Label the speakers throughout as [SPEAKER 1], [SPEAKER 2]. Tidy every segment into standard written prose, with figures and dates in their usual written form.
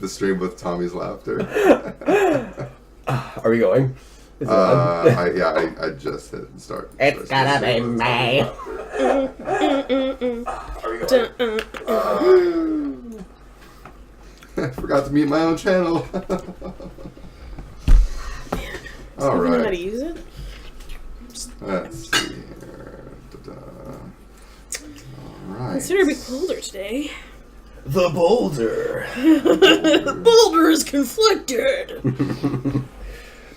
[SPEAKER 1] the stream with Tommy's laughter.
[SPEAKER 2] Are we going?
[SPEAKER 1] I just hit start.
[SPEAKER 2] It's gonna be me. Are we going?
[SPEAKER 1] I forgot to mute my own channel. All right.
[SPEAKER 3] Know how to use it?
[SPEAKER 1] Let's see here. All right.
[SPEAKER 3] Consider it be colder today.
[SPEAKER 2] The boulder.
[SPEAKER 3] Boulder is conflicted.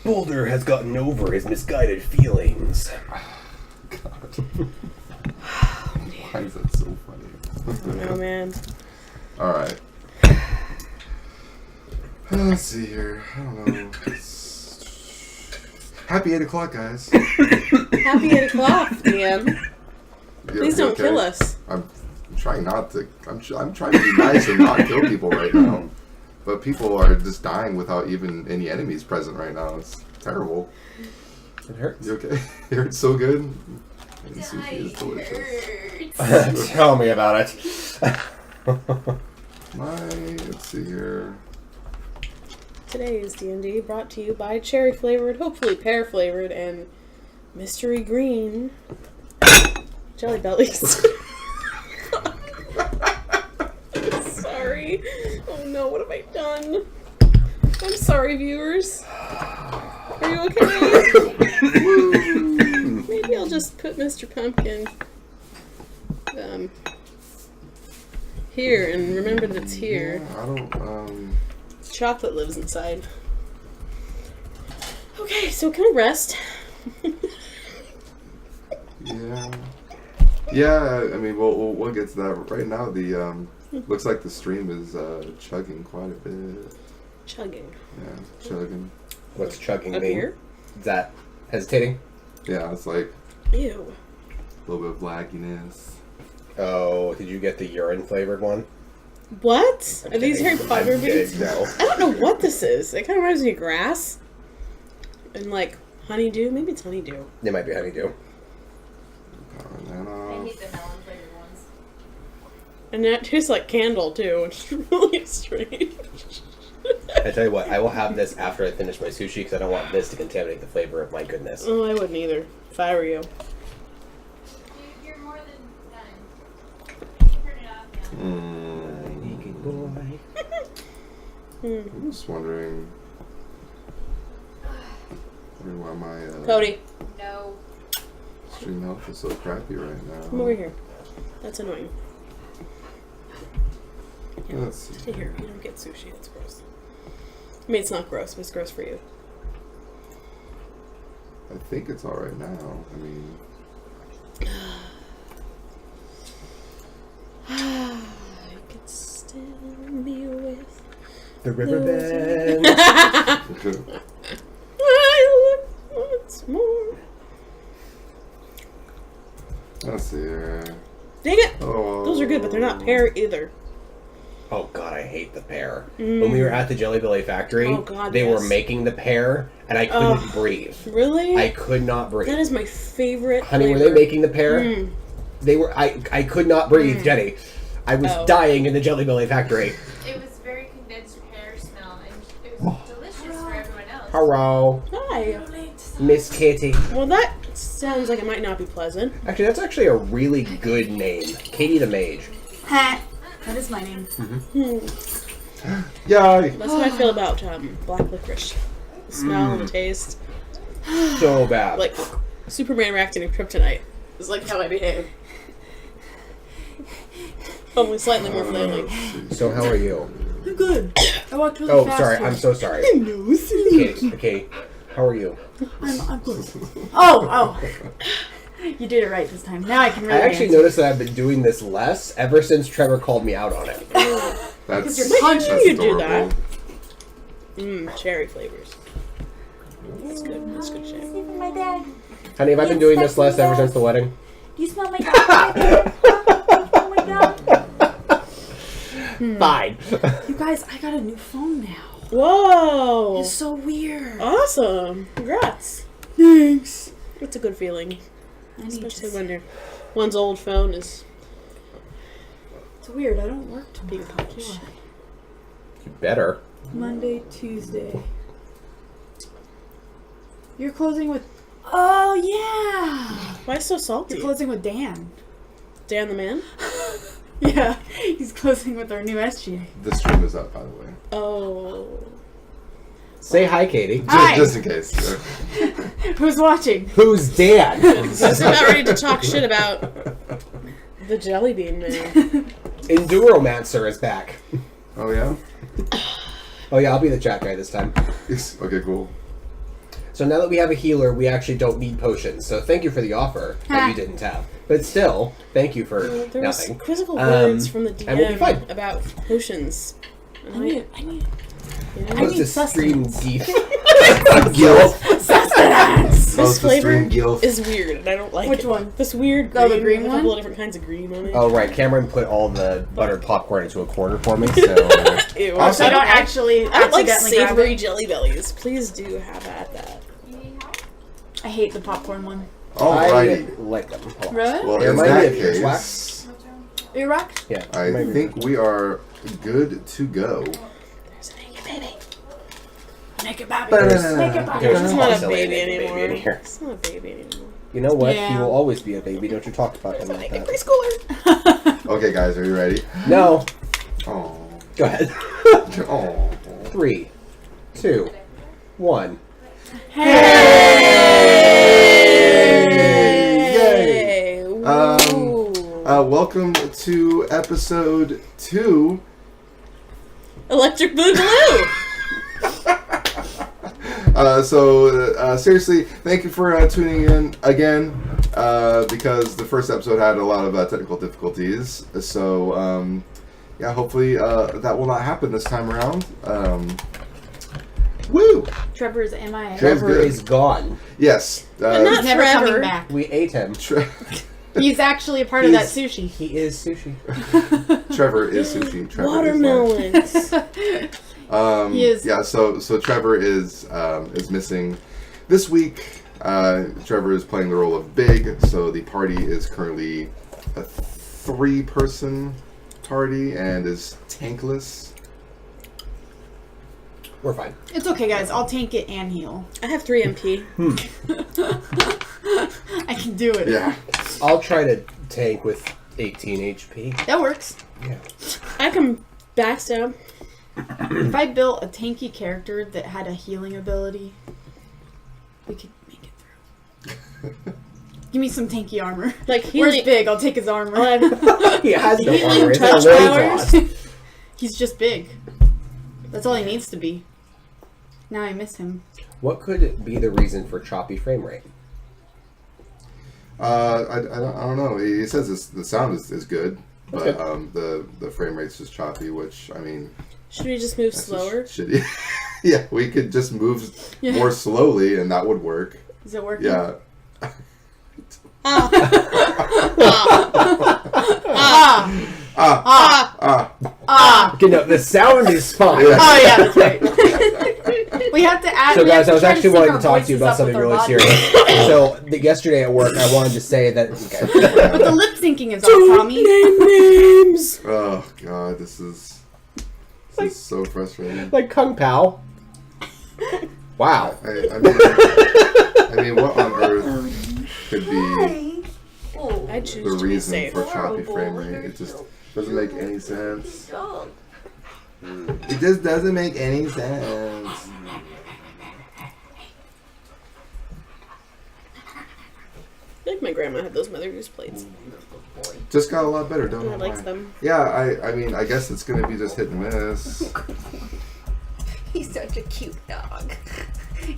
[SPEAKER 2] Boulder has gotten over his misguided feelings.
[SPEAKER 1] God. Why is that so funny?
[SPEAKER 3] I don't know, man.
[SPEAKER 1] All right. Let's see here. I don't know. Happy 8 o'clock, guys.
[SPEAKER 3] Happy 8 o'clock, DM. Please don't kill us.
[SPEAKER 1] I'm trying not to. I'm trying to be nice and not kill people right now. But people are just dying without even any enemies present right now. It's terrible.
[SPEAKER 2] It hurts.
[SPEAKER 1] You okay? It hurts so good. And sushi is delicious.
[SPEAKER 2] Tell me about it.
[SPEAKER 1] Let's see here.
[SPEAKER 3] Today's D&D brought to you by cherry flavored, hopefully pear flavored, and mystery green jelly bellies. Sorry. Oh no, what have I done? I'm sorry, viewers. Are you okay? Maybe I'll just put Mr. Pumpkin here and remember that it's here.
[SPEAKER 1] Yeah, I don't.
[SPEAKER 3] Chocolate lives inside. Okay, so can I rest?
[SPEAKER 1] Yeah. I mean, we'll get to that. Right now, the looks like the stream is chugging quite a bit.
[SPEAKER 3] Chugging.
[SPEAKER 1] Yeah, chugging.
[SPEAKER 2] What's chugging
[SPEAKER 3] Up
[SPEAKER 2] mean?
[SPEAKER 3] here?
[SPEAKER 2] Is that hesitating?
[SPEAKER 1] Yeah, it's like
[SPEAKER 3] Ew.
[SPEAKER 1] a little bit of lagginess.
[SPEAKER 2] Oh, did you get the urine flavored one?
[SPEAKER 3] What? Are these Harry Potter beads?
[SPEAKER 2] No.
[SPEAKER 3] I don't know what this is. It kind of reminds me of grass. And like honeydew. Maybe it's honeydew.
[SPEAKER 2] It might be honeydew.
[SPEAKER 1] Powering that
[SPEAKER 4] I
[SPEAKER 1] off.
[SPEAKER 4] hate the melon flavored ones.
[SPEAKER 3] And that tastes like candle too, which is really strange.
[SPEAKER 2] I tell you what, I will have this after I finish my sushi because I don't want this to contaminate the flavor of my goodness.
[SPEAKER 3] Oh, I wouldn't either. If I were you.
[SPEAKER 4] You're more than done. Turn it off now.
[SPEAKER 2] Naked boy.
[SPEAKER 1] I'm just wondering why my
[SPEAKER 3] Cody,
[SPEAKER 4] No.
[SPEAKER 1] stream health is so crappy right now.
[SPEAKER 3] come over here. That's annoying. Yeah,
[SPEAKER 1] Let's see.
[SPEAKER 3] stay here. You don't get sushi. That's gross. I mean, it's not gross, but it's gross for you.
[SPEAKER 1] I think it's all right now. I mean,
[SPEAKER 3] You could still be with
[SPEAKER 2] The riverbed.
[SPEAKER 3] I look once more.
[SPEAKER 1] let's see here.
[SPEAKER 3] Dang it!
[SPEAKER 1] Oh,
[SPEAKER 3] Those are good, but they're not pear either.
[SPEAKER 2] Oh god, I hate the pear. When we were at the Jelly Belly factory,
[SPEAKER 3] Oh, God,
[SPEAKER 2] they
[SPEAKER 3] yes.
[SPEAKER 2] were making the pear, and I couldn't breathe.
[SPEAKER 3] Really?
[SPEAKER 2] I could not breathe.
[SPEAKER 3] That is my favorite
[SPEAKER 2] Honey,
[SPEAKER 3] flavor.
[SPEAKER 2] were they making the pear? They were. I could not breathe, Jenny. I was dying in the Jelly Belly factory.
[SPEAKER 4] It was very condensed pear smell, and it was delicious for everyone else.
[SPEAKER 2] Hello,
[SPEAKER 3] Hi.
[SPEAKER 2] Miss Kitty.
[SPEAKER 3] Well, that sounds like it might not be pleasant.
[SPEAKER 2] Actually, that's actually a really good name, Katie the Mage.
[SPEAKER 5] Ha! That is my name.
[SPEAKER 1] Yeah.
[SPEAKER 3] That's how I feel about black licorice. The smell and the taste.
[SPEAKER 2] So bad.
[SPEAKER 3] Like Superman reacting to kryptonite is like how I behave. Only slightly more flailing.
[SPEAKER 2] So how are you?
[SPEAKER 5] I'm good. I walked really
[SPEAKER 2] Oh,
[SPEAKER 5] fast.
[SPEAKER 2] sorry. I'm so sorry.
[SPEAKER 5] No, sleepy.
[SPEAKER 2] Okay. How are you?
[SPEAKER 5] I'm good. Oh. You did it right this time. Now I can really
[SPEAKER 2] I actually
[SPEAKER 5] answer.
[SPEAKER 2] noticed that I've been doing this less ever since Trevor called me out on it.
[SPEAKER 1] That's,
[SPEAKER 5] you're punchy.
[SPEAKER 1] that's
[SPEAKER 3] You do
[SPEAKER 1] adorable.
[SPEAKER 3] that. Cherry flavors. That's good. That's good shit.
[SPEAKER 5] My dad.
[SPEAKER 2] Honey, have I been doing this less ever since the wedding?
[SPEAKER 5] Do you smell my dad? Oh my god.
[SPEAKER 2] Fine.
[SPEAKER 5] You guys, I got a new phone now.
[SPEAKER 3] Whoa!
[SPEAKER 5] It's so weird.
[SPEAKER 3] Awesome! Congrats.
[SPEAKER 5] Thanks.
[SPEAKER 3] It's a good feeling,
[SPEAKER 5] I need
[SPEAKER 3] especially
[SPEAKER 5] to.
[SPEAKER 3] when one's old phone is
[SPEAKER 5] It's weird. I don't work
[SPEAKER 3] being
[SPEAKER 5] tomorrow.
[SPEAKER 3] punched.
[SPEAKER 2] Better.
[SPEAKER 5] Monday, Tuesday. You're closing with... Oh, yeah!
[SPEAKER 3] Why so salty?
[SPEAKER 5] You're closing with Dan.
[SPEAKER 3] Dan the man?
[SPEAKER 5] Yeah, he's closing with our new SGA.
[SPEAKER 1] The stream is up, by the way.
[SPEAKER 3] Oh.
[SPEAKER 2] Say hi, Katie.
[SPEAKER 5] Hi.
[SPEAKER 1] Just in case.
[SPEAKER 5] Who's watching?
[SPEAKER 2] Who's Dan?
[SPEAKER 3] I was about ready to talk shit about the Jelly Bean Man.
[SPEAKER 2] Enduromancer is back.
[SPEAKER 1] Oh, yeah?
[SPEAKER 2] Oh yeah, I'll be the chat guy this time.
[SPEAKER 1] Okay, cool.
[SPEAKER 2] So now that we have a healer, we actually don't need potions. So thank you for the offer that you didn't have. But still, thank you for
[SPEAKER 3] There
[SPEAKER 2] nothing.
[SPEAKER 3] was quizzical words from the
[SPEAKER 2] and we'll be fine.
[SPEAKER 3] DM about potions.
[SPEAKER 5] I need
[SPEAKER 2] What's this stream
[SPEAKER 5] sustenance.
[SPEAKER 2] geek?
[SPEAKER 5] Sustenance!
[SPEAKER 3] This flavor
[SPEAKER 1] Gilf.
[SPEAKER 3] is weird, and I don't like
[SPEAKER 5] Which
[SPEAKER 3] it.
[SPEAKER 5] one?
[SPEAKER 3] This weird
[SPEAKER 5] Oh, the
[SPEAKER 3] green,
[SPEAKER 5] green
[SPEAKER 3] with a
[SPEAKER 5] one?
[SPEAKER 3] couple of different kinds of green on it.
[SPEAKER 2] Oh right, Cameron put all the buttered popcorn into a corner for me. So
[SPEAKER 3] Ew.
[SPEAKER 1] Also,
[SPEAKER 5] I don't actually
[SPEAKER 3] I don't like
[SPEAKER 5] accidentally grab
[SPEAKER 3] savory
[SPEAKER 5] it.
[SPEAKER 3] Jelly Bellies. Please do have at that.
[SPEAKER 4] You need help?
[SPEAKER 5] I hate the popcorn one.
[SPEAKER 2] I
[SPEAKER 1] Alrighty.
[SPEAKER 2] like them. a lot.
[SPEAKER 5] Really?
[SPEAKER 1] Well,
[SPEAKER 2] It
[SPEAKER 1] in
[SPEAKER 2] reminded me
[SPEAKER 1] that
[SPEAKER 2] of earwax.
[SPEAKER 1] case,
[SPEAKER 4] What's wrong?
[SPEAKER 5] Earwax?
[SPEAKER 2] Yeah,
[SPEAKER 1] I
[SPEAKER 2] reminded me
[SPEAKER 1] think we are good to go.
[SPEAKER 3] There's a naked baby.
[SPEAKER 5] Naked baby.
[SPEAKER 2] Ba-da-da-da.
[SPEAKER 5] Naked baby.
[SPEAKER 2] There's
[SPEAKER 3] It's not a
[SPEAKER 2] constantly
[SPEAKER 3] baby
[SPEAKER 2] naked
[SPEAKER 3] anymore.
[SPEAKER 2] in here.
[SPEAKER 3] It's not a baby anymore.
[SPEAKER 2] You know what?
[SPEAKER 5] Yeah.
[SPEAKER 2] He will always be a baby. Don't you talk about him
[SPEAKER 3] It's a
[SPEAKER 2] like
[SPEAKER 3] naked
[SPEAKER 2] that.
[SPEAKER 3] preschooler.
[SPEAKER 1] Okay, guys, are you ready?
[SPEAKER 2] No.
[SPEAKER 1] Oh.
[SPEAKER 2] Go ahead.
[SPEAKER 1] Oh.
[SPEAKER 2] 3, 2, 1.
[SPEAKER 3] Hey!
[SPEAKER 1] Welcome to episode 2.
[SPEAKER 3] Electric Boogaloo!
[SPEAKER 1] Seriously, thank you for tuning in again, because the first episode had a lot of technical difficulties. So, yeah, hopefully that will not happen this time around. Woo!
[SPEAKER 5] Trevor's MIA.
[SPEAKER 2] Trevor
[SPEAKER 1] good.
[SPEAKER 2] is gone.
[SPEAKER 1] Yes.
[SPEAKER 3] But not
[SPEAKER 5] He's never
[SPEAKER 3] forever.
[SPEAKER 5] coming back.
[SPEAKER 2] We ate him.
[SPEAKER 5] He's actually a part of that sushi.
[SPEAKER 2] He is sushi.
[SPEAKER 1] Trevor is sushi. Trevor
[SPEAKER 3] Watermelons.
[SPEAKER 1] Is life.
[SPEAKER 5] He is.
[SPEAKER 1] Yeah, so Trevor is missing this week. Trevor is playing the role of Big, so the party is currently a 3-person party and is tankless.
[SPEAKER 2] We're fine.
[SPEAKER 5] It's okay, guys. I'll tank it and heal.
[SPEAKER 3] I have 3 MP.
[SPEAKER 5] I can do it.
[SPEAKER 1] Yeah.
[SPEAKER 2] I'll try to tank with 18 HP.
[SPEAKER 5] That works.
[SPEAKER 2] Yeah.
[SPEAKER 3] I can backstab.
[SPEAKER 5] If I built a tanky character that had a healing ability, we could make it through. Give me some tanky armor.
[SPEAKER 3] Like
[SPEAKER 5] Where's
[SPEAKER 3] healing.
[SPEAKER 5] Big? I'll take his armor.
[SPEAKER 2] He has no
[SPEAKER 3] Healing
[SPEAKER 2] armor. It's
[SPEAKER 3] touch
[SPEAKER 2] a
[SPEAKER 3] powers.
[SPEAKER 2] loincloth.
[SPEAKER 5] He's just big. That's all he needs to be. Now I miss him.
[SPEAKER 2] What could be the reason for choppy frame rate?
[SPEAKER 1] I don't know. He says the sound is good, but
[SPEAKER 2] Okay.
[SPEAKER 1] the frame rate's just choppy, which, I mean...
[SPEAKER 3] Should we just move
[SPEAKER 1] that's just
[SPEAKER 3] slower?
[SPEAKER 1] shitty. Yeah, we could just move more slowly and that would work.
[SPEAKER 5] Is it working?
[SPEAKER 1] Yeah.
[SPEAKER 2] Okay, no, the sound is fine.
[SPEAKER 1] Yeah.
[SPEAKER 5] Oh yeah, that's right. We have to add.
[SPEAKER 2] So
[SPEAKER 5] we have
[SPEAKER 2] guys, I was
[SPEAKER 5] try
[SPEAKER 2] actually
[SPEAKER 5] sync
[SPEAKER 2] wanting
[SPEAKER 5] our
[SPEAKER 2] to talk to you
[SPEAKER 5] voices
[SPEAKER 2] about
[SPEAKER 5] up
[SPEAKER 2] something
[SPEAKER 5] with our
[SPEAKER 2] really
[SPEAKER 5] bodies.
[SPEAKER 2] serious. So yesterday at work, I wanted to say that. Okay.
[SPEAKER 5] But the lip syncing is off, Tommy.
[SPEAKER 3] Names!
[SPEAKER 1] Oh god, this is so frustrating.
[SPEAKER 2] Like Kung Pao. Wow.
[SPEAKER 1] I mean, what on earth could be
[SPEAKER 3] I
[SPEAKER 1] the
[SPEAKER 3] choose to be
[SPEAKER 1] reason
[SPEAKER 3] safe.
[SPEAKER 1] for choppy frame rate? It just doesn't make any sense. It just doesn't make any sense.
[SPEAKER 3] I think my grandma had those Mother Goose plates.
[SPEAKER 1] Just got a lot better, don't
[SPEAKER 3] And I
[SPEAKER 1] know
[SPEAKER 3] liked
[SPEAKER 1] why.
[SPEAKER 3] them.
[SPEAKER 1] Yeah, I mean, I guess it's gonna be just hit and miss.
[SPEAKER 6] He's such a cute dog.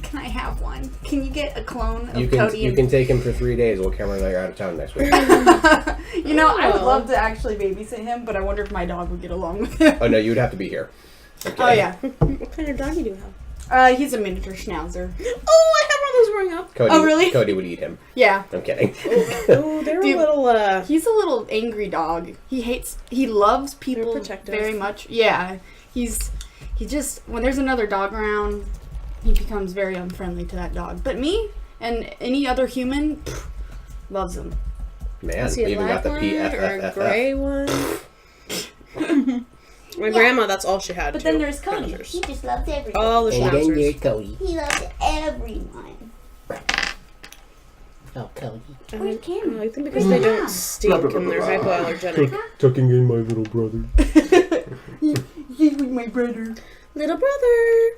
[SPEAKER 6] Can I have one? Can you get a clone of
[SPEAKER 2] You can
[SPEAKER 6] Cody?
[SPEAKER 2] you can take him for 3 days while Cameron and I are out of town next week.
[SPEAKER 5] You know, I would
[SPEAKER 3] Oh.
[SPEAKER 5] love to actually babysit him, but I wonder if my dog would get along with him.
[SPEAKER 2] Oh no, you would have to be here. Okay.
[SPEAKER 5] Oh yeah,
[SPEAKER 3] What kind of doggy do you have?
[SPEAKER 5] he's a miniature schnauzer.
[SPEAKER 3] Oh, I had one of those growing up.
[SPEAKER 2] Cody,
[SPEAKER 5] Oh, really?
[SPEAKER 2] Cody would eat him.
[SPEAKER 5] Yeah,
[SPEAKER 2] I'm kidding.
[SPEAKER 3] Oh, they're
[SPEAKER 5] Dude.
[SPEAKER 3] a little,
[SPEAKER 5] he's a little angry dog. He loves people
[SPEAKER 3] protective.
[SPEAKER 5] very much. Yeah, he just when there's another dog around, he becomes very unfriendly to that dog. But me and any other human loves him.
[SPEAKER 2] Man,
[SPEAKER 3] is
[SPEAKER 2] we
[SPEAKER 3] he a
[SPEAKER 2] even got
[SPEAKER 3] black
[SPEAKER 2] the
[SPEAKER 3] one or a
[SPEAKER 2] PFFFF.
[SPEAKER 3] gray one? My grandma, that's all she had.
[SPEAKER 6] But
[SPEAKER 3] two
[SPEAKER 6] then there's Cody.
[SPEAKER 3] schnauzers.
[SPEAKER 6] He just loves everything.
[SPEAKER 3] All the
[SPEAKER 2] And then
[SPEAKER 3] schnauzers.
[SPEAKER 2] there's Cody.
[SPEAKER 6] He loves everyone.
[SPEAKER 2] Oh, Cody.
[SPEAKER 6] Where's Cameron?
[SPEAKER 3] I think because they don't stink and they're hypoallergenic.
[SPEAKER 2] Tucking in my little brother.
[SPEAKER 6] He's with my brother.
[SPEAKER 3] Little brother.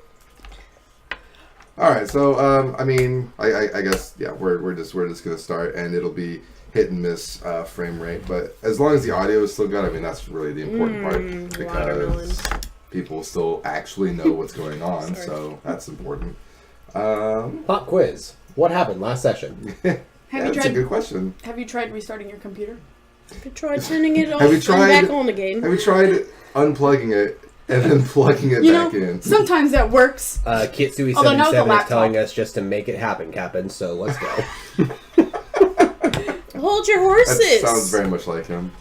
[SPEAKER 1] All right, so I mean, I guess yeah, we're just gonna start, and it'll be hit and miss frame rate, but as long as the audio is still good, I mean that's really the important part
[SPEAKER 3] Watermelon.
[SPEAKER 1] because people still actually know what's going on, so that's important.
[SPEAKER 2] Pop quiz. What happened last session?
[SPEAKER 1] That's a good question.
[SPEAKER 5] Have you tried restarting your computer?
[SPEAKER 3] Have you tried turning it off
[SPEAKER 1] Have you
[SPEAKER 3] and
[SPEAKER 1] tried-
[SPEAKER 3] back on again?
[SPEAKER 1] Have you tried unplugging it and then plugging it back in?
[SPEAKER 5] Sometimes that works.
[SPEAKER 2] Kitsui77
[SPEAKER 5] Although now with the
[SPEAKER 2] is
[SPEAKER 5] laptop.
[SPEAKER 2] telling us just to make it happen, Captain, so let's go.
[SPEAKER 3] Hold your
[SPEAKER 1] That
[SPEAKER 3] horses.
[SPEAKER 1] sounds very much like him.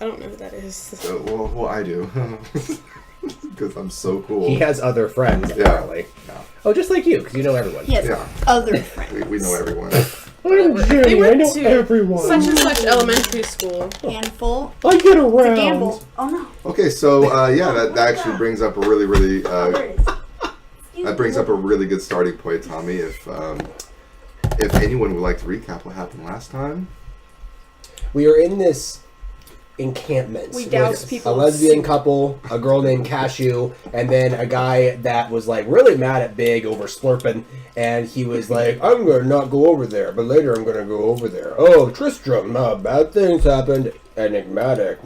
[SPEAKER 3] I don't know who that is.
[SPEAKER 1] Well, I do. Because I'm so cool.
[SPEAKER 2] He has other friends, apparently.
[SPEAKER 1] Yeah.
[SPEAKER 2] Oh, just like you, because you know everyone.
[SPEAKER 6] He has
[SPEAKER 1] Yeah.
[SPEAKER 6] other friends.
[SPEAKER 1] We know everyone.
[SPEAKER 3] They went to
[SPEAKER 2] everyone.
[SPEAKER 3] such and such elementary school.
[SPEAKER 6] Handful.
[SPEAKER 2] I get around.
[SPEAKER 6] It's a gamble. Oh no.
[SPEAKER 1] Okay, so yeah, that actually brings up a really
[SPEAKER 6] There it is.
[SPEAKER 1] that brings up a really good starting point, Tommy. If anyone would like to recap what happened last time.
[SPEAKER 2] We are in this encampment.
[SPEAKER 5] We
[SPEAKER 2] with
[SPEAKER 5] doused people
[SPEAKER 2] a
[SPEAKER 5] in
[SPEAKER 2] lesbian
[SPEAKER 5] soup.
[SPEAKER 2] couple, a girl named Cashew, and then a guy that was like really mad at Big over slurping, and he was like, I'm gonna not go over there, but later I'm gonna go over there. Oh, Tristram, bad things happened. Enigmatic.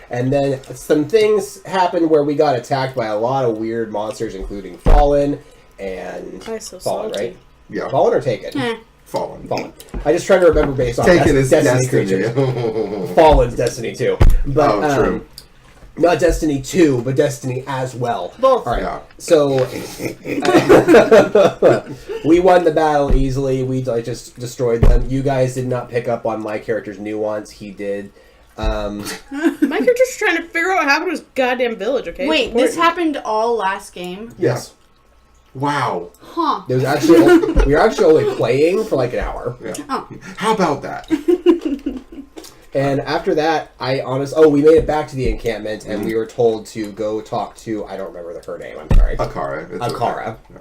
[SPEAKER 2] And then some things happened where we got attacked by a lot of weird monsters, including Fallen and
[SPEAKER 3] I'm so
[SPEAKER 2] Fallen,
[SPEAKER 3] salty.
[SPEAKER 2] right?
[SPEAKER 1] Yeah,
[SPEAKER 2] Fallen or Taken?
[SPEAKER 1] Fallen.
[SPEAKER 2] Fallen. I just try to remember based on
[SPEAKER 1] Taken is
[SPEAKER 2] Destiny
[SPEAKER 1] Destiny.
[SPEAKER 2] creatures. Fallen's Destiny 2. But,
[SPEAKER 1] Oh, true.
[SPEAKER 2] not Destiny 2, but Destiny as well.
[SPEAKER 5] Both.
[SPEAKER 2] All right.
[SPEAKER 1] Yeah.
[SPEAKER 2] So we won the battle easily. We just destroyed them. You guys did not pick up on my character's nuance. He did.
[SPEAKER 3] My character's trying to figure out what happened to his goddamn village, okay?
[SPEAKER 5] Wait,
[SPEAKER 3] It's
[SPEAKER 5] this
[SPEAKER 3] important.
[SPEAKER 5] happened all last game?
[SPEAKER 2] Yes.
[SPEAKER 1] Wow.
[SPEAKER 5] Huh.
[SPEAKER 2] There was actually we were actually only playing for like an hour.
[SPEAKER 1] Yeah.
[SPEAKER 5] Oh.
[SPEAKER 1] How about that?
[SPEAKER 2] And after that, we made it back to the encampment, and we were told to go talk to, I don't remember her name, I'm sorry.
[SPEAKER 1] Akara. It's
[SPEAKER 2] Akara.
[SPEAKER 1] okay. Yeah.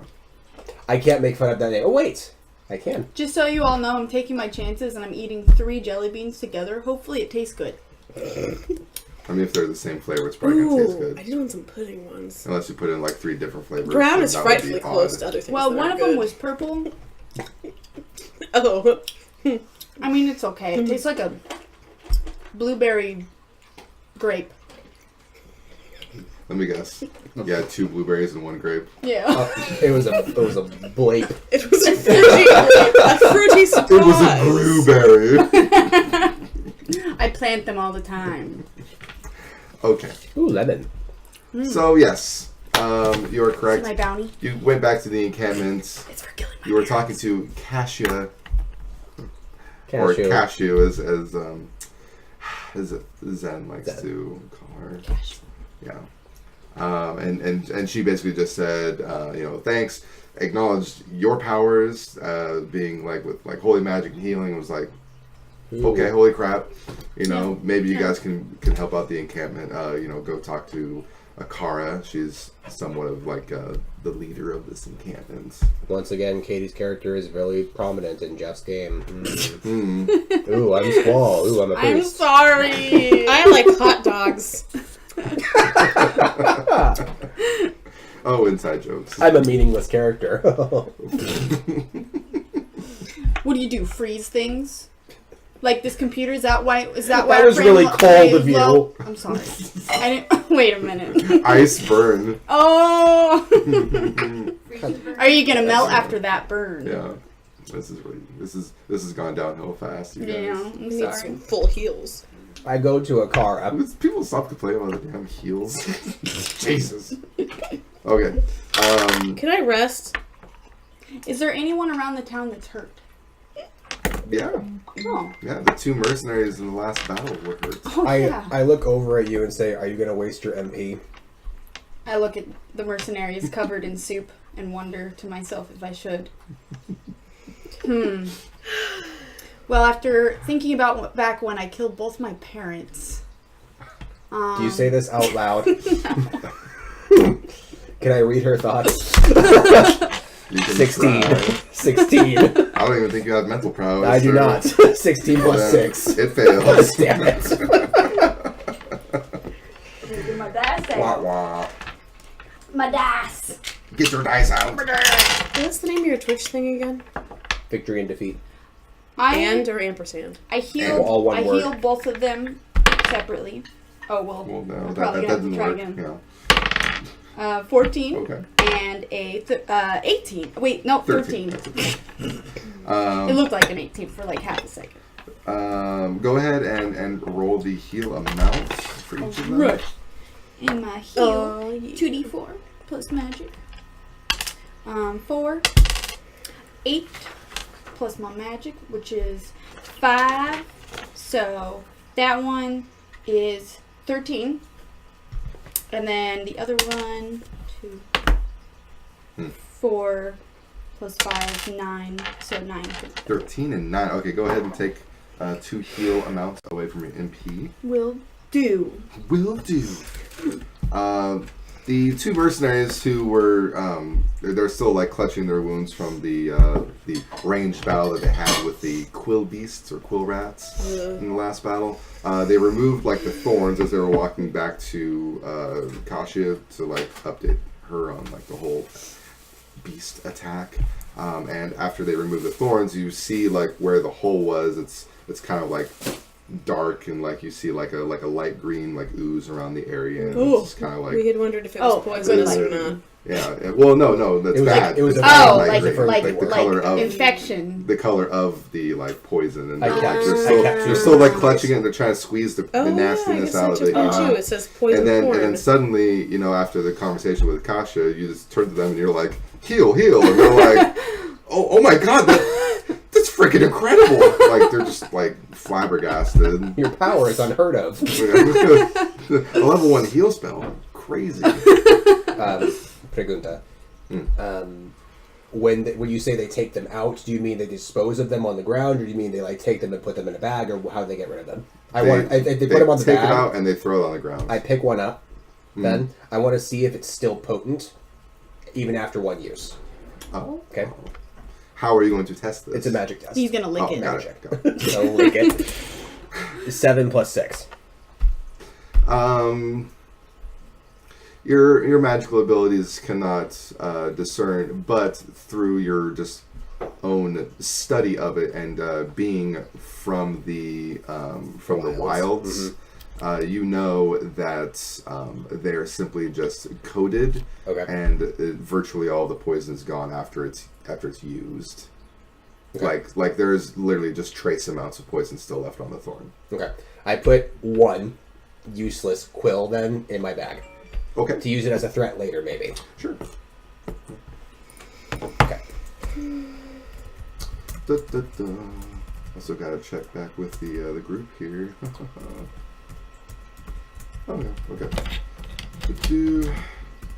[SPEAKER 2] I can't make fun of that name. Oh, wait. I can.
[SPEAKER 5] Just so you all know, I'm taking my chances and I'm eating 3 jelly beans together. Hopefully it tastes good.
[SPEAKER 1] I mean, if they're the same flavor, it's probably gonna taste
[SPEAKER 3] Ooh,
[SPEAKER 1] good.
[SPEAKER 3] I did want some pudding ones.
[SPEAKER 1] Unless you put in like 3 different flavors.
[SPEAKER 3] Brown
[SPEAKER 1] then
[SPEAKER 3] is
[SPEAKER 1] that would be
[SPEAKER 3] frightfully close
[SPEAKER 1] odd.
[SPEAKER 3] to other things.
[SPEAKER 5] Well,
[SPEAKER 3] that
[SPEAKER 5] one
[SPEAKER 3] are
[SPEAKER 5] of them
[SPEAKER 3] good.
[SPEAKER 5] was purple.
[SPEAKER 3] Oh.
[SPEAKER 5] I mean, it's okay. It tastes like a blueberry grape.
[SPEAKER 1] Let me guess. You had 2 blueberries and 1 grape.
[SPEAKER 5] Yeah.
[SPEAKER 2] It was a blape.
[SPEAKER 3] It was a fruity surprise.
[SPEAKER 1] It was a blueberry.
[SPEAKER 5] I plant them all the time.
[SPEAKER 1] Okay.
[SPEAKER 2] Ooh, lemon.
[SPEAKER 1] So yes, you are
[SPEAKER 5] See
[SPEAKER 1] correct.
[SPEAKER 5] my bounty?
[SPEAKER 1] You went back to the encampment.
[SPEAKER 5] It's for killing my
[SPEAKER 1] You were
[SPEAKER 5] parents.
[SPEAKER 1] talking to Cassia,
[SPEAKER 2] Cashew.
[SPEAKER 1] or Cashew, as Zen likes
[SPEAKER 2] Zen.
[SPEAKER 1] to call her.
[SPEAKER 5] Cash.
[SPEAKER 1] Yeah. And she basically just said, thanks. Acknowledged your powers, being like with like holy magic and healing. It was like,
[SPEAKER 2] Ooh.
[SPEAKER 1] okay, holy crap. Maybe you
[SPEAKER 5] Yeah.
[SPEAKER 1] guys can help out the encampment. Go talk to Akara. She's somewhat of like the leader of this encampment.
[SPEAKER 2] Once again, Katie's character is really prominent in Jeff's game.
[SPEAKER 1] Hmm.
[SPEAKER 2] Ooh, I'm Squall. Ooh, I'm a
[SPEAKER 5] I'm
[SPEAKER 2] priest.
[SPEAKER 5] sorry.
[SPEAKER 3] I like hot dogs.
[SPEAKER 1] Oh, inside jokes.
[SPEAKER 2] I'm a meaningless character.
[SPEAKER 5] What do you do? Freeze things? Like this computer? Is that why? Is that
[SPEAKER 2] That
[SPEAKER 5] why? our
[SPEAKER 2] was
[SPEAKER 5] frame
[SPEAKER 2] really
[SPEAKER 5] lo-
[SPEAKER 2] cold
[SPEAKER 5] rate
[SPEAKER 2] of
[SPEAKER 5] is low?
[SPEAKER 2] you.
[SPEAKER 5] I'm sorry. I didn't. Wait a minute.
[SPEAKER 1] Ice burn.
[SPEAKER 5] Oh.
[SPEAKER 4] Freezing burn.
[SPEAKER 5] Are you gonna melt after that burn?
[SPEAKER 1] Yeah. This has gone downhill fast, you guys.
[SPEAKER 5] Yeah.
[SPEAKER 3] I
[SPEAKER 5] I'm
[SPEAKER 3] need
[SPEAKER 5] sorry.
[SPEAKER 3] some full heels.
[SPEAKER 2] I go to Akara.
[SPEAKER 1] People stop complaining about the damn heels. Jesus. Okay.
[SPEAKER 3] Can I rest?
[SPEAKER 5] Is there anyone around the town that's hurt?
[SPEAKER 1] Yeah.
[SPEAKER 5] Oh.
[SPEAKER 1] Yeah, the 2 mercenaries in the last battle were hurt.
[SPEAKER 5] Oh yeah.
[SPEAKER 2] I look over at you and say, are you going to waste your MP?
[SPEAKER 5] I look at the mercenaries covered in soup and wonder to myself if I should. Well, after thinking about back when I killed both my parents,
[SPEAKER 2] Do you say this out loud? Can I read her thoughts?
[SPEAKER 1] You can
[SPEAKER 2] 16.
[SPEAKER 1] try.
[SPEAKER 2] 16.
[SPEAKER 1] I don't even think you have mental prowess.
[SPEAKER 2] I do
[SPEAKER 1] or-
[SPEAKER 2] not. 16 plus
[SPEAKER 1] Then
[SPEAKER 2] 6.
[SPEAKER 1] It fails.
[SPEAKER 2] Damn it.
[SPEAKER 6] Get my dice
[SPEAKER 1] Wah,
[SPEAKER 6] out.
[SPEAKER 1] wah.
[SPEAKER 6] My dice.
[SPEAKER 1] Get your dice out.
[SPEAKER 3] What's the name of your Twitch thing again?
[SPEAKER 2] Victory and defeat.
[SPEAKER 3] And or ampersand?
[SPEAKER 5] I healed.
[SPEAKER 2] All one
[SPEAKER 5] I
[SPEAKER 2] word.
[SPEAKER 5] healed both of them separately. Oh well.
[SPEAKER 1] Well, no,
[SPEAKER 5] I'm
[SPEAKER 1] that
[SPEAKER 5] probably gonna have
[SPEAKER 1] doesn't
[SPEAKER 5] to try
[SPEAKER 1] work.
[SPEAKER 5] again.
[SPEAKER 1] Yeah.
[SPEAKER 5] 14
[SPEAKER 1] Okay.
[SPEAKER 5] and a 18. Wait, no, 13.
[SPEAKER 1] 13.
[SPEAKER 5] It looked like an 18 for like half a second.
[SPEAKER 1] Go ahead and roll the heal amount for each of them.
[SPEAKER 5] Right. And my heal,
[SPEAKER 3] Oh, yeah.
[SPEAKER 5] 2d4 plus magic. 4, 8 plus my magic, which is 5. So that one is 13. And then the other one, 2, 4 plus 5, 9. So 9.
[SPEAKER 1] 13 and 9. Okay, go ahead and take 2 heal amounts away from your MP.
[SPEAKER 5] Will do.
[SPEAKER 1] Will do. The 2 mercenaries who were they're still like clutching their wounds from the ranged battle that they had with the quill beasts or quill rats in the last battle. They removed like the thorns as they were walking back to Kasia to like update her on like the whole beast attack. And after they remove the thorns, you see like where the hole was. It's kind of like dark and like you see like a light green like ooze around the area. And
[SPEAKER 3] Ooh.
[SPEAKER 1] it's kind of
[SPEAKER 3] We
[SPEAKER 1] like
[SPEAKER 3] had wondered if it was poisonous or not.
[SPEAKER 1] yeah. Well, no, that's
[SPEAKER 2] It was like-
[SPEAKER 1] bad.
[SPEAKER 2] it was
[SPEAKER 1] It's
[SPEAKER 2] a-
[SPEAKER 1] bad
[SPEAKER 5] Oh,
[SPEAKER 1] light
[SPEAKER 5] like
[SPEAKER 1] green.
[SPEAKER 5] like
[SPEAKER 1] the color of
[SPEAKER 5] infection.
[SPEAKER 1] the color of the like poison, and
[SPEAKER 2] I
[SPEAKER 1] they're, like,
[SPEAKER 2] kept-
[SPEAKER 1] they're
[SPEAKER 2] I
[SPEAKER 1] still
[SPEAKER 2] kept
[SPEAKER 1] they're
[SPEAKER 2] you.
[SPEAKER 1] still like clutching it. And they're trying to squeeze the
[SPEAKER 3] Oh,
[SPEAKER 1] nastiness
[SPEAKER 3] yeah, I
[SPEAKER 1] out
[SPEAKER 3] guess
[SPEAKER 1] of it.
[SPEAKER 3] I took one too. It says poison
[SPEAKER 1] and then
[SPEAKER 3] corn.
[SPEAKER 1] suddenly, you know, after the conversation with Kasha, you just turn to them and you're like, heal, and they're like, oh my god, that's freaking incredible! Like they're just like flabbergasted.
[SPEAKER 2] Your power is unheard of.
[SPEAKER 1] A level 1 heal spell, crazy.
[SPEAKER 2] Pregunta. When you say they take them out, do you mean they dispose of them on the ground, or do you mean they like take them and put them in a bag, or how do they get rid of them? They put them on the
[SPEAKER 1] take
[SPEAKER 2] bag.
[SPEAKER 1] it out and they throw it on the ground.
[SPEAKER 2] I pick one up. Then I want to see if it's still potent, even after 1 use.
[SPEAKER 1] Oh.
[SPEAKER 2] Okay.
[SPEAKER 1] How are you going to test this?
[SPEAKER 2] It's a magic test.
[SPEAKER 5] He's gonna lick
[SPEAKER 1] Oh,
[SPEAKER 5] it.
[SPEAKER 1] got
[SPEAKER 2] Magic.
[SPEAKER 1] it. Got it.
[SPEAKER 2] So lick it. 7 plus 6.
[SPEAKER 1] Your magical abilities cannot discern, but through your just own study of it and being from the wilds, you know that they're simply just coated,
[SPEAKER 2] Okay.
[SPEAKER 1] and virtually all the poison is gone after it's used.
[SPEAKER 2] Okay.
[SPEAKER 1] Like there's literally just trace amounts of poison still left on the thorn.
[SPEAKER 2] Okay. I put one useless quill then in my bag
[SPEAKER 1] Okay,
[SPEAKER 2] to use it as a threat later, maybe.
[SPEAKER 1] sure.
[SPEAKER 2] Okay.
[SPEAKER 1] Also gotta check back with the group here. Oh yeah, okay.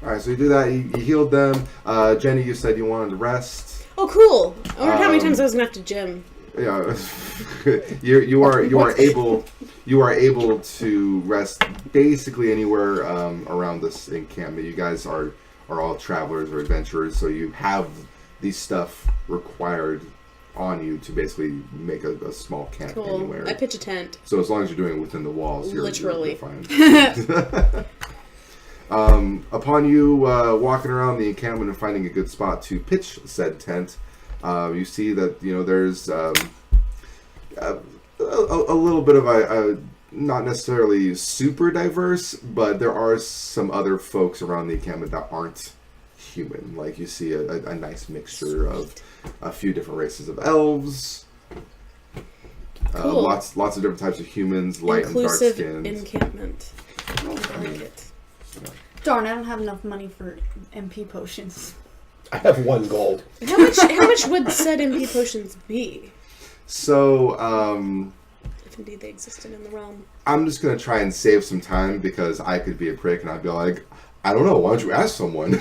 [SPEAKER 1] Alright, so you do that, you healed them. Jenny, you said you wanted to rest.
[SPEAKER 3] Oh, cool! I wonder how many times I was gonna have to gym.
[SPEAKER 1] Yeah. you are able to rest basically anywhere around this encampment. You guys are all travelers or adventurers, so you have these stuff required on you to basically make a small camp
[SPEAKER 3] Cool.
[SPEAKER 1] anywhere.
[SPEAKER 3] I pitch a tent.
[SPEAKER 1] So as long as you're doing it within the walls, you're
[SPEAKER 3] Literally.
[SPEAKER 1] fine. Upon you walking around the encampment and finding a good spot to pitch said tent, you see that there's a little bit of a not necessarily super diverse, but there are some other folks around the encampment that aren't human. Like you see a nice mixture of a few different races of elves.
[SPEAKER 3] Cool.
[SPEAKER 1] Lots of different types of humans, light
[SPEAKER 3] Inclusive
[SPEAKER 1] and dark skins.
[SPEAKER 3] encampment. I like it.
[SPEAKER 5] Darn, I don't have enough money for MP potions.
[SPEAKER 2] I have 1 gold.
[SPEAKER 3] How much would said MP potions be?
[SPEAKER 1] So,
[SPEAKER 3] If indeed they existed in the realm.
[SPEAKER 1] I'm just gonna try and save some time because I could be a prick and I'd be like, I don't know, why don't you ask someone?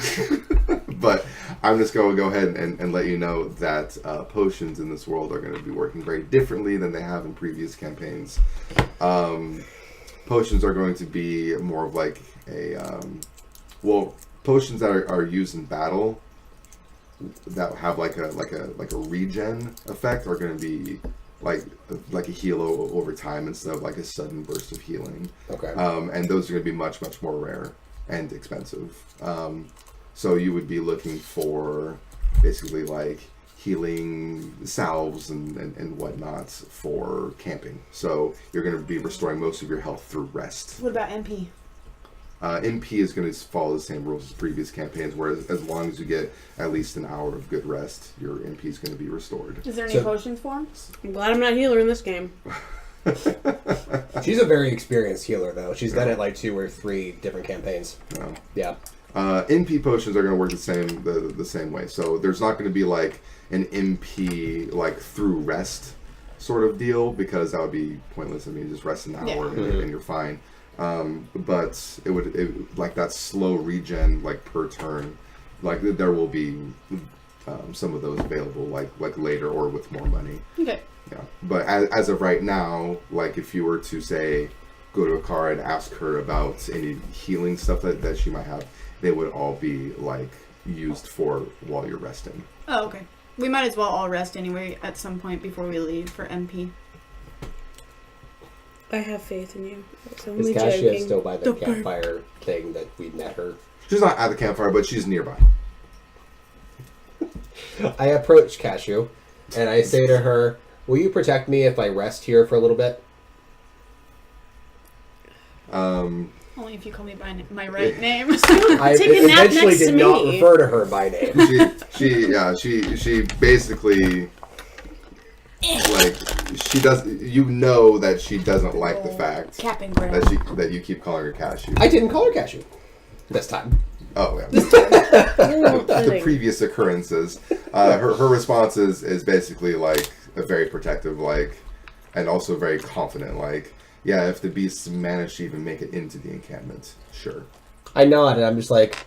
[SPEAKER 1] But I'm just going to go ahead and let you know that potions in this world are going to be working very differently than they have in previous campaigns. potions are going to be more of like a potions that are used in battle that have like a regen effect are going to be like a heal over time instead of like a sudden burst of healing.
[SPEAKER 2] Okay.
[SPEAKER 1] And those are going to be much more rare and expensive. So you would be looking for basically like healing salves and whatnot for camping. So you're going to be restoring most of your health through rest.
[SPEAKER 5] What about MP?
[SPEAKER 1] MP is going to follow the same rules as previous campaigns, where as long as you get at least an hour of good rest, your MP is going to be restored.
[SPEAKER 5] Is there any potions for him?
[SPEAKER 3] I'm glad I'm not healer in this game.
[SPEAKER 2] She's a very experienced healer, though. She's done it like 2 or 3 different campaigns.
[SPEAKER 1] No.
[SPEAKER 2] Yeah.
[SPEAKER 1] MP potions are going to work the same way. So there's not going to be like an MP like through rest sort of deal, because that would be pointless. I mean, just rest an hour and you're fine. But it would like that slow regen like per turn. Like there will be some of those available like later or with more money.
[SPEAKER 5] Okay.
[SPEAKER 1] Yeah, but as of right now, like if you were to say go to a car and ask her about any healing stuff that she might have, they would all be like used for while you're resting.
[SPEAKER 5] Oh, okay. We might as well all rest anyway at some point before we leave for MP.
[SPEAKER 3] I have faith in you. It's
[SPEAKER 2] Is
[SPEAKER 3] only
[SPEAKER 2] Cassia
[SPEAKER 3] joking.
[SPEAKER 2] still by the campfire thing that we met her?
[SPEAKER 1] She's not at the campfire, but she's nearby.
[SPEAKER 2] I approach Cashew, and I say to her, will you protect me if I rest here for a little bit?
[SPEAKER 5] Only if you call me by my right name.
[SPEAKER 2] I
[SPEAKER 3] Take a nap
[SPEAKER 2] eventually
[SPEAKER 3] next
[SPEAKER 2] did
[SPEAKER 3] to
[SPEAKER 2] not
[SPEAKER 3] me.
[SPEAKER 2] refer to her by name.
[SPEAKER 1] She basically like she does. You know that she doesn't like the fact
[SPEAKER 5] Capping ground.
[SPEAKER 1] that you keep calling her Cashew.
[SPEAKER 2] I didn't call her Cashew this time.
[SPEAKER 1] Oh yeah.
[SPEAKER 3] Oh,
[SPEAKER 1] The
[SPEAKER 3] kidding.
[SPEAKER 1] previous occurrences, her response is basically like a very protective, like, and also very confident, like, yeah, if the beasts manage to even make it into the encampment, sure.
[SPEAKER 2] I nod, and I'm just like,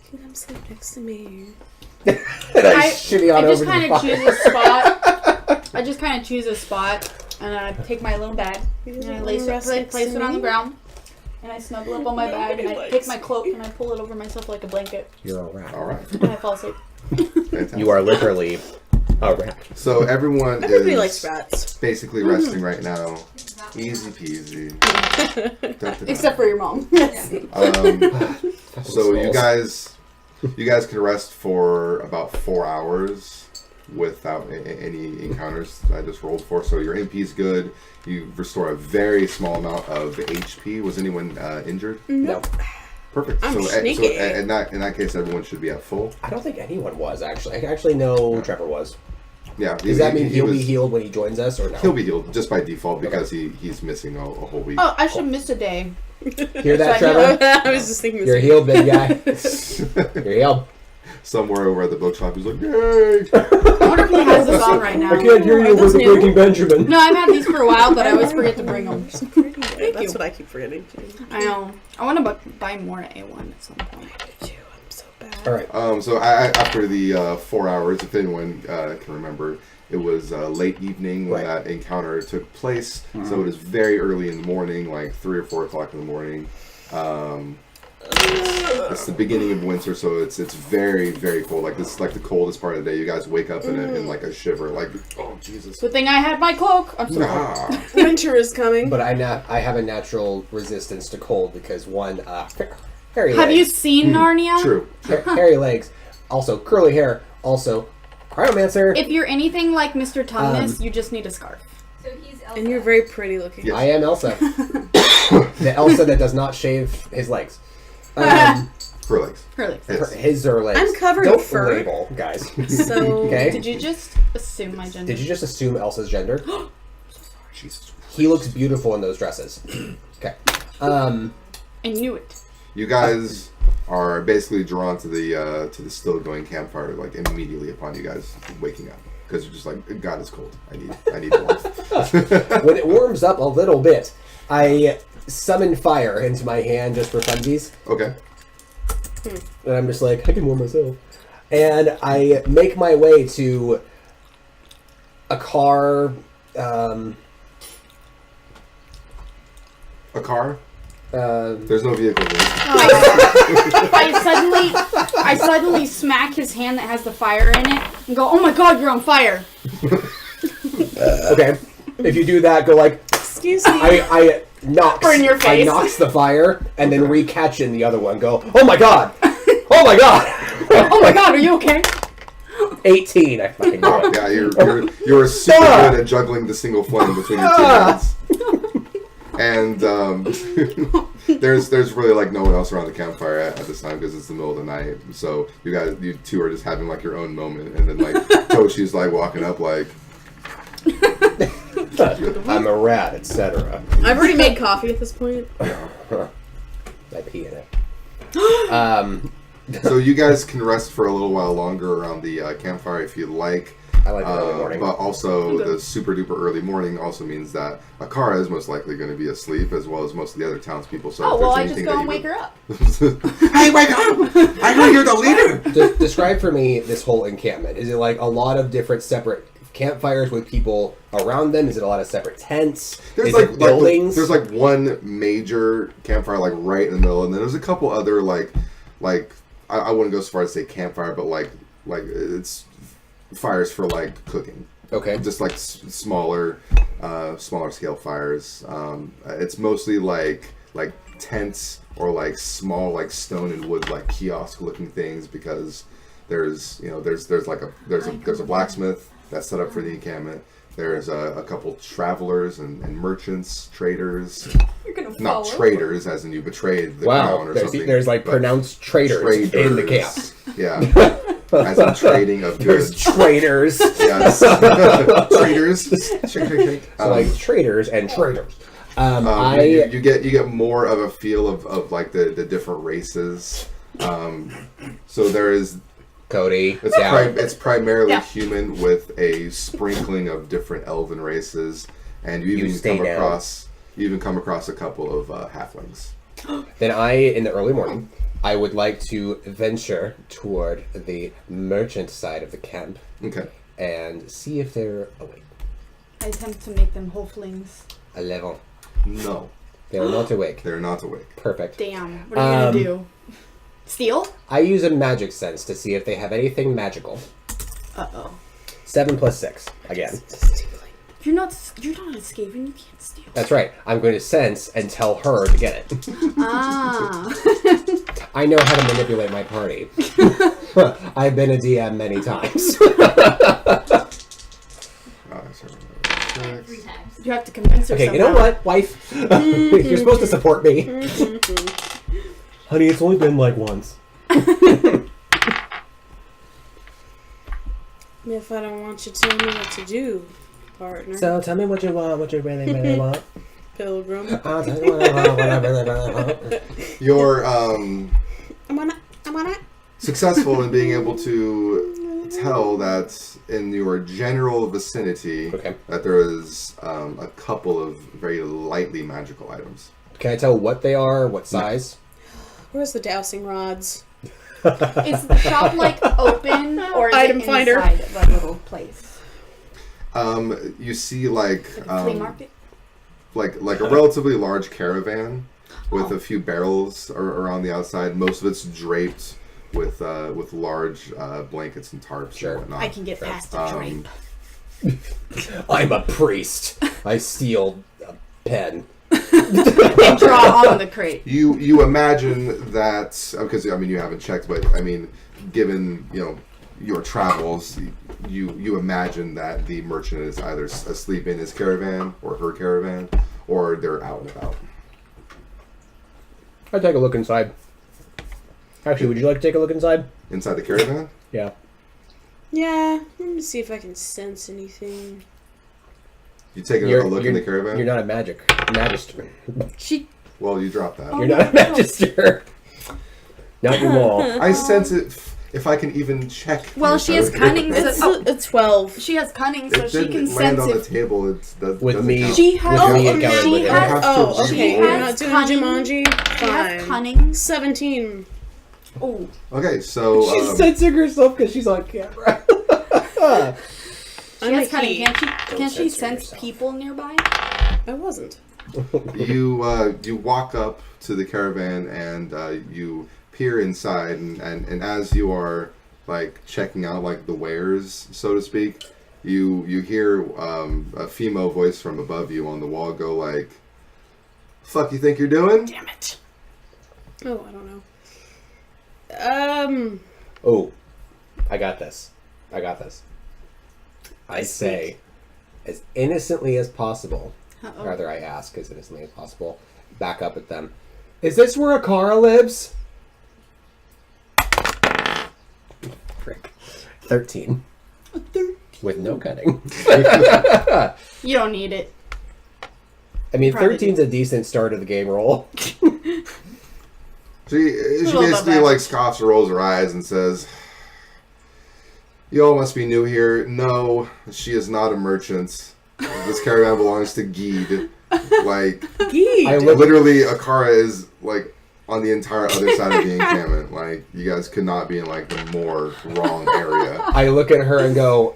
[SPEAKER 3] You can come sleep next to me.
[SPEAKER 2] and I shitty on
[SPEAKER 5] I just
[SPEAKER 2] over to
[SPEAKER 5] kind
[SPEAKER 2] the
[SPEAKER 5] of
[SPEAKER 2] fire.
[SPEAKER 5] choose a spot. I just kind of choose a spot, and I take my little bag, and I place it on the ground, and I snuggle up on my bag, and I take my cloak, and I pull it over myself like a blanket,
[SPEAKER 2] You're a rat.
[SPEAKER 1] All right.
[SPEAKER 5] and I fall asleep.
[SPEAKER 1] Fantastic.
[SPEAKER 2] You are literally a rat.
[SPEAKER 1] So everyone
[SPEAKER 3] Everybody
[SPEAKER 1] is
[SPEAKER 3] likes rats.
[SPEAKER 1] basically resting right now. Easy peasy.
[SPEAKER 5] Except for your mom.
[SPEAKER 1] So you guys can rest for about 4 hours without any encounters that I just rolled for. So your MP is good. You restore a very small amount of HP. Was anyone injured?
[SPEAKER 2] No.
[SPEAKER 1] Perfect.
[SPEAKER 3] I'm
[SPEAKER 1] so
[SPEAKER 3] sneaky.
[SPEAKER 1] in that case, everyone should be at full.
[SPEAKER 2] I don't think anyone was, actually. I actually know Trevor was.
[SPEAKER 1] Yeah.
[SPEAKER 2] Does that mean he'll
[SPEAKER 1] was-
[SPEAKER 2] be healed when he joins us, or no?
[SPEAKER 1] He'll be healed just by default because he's missing a whole week.
[SPEAKER 5] Oh, I should miss a day.
[SPEAKER 2] Hear that, Trevor?
[SPEAKER 3] I was just thinking.
[SPEAKER 2] You're healed, big guy. You're healed.
[SPEAKER 1] Somewhere over at the bookshop, he's like, "Yay!"
[SPEAKER 5] I wonder if he has this on right now.
[SPEAKER 2] I can't hear you over the
[SPEAKER 3] new?
[SPEAKER 2] Breaking Benjamin.
[SPEAKER 5] No, I've had these for a while, but I always forget to bring them.
[SPEAKER 3] That's what I keep forgetting to do.
[SPEAKER 5] I know. I want to buy more at A1 at some point.
[SPEAKER 3] I'm so bad.
[SPEAKER 2] All right.
[SPEAKER 1] So after the 4 hours, if anyone can remember, it was late evening when
[SPEAKER 2] Right.
[SPEAKER 1] that encounter took place. So it is very early in the morning, like 3 or 4 o'clock in the morning. It's the beginning of winter, so it's very, very cold. Like this is like the coldest part of the day. You guys wake up in like a shiver, like, oh Jesus.
[SPEAKER 5] Good thing I had my cloak. I'm sorry.
[SPEAKER 1] Ah.
[SPEAKER 3] Winter is coming.
[SPEAKER 2] But I have a natural resistance to cold because one, hairy legs.
[SPEAKER 5] Have you seen Narnia?
[SPEAKER 1] True.
[SPEAKER 2] Hairy legs. Also, curly hair. Also, cryomancer.
[SPEAKER 5] If you're anything like Mr. Tumnus, you just need a scarf.
[SPEAKER 4] So he's Elsa.
[SPEAKER 3] And you're very pretty looking.
[SPEAKER 1] Yes.
[SPEAKER 2] I am Elsa. The Elsa that does not shave his legs.
[SPEAKER 1] For legs.
[SPEAKER 5] Really.
[SPEAKER 1] Yes.
[SPEAKER 2] His or legs.
[SPEAKER 3] I'm covered
[SPEAKER 2] Don't
[SPEAKER 3] in fur.
[SPEAKER 2] label, guys.
[SPEAKER 3] So
[SPEAKER 2] Okay.
[SPEAKER 5] Did you just assume my gender?
[SPEAKER 2] Did you just assume Elsa's gender?
[SPEAKER 1] Jesus.
[SPEAKER 2] He looks beautiful in those dresses. Okay.
[SPEAKER 5] I knew it.
[SPEAKER 1] You guys are basically drawn to the still going campfire like immediately upon you guys waking up, because you're just like, God, it's cold. I need warmth.
[SPEAKER 2] When it warms up a little bit, I summon fire into my hand just for funsies.
[SPEAKER 1] Okay.
[SPEAKER 2] And I'm just like, I can warm myself. And I make my way to a car.
[SPEAKER 1] A car?
[SPEAKER 2] Uh,
[SPEAKER 1] There's no vehicle here.
[SPEAKER 5] I suddenly smack his hand that has the fire in it and go, "Oh my God, you're on fire!"
[SPEAKER 2] okay. If you do that, go like,
[SPEAKER 3] Excuse me.
[SPEAKER 2] I knocks.
[SPEAKER 5] Or in your face.
[SPEAKER 2] I knocks the fire and then recatch in the other one. Go, oh my God! Oh my God!
[SPEAKER 5] Oh my God, are you okay?
[SPEAKER 2] 18. I fucking know it.
[SPEAKER 1] Yeah, you're super good at juggling the single flame between your two hands. And there's really like no one else around the campfire at this time because it's the middle of the night. So you two are just having like your own moment, and then like Toshi's like walking up like,
[SPEAKER 2] I'm a rat, etc.
[SPEAKER 3] I've already made coffee at this point.
[SPEAKER 2] I pee in it.
[SPEAKER 1] So you guys can rest for a little while longer around the campfire if you like.
[SPEAKER 2] I like the early morning.
[SPEAKER 1] But also the super duper early morning also means that Akara is most likely going to be asleep as well as most of the other townspeople. So
[SPEAKER 6] Oh,
[SPEAKER 1] if
[SPEAKER 6] well,
[SPEAKER 1] there's
[SPEAKER 6] I just
[SPEAKER 1] anything
[SPEAKER 6] go
[SPEAKER 1] that
[SPEAKER 6] and
[SPEAKER 1] you
[SPEAKER 6] wake her up.
[SPEAKER 1] Hey, wake up! I know you're the leader!
[SPEAKER 2] Describe for me this whole encampment. Is it like a lot of different separate campfires with people around them? Is it a lot of separate tents?
[SPEAKER 1] There's
[SPEAKER 2] Is
[SPEAKER 1] like
[SPEAKER 2] it buildings?
[SPEAKER 1] there's like one major campfire like right in the middle, and then there's a couple other like I wouldn't go so far as to say campfire, but like it's fires for like cooking.
[SPEAKER 2] Okay.
[SPEAKER 1] Just like smaller scale fires. It's mostly like tents or like small like stone and wood like kiosk looking things because there's a blacksmith that's set up for the encampment. There's a couple travelers and merchants, traders.
[SPEAKER 6] You're gonna fall
[SPEAKER 1] Not
[SPEAKER 6] over.
[SPEAKER 1] traders, as in you betrayed the crown or something.
[SPEAKER 2] There's like
[SPEAKER 1] but
[SPEAKER 2] pronounced traders in the camp.
[SPEAKER 1] Yeah. As in trading of
[SPEAKER 2] There's
[SPEAKER 1] goods.
[SPEAKER 2] traders.
[SPEAKER 1] Yes. Traders. Shake.
[SPEAKER 2] So like traders and traders.
[SPEAKER 1] You get more of a feel of like the different races. So there is
[SPEAKER 2] Cody.
[SPEAKER 1] it's primarily
[SPEAKER 5] Yeah.
[SPEAKER 1] human with a sprinkling of different elven races, and you even
[SPEAKER 2] stay
[SPEAKER 1] come
[SPEAKER 2] down.
[SPEAKER 1] across a couple of halflings.
[SPEAKER 2] Then in the early morning, I would like to venture toward the merchant side of the camp
[SPEAKER 1] Okay.
[SPEAKER 2] and see if they're awake.
[SPEAKER 5] I attempt to make them hoflings.
[SPEAKER 2] 11.
[SPEAKER 1] No,
[SPEAKER 2] They're not awake.
[SPEAKER 1] they're not awake.
[SPEAKER 2] Perfect.
[SPEAKER 5] Damn. What are you gonna do? Steal?
[SPEAKER 2] I use a magic sense to see if they have anything magical.
[SPEAKER 5] Uh-oh.
[SPEAKER 2] 7 plus 6 again.
[SPEAKER 5] You're not escaping. You can't steal.
[SPEAKER 2] That's right. I'm going to sense and tell her to get it.
[SPEAKER 5] Ah.
[SPEAKER 2] I know how to manipulate my party. I've been a DM many times.
[SPEAKER 4] 3 times.
[SPEAKER 5] You have to convince her
[SPEAKER 2] Okay, you
[SPEAKER 5] somehow.
[SPEAKER 2] know what, wife? You're supposed to support me. Honey, it's only been like once.
[SPEAKER 3] If I don't want you to tell me what to do, partner.
[SPEAKER 2] So tell me what you want, what you really, really want.
[SPEAKER 3] Pilgrim.
[SPEAKER 2] I'll tell you what I want, what I really, really want.
[SPEAKER 1] You're
[SPEAKER 3] I wanna.
[SPEAKER 1] successful in being able to tell that in your general vicinity
[SPEAKER 2] Okay.
[SPEAKER 1] that there is a couple of very lightly magical items.
[SPEAKER 2] Can I tell what they are, what size?
[SPEAKER 3] Where's the dowsing rods?
[SPEAKER 5] Is the shop like open or is
[SPEAKER 3] Item
[SPEAKER 5] it
[SPEAKER 3] finder.
[SPEAKER 5] inside of a little place?
[SPEAKER 1] You see like
[SPEAKER 5] Like a flea market?
[SPEAKER 1] like a relatively large caravan with a few barrels around the outside. Most of it's draped with large blankets and tarps
[SPEAKER 2] Sure.
[SPEAKER 1] and whatnot.
[SPEAKER 5] I can get past the drape.
[SPEAKER 2] I'm a priest. I steal a pen.
[SPEAKER 5] And draw on the crate.
[SPEAKER 1] You imagine that because I mean you haven't checked, but I mean given your travels, you imagine that the merchant is either asleep in his caravan or her caravan, or they're out and about.
[SPEAKER 2] I'll take a look inside. Actually, would you like to take a look inside?
[SPEAKER 1] Inside the caravan?
[SPEAKER 2] Yeah.
[SPEAKER 3] Yeah, let me see if I can sense anything.
[SPEAKER 1] You taking a look in the caravan?
[SPEAKER 2] You're not a magister.
[SPEAKER 5] She.
[SPEAKER 1] Well, you dropped that.
[SPEAKER 2] You're not a magister. Not you all.
[SPEAKER 1] I sense it. If I can even check.
[SPEAKER 5] Well, she has cunning.
[SPEAKER 3] It's
[SPEAKER 5] So,
[SPEAKER 3] a 12.
[SPEAKER 5] she has cunning, so
[SPEAKER 1] It
[SPEAKER 5] she
[SPEAKER 1] didn't
[SPEAKER 5] can
[SPEAKER 1] land
[SPEAKER 5] sense
[SPEAKER 1] on the
[SPEAKER 5] if.
[SPEAKER 1] table.
[SPEAKER 2] With
[SPEAKER 1] doesn't
[SPEAKER 2] me.
[SPEAKER 1] count.
[SPEAKER 5] She has.
[SPEAKER 2] With me
[SPEAKER 3] Oh,
[SPEAKER 2] and Kelly
[SPEAKER 5] she
[SPEAKER 2] looking.
[SPEAKER 5] has.
[SPEAKER 3] Oh,
[SPEAKER 1] She
[SPEAKER 3] okay.
[SPEAKER 5] has
[SPEAKER 3] We're not doing
[SPEAKER 5] cunning.
[SPEAKER 3] Jumanji?
[SPEAKER 5] She has
[SPEAKER 3] Fine.
[SPEAKER 5] cunning.
[SPEAKER 3] 17.
[SPEAKER 5] Oh.
[SPEAKER 1] Okay, so
[SPEAKER 2] She's sensing herself because she's on camera.
[SPEAKER 5] She has cunning.
[SPEAKER 3] key.
[SPEAKER 5] Can she
[SPEAKER 2] censor
[SPEAKER 5] sense
[SPEAKER 2] yourself.
[SPEAKER 5] people nearby?
[SPEAKER 3] I wasn't.
[SPEAKER 1] You walk up to the caravan and you peer inside, and as you are like checking out like the wares, so to speak, you hear a female voice from above you on the wall go like, "Fuck you think you're doing?"
[SPEAKER 3] Damn it. Oh, I don't know.
[SPEAKER 2] Oh, I got this. I
[SPEAKER 3] Speak.
[SPEAKER 2] say, as innocently as possible,
[SPEAKER 5] Uh-oh.
[SPEAKER 2] rather I ask as innocently as possible, back up at them. Is this where Akara lives? Frick. 13. With no cutting.
[SPEAKER 5] You don't need it.
[SPEAKER 2] I mean,
[SPEAKER 5] Probably
[SPEAKER 2] 13's a decent start of the game roll.
[SPEAKER 1] She
[SPEAKER 5] Little above
[SPEAKER 1] basically like
[SPEAKER 5] average.
[SPEAKER 1] scoffs or rolls her eyes and says, "You all must be new here. No, she is not a merchant. This caravan belongs to Geed. Like,
[SPEAKER 3] Gee.
[SPEAKER 2] I look-
[SPEAKER 1] literally, Akara is like on the entire other side of the encampment. Like, you guys could not be in like the more wrong area."
[SPEAKER 2] I look at her and go,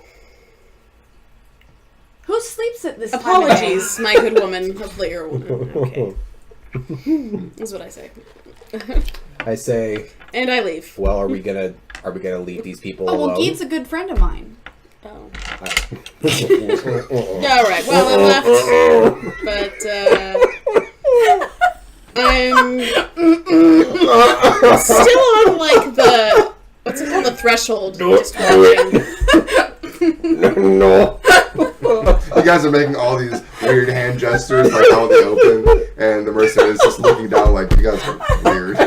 [SPEAKER 5] Who sleeps at this time of day?
[SPEAKER 3] Apologies, my good woman, a player woman. Okay. That's what I say.
[SPEAKER 2] I say,
[SPEAKER 3] And I leave.
[SPEAKER 2] well, are we gonna leave these people
[SPEAKER 5] Oh, well,
[SPEAKER 2] alone?
[SPEAKER 5] Geet's a good friend of mine.
[SPEAKER 3] Oh. Alright, well, I left. But, I'm still on, like, what's it called? The threshold. Just watching.
[SPEAKER 2] No.
[SPEAKER 1] You guys are making all these weird hand gestures like out in the open, and the mercenary is just looking down like, you guys are weird.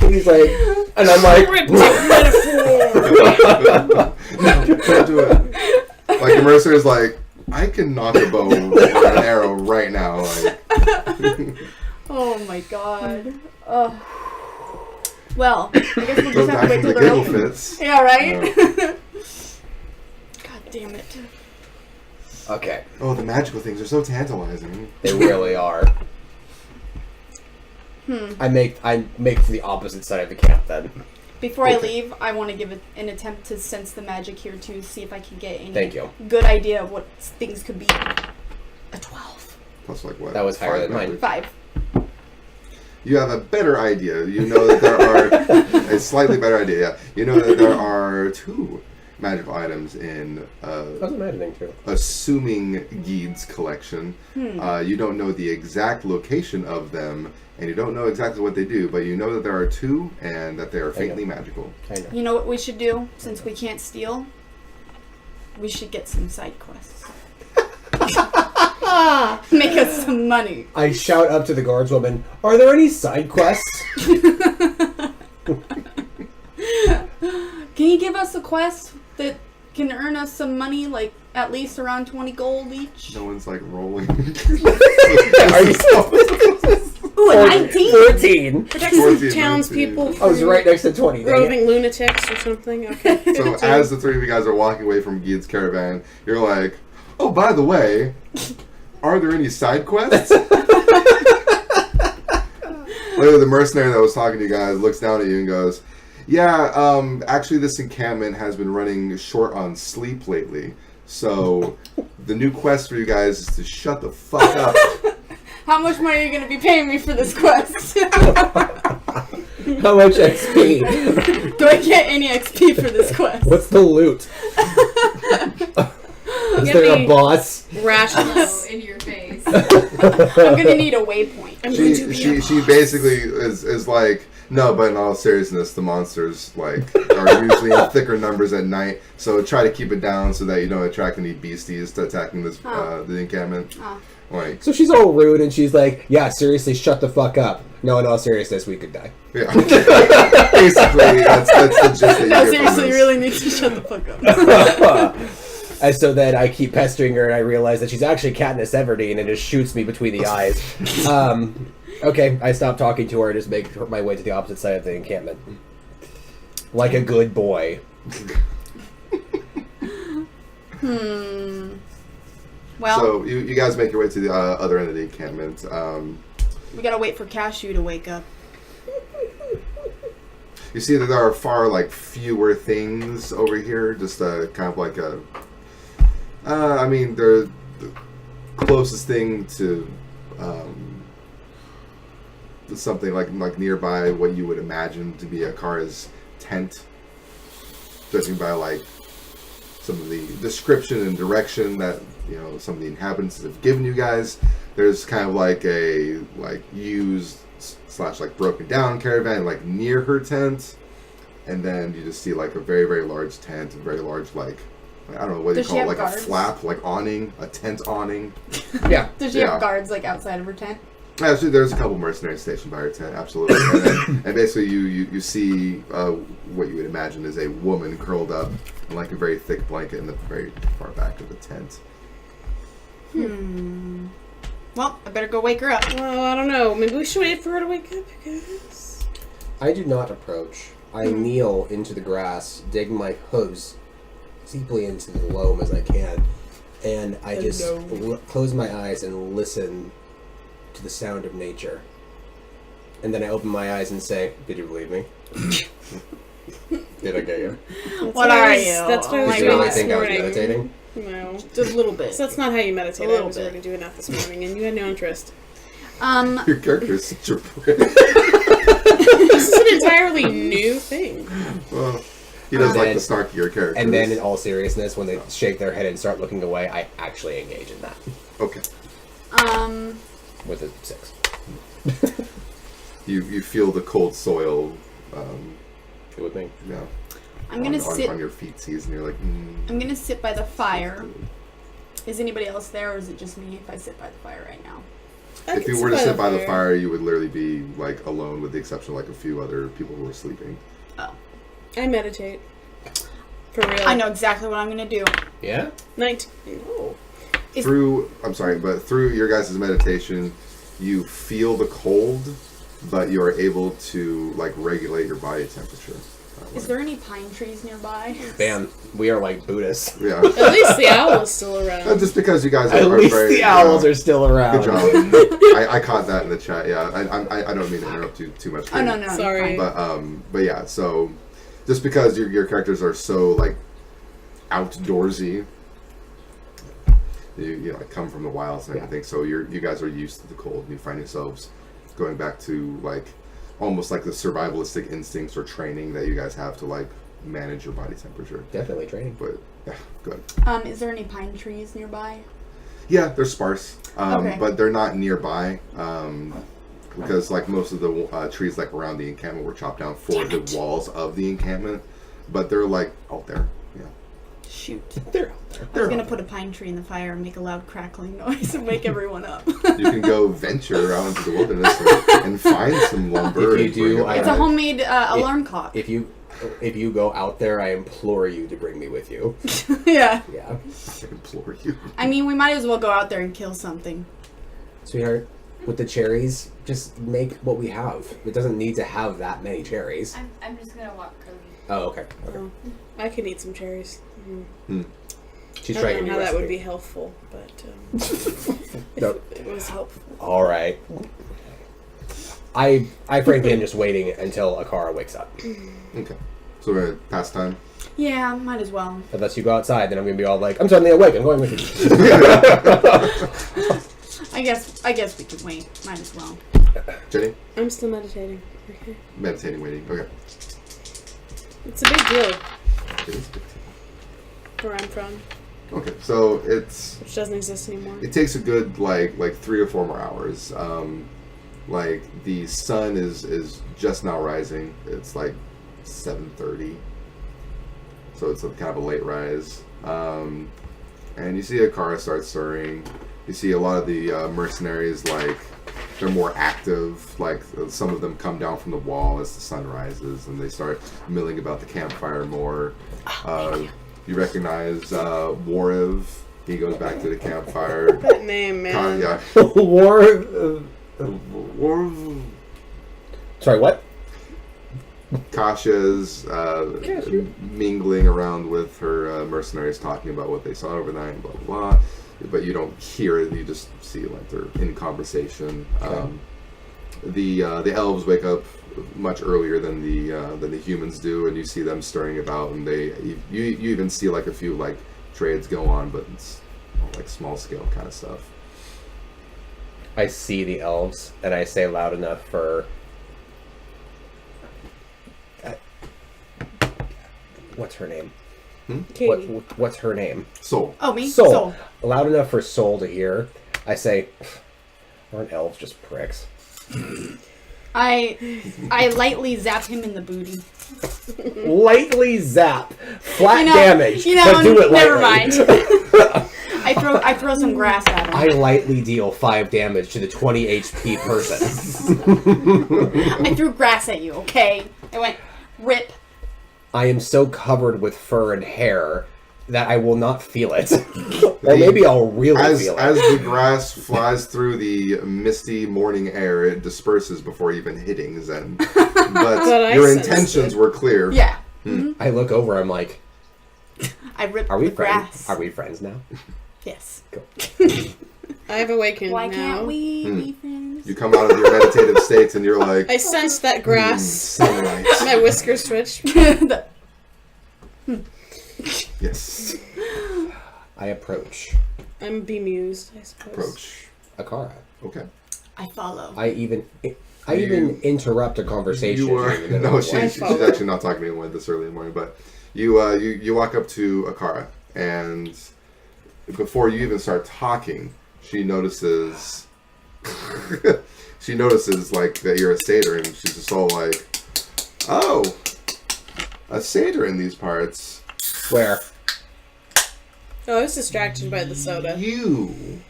[SPEAKER 2] He's like, and I'm like,
[SPEAKER 1] Don't do it. Like the mercenary is like, I can knock a bow or an arrow right now. Like,
[SPEAKER 5] Oh my god. Well, I guess we'll
[SPEAKER 1] goes
[SPEAKER 5] just have
[SPEAKER 1] back
[SPEAKER 5] to wait
[SPEAKER 1] to
[SPEAKER 5] till
[SPEAKER 1] the
[SPEAKER 5] they're
[SPEAKER 1] giggle
[SPEAKER 5] open.
[SPEAKER 1] fits.
[SPEAKER 5] Yeah, right? God damn it.
[SPEAKER 2] okay,
[SPEAKER 1] Oh, the magical things are so tantalizing.
[SPEAKER 2] they really are. I make to the opposite side of the camp then.
[SPEAKER 5] Before I
[SPEAKER 1] Okay.
[SPEAKER 5] leave, I want to give it an attempt to sense the magic here too, see if I can get any
[SPEAKER 2] Thank you.
[SPEAKER 5] good idea of what things could be. A 12.
[SPEAKER 1] Plus, like what?
[SPEAKER 2] That was higher
[SPEAKER 1] 5
[SPEAKER 2] than mine.
[SPEAKER 1] magic?
[SPEAKER 5] 5.
[SPEAKER 1] You have a better idea. You know that there are a slightly better idea. Yeah. You know that there are 2 magical items in
[SPEAKER 2] I was imagining too.
[SPEAKER 1] assuming Geed's collection. You don't know the exact location of them, and you don't know exactly what they do, but you know that there are 2 and that they are faintly magical.
[SPEAKER 2] I know.
[SPEAKER 5] You know what we should do, since we can't steal? We should get some side quests. Make us some money.
[SPEAKER 2] I shout up to the guardswoman, are there any side quests?
[SPEAKER 5] Can you give us a quest that can earn us some money, like at least around 20 gold each?
[SPEAKER 1] No one's like rolling.
[SPEAKER 2] Are you
[SPEAKER 5] Ooh, a 19!
[SPEAKER 2] 14?
[SPEAKER 3] Protect
[SPEAKER 1] 14,
[SPEAKER 3] some townspeople
[SPEAKER 1] 19.
[SPEAKER 2] I was
[SPEAKER 3] from
[SPEAKER 2] right next to 20. dang it.
[SPEAKER 3] roving lunatics or something. Okay.
[SPEAKER 1] So as the 3 of you guys are walking away from Geed's caravan, you're like, "Oh, by the way, are there any side quests?" Later, the mercenary that was talking to you guys looks down at you and goes, "Yeah, actually this encampment has been running short on sleep lately. So the new quest for you guys is to shut the fuck up."
[SPEAKER 5] How much money are you going to be paying me for this quest?
[SPEAKER 2] How much XP?
[SPEAKER 5] Do I get any XP for this quest?
[SPEAKER 2] What's the loot? Is
[SPEAKER 3] Give
[SPEAKER 2] there a
[SPEAKER 3] me-
[SPEAKER 2] boss?
[SPEAKER 3] Rations.
[SPEAKER 4] in your face.
[SPEAKER 5] I'm going to need a waypoint.
[SPEAKER 3] I'm going to be
[SPEAKER 1] She basically is like, "No, but in all seriousness, the monsters like are usually in thicker numbers at night, so try to keep it down so that you don't attract any beasties to attacking this the encampment." Like,
[SPEAKER 2] So she's all rude and she's like, yeah, seriously, shut the fuck up. No, in all seriousness, we could die.
[SPEAKER 1] yeah. Basically, that's the gist that you
[SPEAKER 5] No,
[SPEAKER 1] get from
[SPEAKER 5] seriously, you
[SPEAKER 1] this.
[SPEAKER 5] really need to shut the fuck up.
[SPEAKER 2] And so then I keep pestering her and I realize that she's actually Katniss Everdeen and just shoots me between the eyes. Okay, I stop talking to her and just make my way to the opposite side of the encampment. Like a good boy.
[SPEAKER 5] Well,
[SPEAKER 1] So you guys make your way to the other end of the encampment.
[SPEAKER 5] we gotta wait for Cashew to wake up.
[SPEAKER 1] You see that there are far fewer things over here. Just kind of like a. I mean, closest thing to something like nearby what you would imagine to be a car's tent, judging by like some of the description and direction that some of the inhabitants have given you guys. There's kind of like a used / like broken down caravan like near her tent, and then you just see like a very, very large tent, a very large like I don't know what
[SPEAKER 5] Does
[SPEAKER 1] you
[SPEAKER 5] she
[SPEAKER 1] call it,
[SPEAKER 5] have
[SPEAKER 1] like
[SPEAKER 5] guards?
[SPEAKER 1] a flap, like awning, a tent awning.
[SPEAKER 2] Yeah.
[SPEAKER 5] Does she have guards like outside of her tent?
[SPEAKER 1] Actually, there's a couple mercenaries stationed by her tent, absolutely. And basically, you see what you would imagine is a woman curled up in like a very thick blanket in the very far back of the tent.
[SPEAKER 5] Well, I better go wake her up.
[SPEAKER 3] Well, I don't know. Maybe we should wait for her to wake up, I guess.
[SPEAKER 2] I do not approach. I kneel into the grass, dig my hooves deeply into the loam as I can, and I just close my eyes and listen to the sound of nature. And then I open my eyes and say, "Did you believe me? Did I get you?
[SPEAKER 5] What are you?
[SPEAKER 3] That's what I was
[SPEAKER 2] Did you
[SPEAKER 3] doing
[SPEAKER 2] not
[SPEAKER 3] this
[SPEAKER 2] think I was
[SPEAKER 3] morning.
[SPEAKER 2] meditating?"
[SPEAKER 3] No.
[SPEAKER 5] Just a little bit.
[SPEAKER 3] So that's not how you meditate.
[SPEAKER 5] A little
[SPEAKER 3] I was
[SPEAKER 5] bit.
[SPEAKER 3] already doing that this morning, and you had no interest.
[SPEAKER 1] Your character is such a prick.
[SPEAKER 3] This is an entirely new thing.
[SPEAKER 1] Well, he does like
[SPEAKER 2] then-
[SPEAKER 1] the snarkier characters.
[SPEAKER 2] And then, in all seriousness, when they shake their head and start looking away, I actually engage in that
[SPEAKER 1] okay,
[SPEAKER 2] with a 6.
[SPEAKER 1] you feel the cold soil.
[SPEAKER 2] Good with me.
[SPEAKER 1] Yeah.
[SPEAKER 5] I'm gonna sit.
[SPEAKER 1] on your feetsies, and you're like.
[SPEAKER 5] I'm gonna sit by the fire. Is anybody else there, or is it just me if I sit by the fire right now?
[SPEAKER 3] I
[SPEAKER 1] If
[SPEAKER 3] can
[SPEAKER 1] you were to sit by the
[SPEAKER 3] fire.
[SPEAKER 1] fire, you would literally be like alone, with the exception of like a few other people who were sleeping.
[SPEAKER 5] Oh,
[SPEAKER 3] I meditate. For real.
[SPEAKER 5] I know exactly what I'm gonna do.
[SPEAKER 2] Yeah?
[SPEAKER 3] 19. Oh.
[SPEAKER 1] Through your guys' meditation, you feel the cold, but you are able to like regulate your body temperature. that way.
[SPEAKER 5] Is there any pine trees nearby?
[SPEAKER 2] Bam. We are like Buddhists.
[SPEAKER 1] Yeah.
[SPEAKER 3] At least the owl is still around.
[SPEAKER 1] Just because you guys are,
[SPEAKER 2] At least
[SPEAKER 1] very,
[SPEAKER 2] the owls are still around.
[SPEAKER 1] Good job. I caught that in the chat. Yeah, I don't mean to interrupt you too much.
[SPEAKER 5] Oh no, no,
[SPEAKER 3] Sorry.
[SPEAKER 5] you're fine.
[SPEAKER 1] But yeah. So just because your characters are so like outdoorsy, you like come from the wilds and everything. So you guys are used to the cold, and you find yourselves going back to like almost like the survivalistic instincts or training that you guys have to like manage your body temperature.
[SPEAKER 2] Definitely training.
[SPEAKER 1] But yeah, good.
[SPEAKER 5] Is there any pine trees nearby?
[SPEAKER 1] Yeah, they're sparse,
[SPEAKER 5] Okay.
[SPEAKER 1] but they're not nearby because like most of the trees like around the encampment were chopped down for the walls of the encampment, but they're like out there. Yeah,
[SPEAKER 5] Shoot.
[SPEAKER 2] They're
[SPEAKER 5] I was gonna put a pine tree in the fire and make a loud crackling noise and wake everyone up.
[SPEAKER 1] you can go venture out into the wilderness and find some lumber.
[SPEAKER 2] If you
[SPEAKER 1] and
[SPEAKER 2] do,
[SPEAKER 1] bring it
[SPEAKER 2] I-
[SPEAKER 5] It's a
[SPEAKER 1] back.
[SPEAKER 5] homemade alarm clock.
[SPEAKER 2] If you go out there, I implore you to bring me with you.
[SPEAKER 5] Yeah.
[SPEAKER 2] Yeah.
[SPEAKER 1] I implore you.
[SPEAKER 5] I mean, we might as well go out there and kill something.
[SPEAKER 2] Sweetheart, with the cherries, just make what we have. It doesn't need to have that many cherries.
[SPEAKER 4] I'm just gonna walk Cody.
[SPEAKER 2] Oh, okay.
[SPEAKER 3] Oh, I could eat some cherries.
[SPEAKER 2] She's
[SPEAKER 3] I
[SPEAKER 2] trying
[SPEAKER 3] don't
[SPEAKER 2] to
[SPEAKER 3] know
[SPEAKER 2] do
[SPEAKER 3] how that would be
[SPEAKER 2] recipe.
[SPEAKER 3] helpful, but
[SPEAKER 2] No.
[SPEAKER 3] it was helpful.
[SPEAKER 2] All right. I frankly am just waiting until Akara wakes up.
[SPEAKER 1] Okay, so we're gonna pass time.
[SPEAKER 5] Yeah, might as well.
[SPEAKER 2] Unless you go outside, then I'm gonna be all like, I'm suddenly awake. I'm going with you.
[SPEAKER 5] I guess we could wait. Might as well.
[SPEAKER 1] Jenny,
[SPEAKER 3] I'm still meditating. Okay.
[SPEAKER 1] meditating, waiting. Okay,
[SPEAKER 3] It's a big deal
[SPEAKER 1] it is 15.
[SPEAKER 3] where I'm from,
[SPEAKER 1] Okay, so
[SPEAKER 3] which doesn't exist anymore.
[SPEAKER 1] it takes a good like 3 or 4 more hours. Like the sun is just now rising. It's like 7:30, so it's kind of a late rise. And you see Akara start stirring. You see a lot of the mercenaries, like they're more active. Like some of them come down from the wall as the sun rises, and they start milling about the campfire more. You recognize Wariv. He goes back to the campfire.
[SPEAKER 3] That name, man.
[SPEAKER 1] Yeah.
[SPEAKER 2] War.
[SPEAKER 1] Wariv.
[SPEAKER 2] Sorry, what?
[SPEAKER 1] Kasha's mingling around with her mercenaries, talking about what they saw overnight, and blah blah blah. But you don't hear it; you just see like they're in conversation. The elves wake up much earlier than the humans do, and you see them stirring about, and you even see like a few like trades go on, but it's all, like small scale kind of stuff.
[SPEAKER 2] I see the elves, and I say loud enough for... what's her name?
[SPEAKER 3] Katie.
[SPEAKER 2] What's her name?
[SPEAKER 1] Soul.
[SPEAKER 5] Oh, me?
[SPEAKER 2] Soul. Loud enough for Soul to hear. I say, aren't elves just pricks?
[SPEAKER 5] I lightly zap him in the booty.
[SPEAKER 2] Lightly zap. Flat damage. But do it
[SPEAKER 5] never
[SPEAKER 2] lightly.
[SPEAKER 5] mind. I throw some grass at him.
[SPEAKER 2] I lightly deal 5 damage to the 20 HP person.
[SPEAKER 5] I threw grass at you, okay? I went, rip.
[SPEAKER 2] I am so covered with fur and hair that I will not feel it. Or maybe I'll really feel it.
[SPEAKER 1] As the grass flies through the misty morning air, it disperses before even hitting Zen. But your intentions were clear.
[SPEAKER 5] Yeah.
[SPEAKER 2] I look over, I'm like,
[SPEAKER 5] I ripped
[SPEAKER 2] are we
[SPEAKER 5] the
[SPEAKER 2] friends?
[SPEAKER 5] grass.
[SPEAKER 2] Are we friends now?
[SPEAKER 5] Yes.
[SPEAKER 2] Cool.
[SPEAKER 3] I've awakened
[SPEAKER 5] Why
[SPEAKER 3] now.
[SPEAKER 5] can't we be friends?
[SPEAKER 1] You come out of your meditative state and you're like,
[SPEAKER 3] I sensed that grass.
[SPEAKER 1] sunlight.
[SPEAKER 3] My whiskers twitched.
[SPEAKER 1] Yes.
[SPEAKER 2] I approach
[SPEAKER 3] I'm bemused, I suppose.
[SPEAKER 1] Approach.
[SPEAKER 2] Akara.
[SPEAKER 1] Okay.
[SPEAKER 5] I follow.
[SPEAKER 2] I even interrupt a conversation.
[SPEAKER 1] You are
[SPEAKER 2] in the middle
[SPEAKER 1] no,
[SPEAKER 2] of one.
[SPEAKER 1] she's actually not talking to anyone this early in the morning. But you walk up to Akara, and before you even start talking, she notices like that you're a satyr, and she's just all like, "Oh, a satyr in these parts."
[SPEAKER 2] Where?
[SPEAKER 3] Oh, I was distracted by the soda.
[SPEAKER 1] You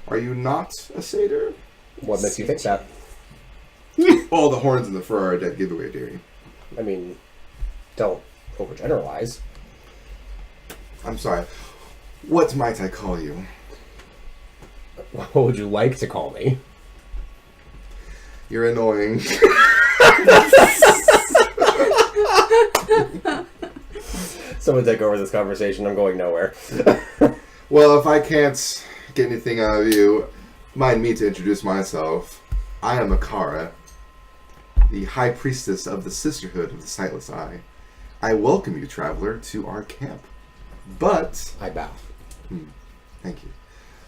[SPEAKER 1] are you not a satyr?
[SPEAKER 2] What makes you think that?
[SPEAKER 1] All the horns and the fur are a dead giveaway, dearie.
[SPEAKER 2] I mean, don't overgeneralize.
[SPEAKER 1] I'm sorry. What might I call you?
[SPEAKER 2] What would you like to call me?
[SPEAKER 1] You're annoying.
[SPEAKER 2] Someone take over this conversation. I'm going nowhere.
[SPEAKER 1] Well, if I can't get anything out of you, mind me to introduce myself. I am Akara, the High Priestess of the Sisterhood of the Sightless Eye. I welcome you, traveler, to our camp. But...
[SPEAKER 2] I bow.
[SPEAKER 1] Thank you.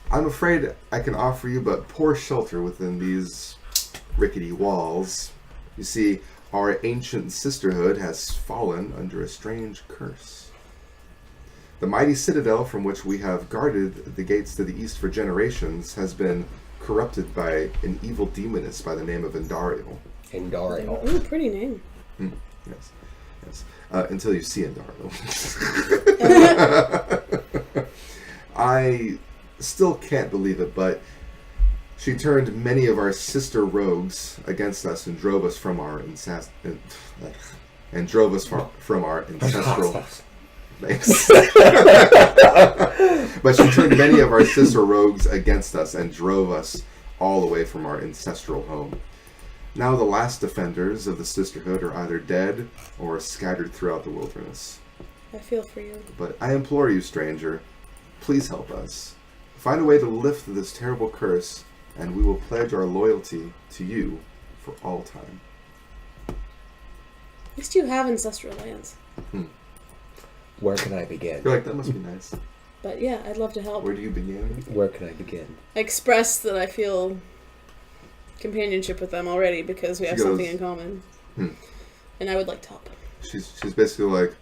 [SPEAKER 1] I'm afraid I can offer you but poor shelter within these rickety walls. You see, our ancient sisterhood has fallen under a strange curse. The mighty citadel from which we have guarded the gates to the east for generations has been corrupted by an evil demoness by the name of Endariel.
[SPEAKER 2] Endariel.
[SPEAKER 3] Ooh, pretty name.
[SPEAKER 1] Yes. Until you see Endariel. I still can't believe it, but she turned many of our sister rogues against us and drove us from our ancestral. Thanks. But she turned many of our sister rogues against us and drove us all away from our ancestral home. Now the last defenders of the sisterhood are either dead or scattered throughout the wilderness.
[SPEAKER 3] I feel for you.
[SPEAKER 1] But I implore you, stranger, please help us. Find a way to lift this terrible curse, and we will pledge our loyalty to you for all time.
[SPEAKER 3] At least you have ancestral lands.
[SPEAKER 2] Where can I begin?
[SPEAKER 1] You're like, that must be nice.
[SPEAKER 3] But yeah, I'd love to help.
[SPEAKER 1] Where do you begin?
[SPEAKER 2] Where can I begin?
[SPEAKER 3] I express that I feel companionship with them already because we have something in common. And I would like to help.
[SPEAKER 1] She's basically like,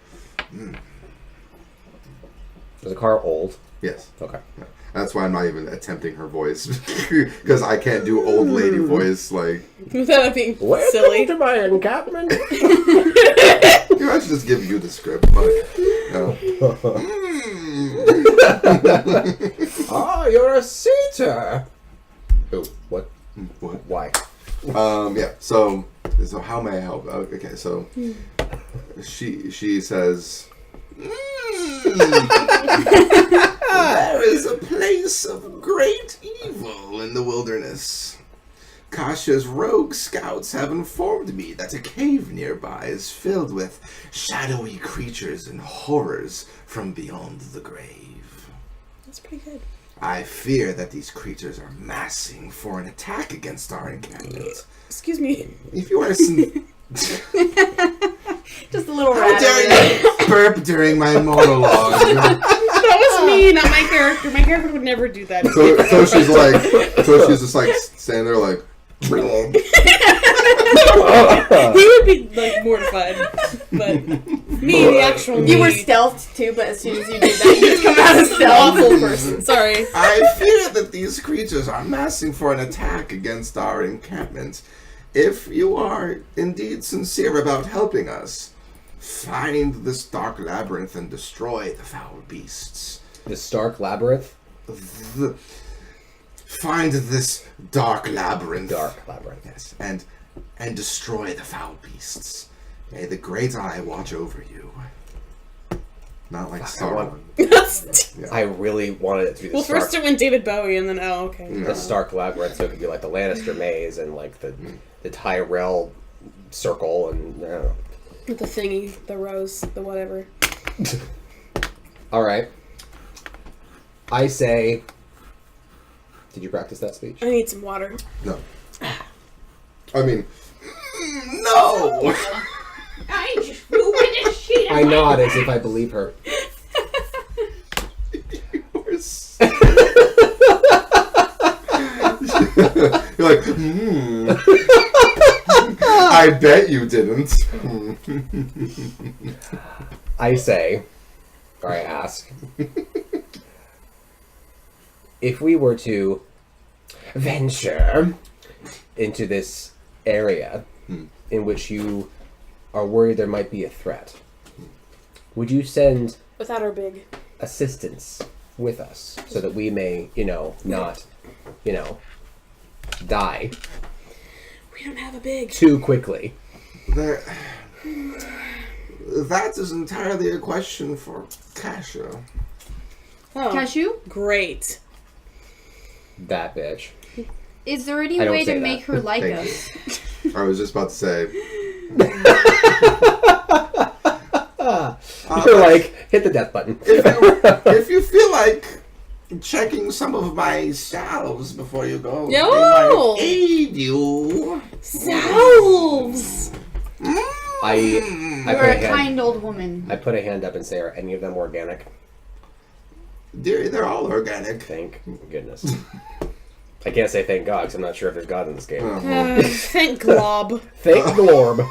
[SPEAKER 2] Is the car old?
[SPEAKER 1] yes.
[SPEAKER 2] Okay.
[SPEAKER 1] Yeah. That's why I'm not even attempting her voice. Because I can't do old lady voice, like...
[SPEAKER 3] Without it being
[SPEAKER 2] Where
[SPEAKER 3] silly.
[SPEAKER 2] to my encampment?
[SPEAKER 1] I should just give you the script, but... No.
[SPEAKER 2] Ah, you're a satyr. Oh, what?
[SPEAKER 1] What?
[SPEAKER 2] Why?
[SPEAKER 1] Yeah, so how may I help? Okay, so... She says... There is a place of great evil in the wilderness. Kasha's rogue scouts have informed me that a cave nearby is filled with shadowy creatures and horrors from beyond the grave.
[SPEAKER 3] That's pretty good.
[SPEAKER 1] I fear that these creatures are massing for an attack against our encampment.
[SPEAKER 3] Excuse me.
[SPEAKER 1] If you are...
[SPEAKER 5] Just a little
[SPEAKER 1] How
[SPEAKER 5] rat.
[SPEAKER 1] dare you burp during my monologue?
[SPEAKER 3] That was me. me, not my character. My character would never do that.
[SPEAKER 1] So she's just like standing there like.
[SPEAKER 3] He would be like mortified, but me, the actual me.
[SPEAKER 5] You were stealthed too, but as soon as you did that, you just come out as stealth.
[SPEAKER 3] awful person. Sorry.
[SPEAKER 1] I fear that these creatures are massing for an attack against our encampment. If you are indeed sincere about helping us, find this dark labyrinth and destroy the foul beasts.
[SPEAKER 2] The Stark Labyrinth?
[SPEAKER 1] Find this dark labyrinth.
[SPEAKER 2] Dark Labyrinth.
[SPEAKER 1] Yes, and destroy the foul beasts. May the great eye watch over you. Not like Sauron.
[SPEAKER 2] I really wanted it to be the
[SPEAKER 3] Well,
[SPEAKER 2] Stark.
[SPEAKER 3] first it went David Bowie, and then okay.
[SPEAKER 1] Yeah.
[SPEAKER 2] The Stark Labyrinth, so it could be like the Lannister maze and like the Tyrell circle and I don't know.
[SPEAKER 3] With the thingy, the rose, the whatever.
[SPEAKER 2] All right. I say. Did you practice that speech?
[SPEAKER 3] I need some water.
[SPEAKER 1] No. I mean, no.
[SPEAKER 4] I just ruined this shit.
[SPEAKER 2] I nod as if I believe her.
[SPEAKER 1] You're like, I bet you didn't.
[SPEAKER 2] I say, or I ask, if we were to venture into this area in which you are worried there might be a threat, would you send
[SPEAKER 3] Without our big.
[SPEAKER 2] assistance with us so that we may, not, die
[SPEAKER 3] We don't have a big.
[SPEAKER 2] too quickly?
[SPEAKER 1] That is entirely a question for Kasha.
[SPEAKER 3] Oh,
[SPEAKER 5] Cashew,
[SPEAKER 3] great.
[SPEAKER 2] That bitch.
[SPEAKER 5] is there any
[SPEAKER 2] I don't
[SPEAKER 5] way
[SPEAKER 2] say
[SPEAKER 5] to
[SPEAKER 2] that.
[SPEAKER 5] make her like
[SPEAKER 1] Thank
[SPEAKER 5] us?
[SPEAKER 1] I was just about to say.
[SPEAKER 2] You're like, hit the death button.
[SPEAKER 1] If you feel like checking some of my salves before you go, they
[SPEAKER 3] No!
[SPEAKER 1] might aid you.
[SPEAKER 3] Salves!
[SPEAKER 2] I
[SPEAKER 5] You're
[SPEAKER 2] put
[SPEAKER 5] a
[SPEAKER 2] a hand.
[SPEAKER 5] kind old woman.
[SPEAKER 2] I put a hand up and say, are any of them organic?
[SPEAKER 1] Dear, they're all organic.
[SPEAKER 2] Thank goodness. I can't say thank God because I'm not sure if there's God in this game.
[SPEAKER 3] Thank Glob.
[SPEAKER 2] Thank Glorb.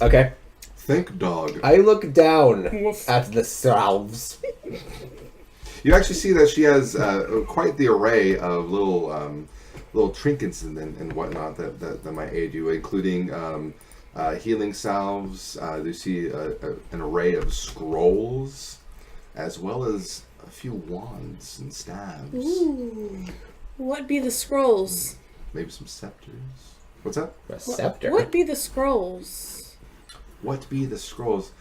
[SPEAKER 2] Okay.
[SPEAKER 1] Think dog.
[SPEAKER 2] I look down
[SPEAKER 3] Woof.
[SPEAKER 2] at the salves.
[SPEAKER 1] You actually see that she has quite the array of little trinkets and whatnot that might aid you, including healing salves. You see an array of scrolls, as well as a few wands and staves.
[SPEAKER 3] Ooh. What be the scrolls?
[SPEAKER 1] Maybe some scepters. What's that?
[SPEAKER 2] A scepter.
[SPEAKER 3] What be the scrolls?
[SPEAKER 1] What be the scrolls?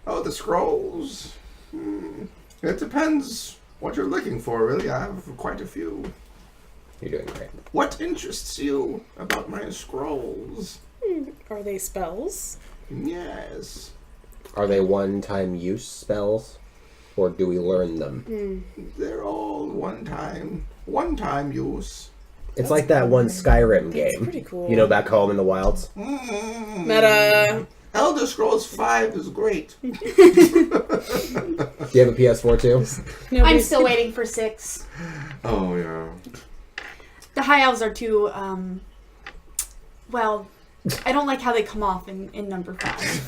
[SPEAKER 1] Oh, the scrolls. It depends what you're looking for, really. I have quite a few.
[SPEAKER 2] You're doing great.
[SPEAKER 1] What interests you about my scrolls?
[SPEAKER 3] Are they spells?
[SPEAKER 1] Yes.
[SPEAKER 2] Are they one-time use spells? Or do we learn them?
[SPEAKER 1] They're all one-time use.
[SPEAKER 2] It's like that one Skyrim game.
[SPEAKER 3] Pretty cool.
[SPEAKER 2] Back home in the wilds.
[SPEAKER 3] Meta.
[SPEAKER 1] Elder Scrolls 5 is great.
[SPEAKER 2] Do you have a PS4 too?
[SPEAKER 5] I'm still waiting for 6.
[SPEAKER 1] Oh, yeah.
[SPEAKER 5] The high elves are too, well, I don't like how they come off in number 5.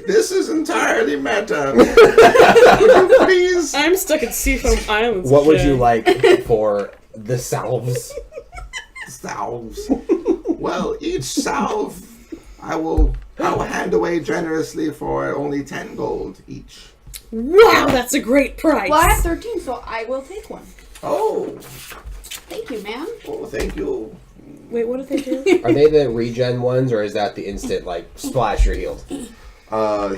[SPEAKER 1] This is entirely meta. Would you please?
[SPEAKER 3] I'm stuck at Seafoam Islands.
[SPEAKER 2] What would
[SPEAKER 3] shit.
[SPEAKER 2] you like for the salves?
[SPEAKER 1] Salves. Well, each salve I will hand away generously for only 10 gold each.
[SPEAKER 3] Wow, that's a great price.
[SPEAKER 5] Well, I have 13, so I will take one.
[SPEAKER 1] Oh,
[SPEAKER 5] Thank you, ma'am.
[SPEAKER 1] thank you.
[SPEAKER 3] Wait, what did they do?
[SPEAKER 2] Are they the regen ones, or is that the instant, splash, you're healed?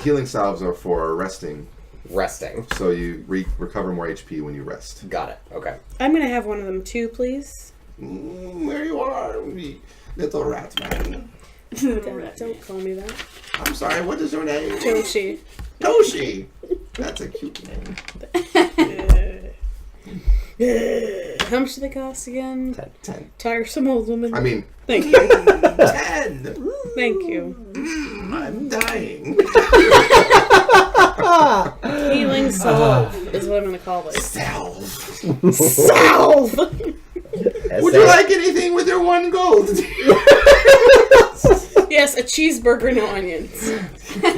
[SPEAKER 1] Healing salves are for resting,
[SPEAKER 2] Resting.
[SPEAKER 1] so you recover more HP when you rest.
[SPEAKER 2] Got it. Okay.
[SPEAKER 3] I'm gonna have one of them too, please.
[SPEAKER 1] There you are, little rat man.
[SPEAKER 3] Don't call me that.
[SPEAKER 1] I'm sorry, what is your name?
[SPEAKER 3] Joshi.
[SPEAKER 1] Toshi. That's a cute name.
[SPEAKER 3] How much do they cost again?
[SPEAKER 1] 10.
[SPEAKER 3] Tiresome old woman.
[SPEAKER 1] I mean,
[SPEAKER 3] Thank you.
[SPEAKER 1] 10.
[SPEAKER 3] Thank you.
[SPEAKER 1] I'm dying.
[SPEAKER 3] Healing salve is what I'm going to call this.
[SPEAKER 1] Salve.
[SPEAKER 3] Salve!
[SPEAKER 1] Would you like anything with your 1 gold?
[SPEAKER 3] Yes, a cheeseburger, no onions.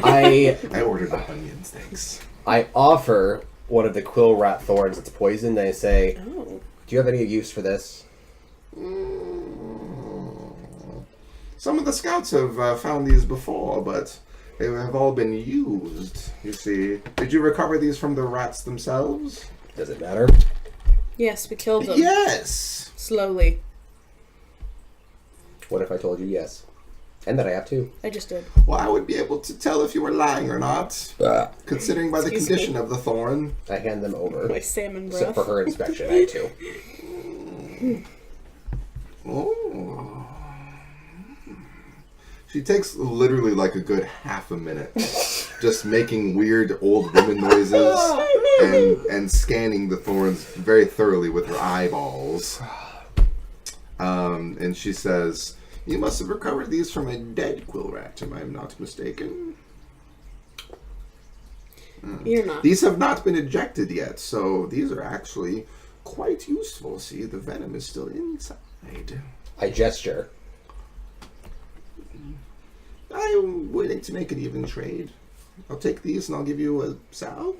[SPEAKER 2] I
[SPEAKER 1] ordered the onions, thanks.
[SPEAKER 2] I offer one of the quill rat thorns that's poisoned, and I say,
[SPEAKER 3] Oh.
[SPEAKER 2] do you have any use for this?
[SPEAKER 1] Some of the scouts have found these before, but they have all been used, you see. Did you recover these from the rats themselves?
[SPEAKER 2] Does it matter?
[SPEAKER 3] Yes, we killed them.
[SPEAKER 1] Yes!
[SPEAKER 3] Slowly.
[SPEAKER 2] What if I told you yes? And that I have two.
[SPEAKER 3] I just did.
[SPEAKER 1] Well, I would be able to tell if you were lying or not, considering by the
[SPEAKER 3] Excuse
[SPEAKER 1] condition
[SPEAKER 3] me.
[SPEAKER 1] of the thorn.
[SPEAKER 2] I hand them over.
[SPEAKER 3] My salmon breath.
[SPEAKER 2] So for her inspection, I have two.
[SPEAKER 1] Oh. She takes literally like a good half a minute just making weird old woman noises and scanning the thorns very thoroughly with her eyeballs. And she says, "You must have recovered these from a dead quill rat, if I'm not mistaken."
[SPEAKER 3] You're not.
[SPEAKER 1] These have not been ejected yet, so these are actually quite useful. See, the venom is still inside.
[SPEAKER 2] I gesture.
[SPEAKER 1] I'm willing to make an even trade. I'll take these and I'll give you a salve.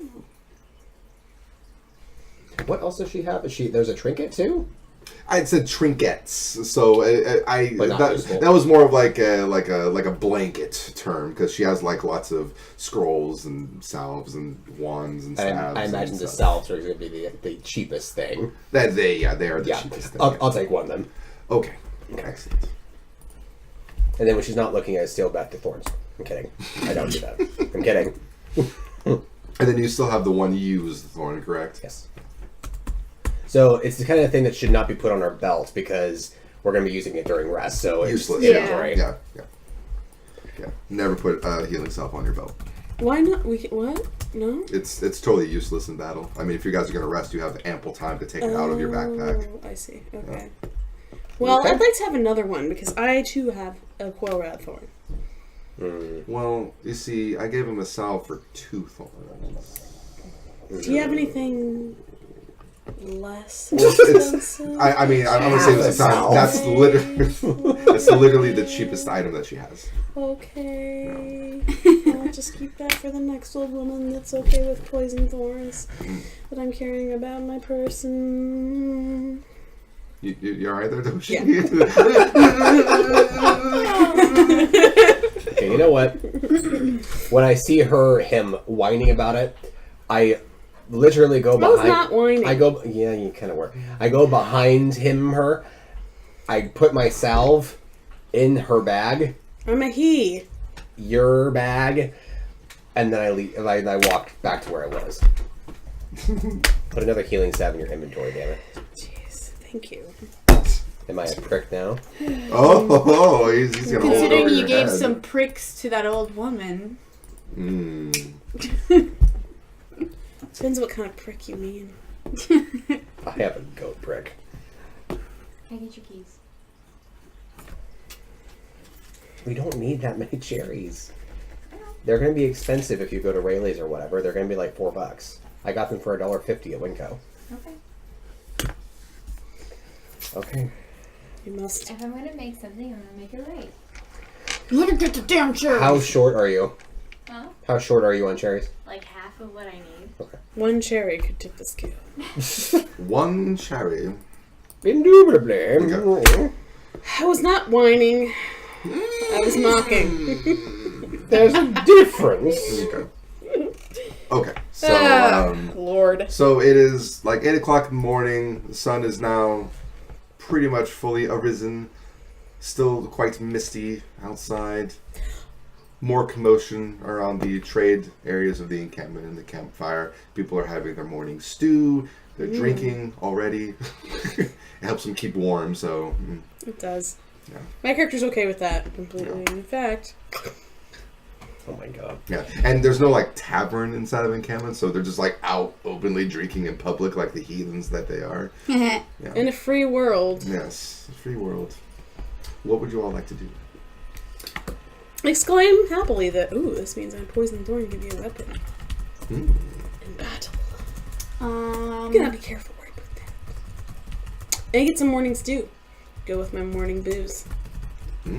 [SPEAKER 2] What else does she have? There's a trinket too?
[SPEAKER 1] I said trinkets, so
[SPEAKER 2] But not useful.
[SPEAKER 1] that was more of like a blanket term because she has like lots of scrolls and salves and wands and stabs.
[SPEAKER 2] I imagine
[SPEAKER 1] and
[SPEAKER 2] the
[SPEAKER 1] stuff.
[SPEAKER 2] salves are going to be the cheapest thing.
[SPEAKER 1] They are the
[SPEAKER 2] Yeah,
[SPEAKER 1] cheapest thing.
[SPEAKER 2] I'll take one then.
[SPEAKER 1] Okay, excellent.
[SPEAKER 2] And then when she's not looking, I steal back the thorns. I'm kidding. I don't do that. I'm kidding.
[SPEAKER 1] And then you still have the one used thorn, correct?
[SPEAKER 2] Yes. So it's the kind of thing that should not be put on our belt because we're going to be using it during rest. So it's
[SPEAKER 1] Useless.
[SPEAKER 2] inventory.
[SPEAKER 1] Yeah. Never put healing salve on your belt.
[SPEAKER 3] Why not? What? No?
[SPEAKER 1] It's totally useless in battle. I mean, if you guys are going to rest, you have ample time to take it out of your backpack.
[SPEAKER 3] Oh, I see. Okay. Well,
[SPEAKER 2] Okay.
[SPEAKER 3] I'd like to have another one because I too have a quill rat thorn.
[SPEAKER 1] Well, you see, I gave him a salve for 2 thorns.
[SPEAKER 3] Do you have anything less
[SPEAKER 1] Well,
[SPEAKER 3] expensive?
[SPEAKER 1] I mean, I'm going to say this time. That's literally the cheapest item that she has.
[SPEAKER 3] Okay. I'll just keep that for the next old woman that's okay with poison thorns that I'm carrying about my person.
[SPEAKER 1] You alright there, Doshi?
[SPEAKER 3] Yeah.
[SPEAKER 2] Okay, you know what? When I see him whining about it, I literally go
[SPEAKER 3] I was
[SPEAKER 2] behind.
[SPEAKER 3] not whining.
[SPEAKER 2] Yeah, you kind of were. I go behind her. I put my salve in her bag,
[SPEAKER 3] I'm a he.
[SPEAKER 2] your bag, and then I leave. And I walk back to where I was. Put another healing salve in your inventory, damn it.
[SPEAKER 3] Jeez, thank you.
[SPEAKER 2] Am I a prick now?
[SPEAKER 1] Oh, he's going to hold it over
[SPEAKER 5] Considering you
[SPEAKER 1] your
[SPEAKER 5] gave
[SPEAKER 1] head.
[SPEAKER 5] some pricks to that old woman.
[SPEAKER 3] Depends what kind of prick you mean.
[SPEAKER 2] I have a goat prick.
[SPEAKER 4] Can I get your keys?
[SPEAKER 2] We don't need that many cherries. They're going to be expensive if you go to Rayleigh's or whatever. They're going to be like $4. I got them for $1.50 at Winco.
[SPEAKER 4] Okay.
[SPEAKER 2] Okay.
[SPEAKER 3] You must.
[SPEAKER 4] If I'm gonna make something, I'm gonna make it right.
[SPEAKER 5] Let her get the damn cherries.
[SPEAKER 2] How short are you?
[SPEAKER 4] Huh?
[SPEAKER 2] How short are you on cherries?
[SPEAKER 4] Like half of what I need.
[SPEAKER 3] One cherry could tip the scale.
[SPEAKER 1] 1 cherry.
[SPEAKER 2] Indubitably.
[SPEAKER 1] Okay.
[SPEAKER 3] I was not whining. I was mocking.
[SPEAKER 2] There's a difference.
[SPEAKER 1] Okay. So,
[SPEAKER 3] Lord.
[SPEAKER 1] so it is like 8 o'clock in the morning. The sun is now pretty much fully arisen. Still quite misty outside. More commotion around the trade areas of the encampment and the campfire. People are having their morning stew. They're drinking already. It helps them keep warm, so...
[SPEAKER 3] It does.
[SPEAKER 1] Yeah.
[SPEAKER 3] My character's okay with that completely. In fact,
[SPEAKER 2] Oh my god.
[SPEAKER 1] Yeah, and there's no like tavern inside of encampment, so they're just like out openly drinking in public like the heathens that they are. Yeah.
[SPEAKER 3] in a free world,
[SPEAKER 1] Yes, free world. What would you all like to do?
[SPEAKER 3] exclaim happily that, ooh, this means I'm poisoned thorn give you a weapon. in battle. Gotta be careful where I put that. And get some morning stew. Go with my morning booze.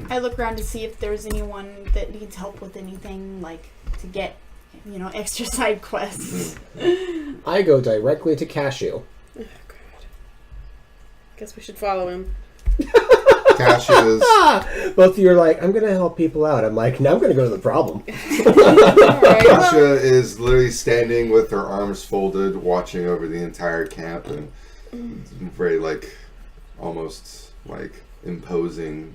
[SPEAKER 5] I look around to see if there's anyone that needs help with anything, like to get, extra side quests.
[SPEAKER 2] I go directly to Cashew.
[SPEAKER 3] Oh, God. Guess we should follow him.
[SPEAKER 1] Cassius.
[SPEAKER 2] Both of you are like, I'm going to help people out. I'm like, no, I'm going to go to the problem.
[SPEAKER 3] Alright.
[SPEAKER 1] Kasia is literally standing with her arms folded, watching over the entire camp, and very almost imposing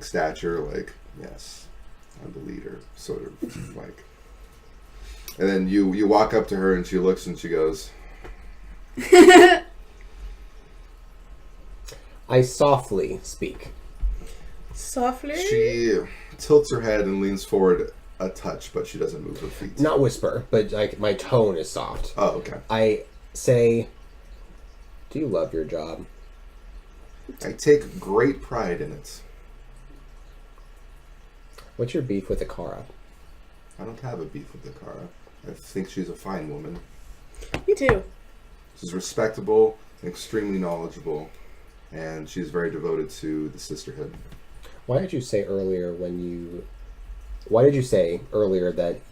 [SPEAKER 1] stature. Yes, I'm the leader, sort of like. And then you walk up to her, and she looks, and she goes,
[SPEAKER 2] I softly speak.
[SPEAKER 3] Softly?
[SPEAKER 1] She tilts her head and leans forward a touch, but she doesn't move her feet.
[SPEAKER 2] Not whisper, but my tone is soft.
[SPEAKER 1] Oh, okay.
[SPEAKER 2] I say, do you love your job?
[SPEAKER 1] I take great pride in it.
[SPEAKER 2] What's your beef with Akara?
[SPEAKER 1] I don't have a beef with Akara. I think she's a fine woman.
[SPEAKER 3] Me too.
[SPEAKER 1] She's respectable, extremely knowledgeable, and she's very devoted to the sisterhood.
[SPEAKER 2] Why did you say earlier that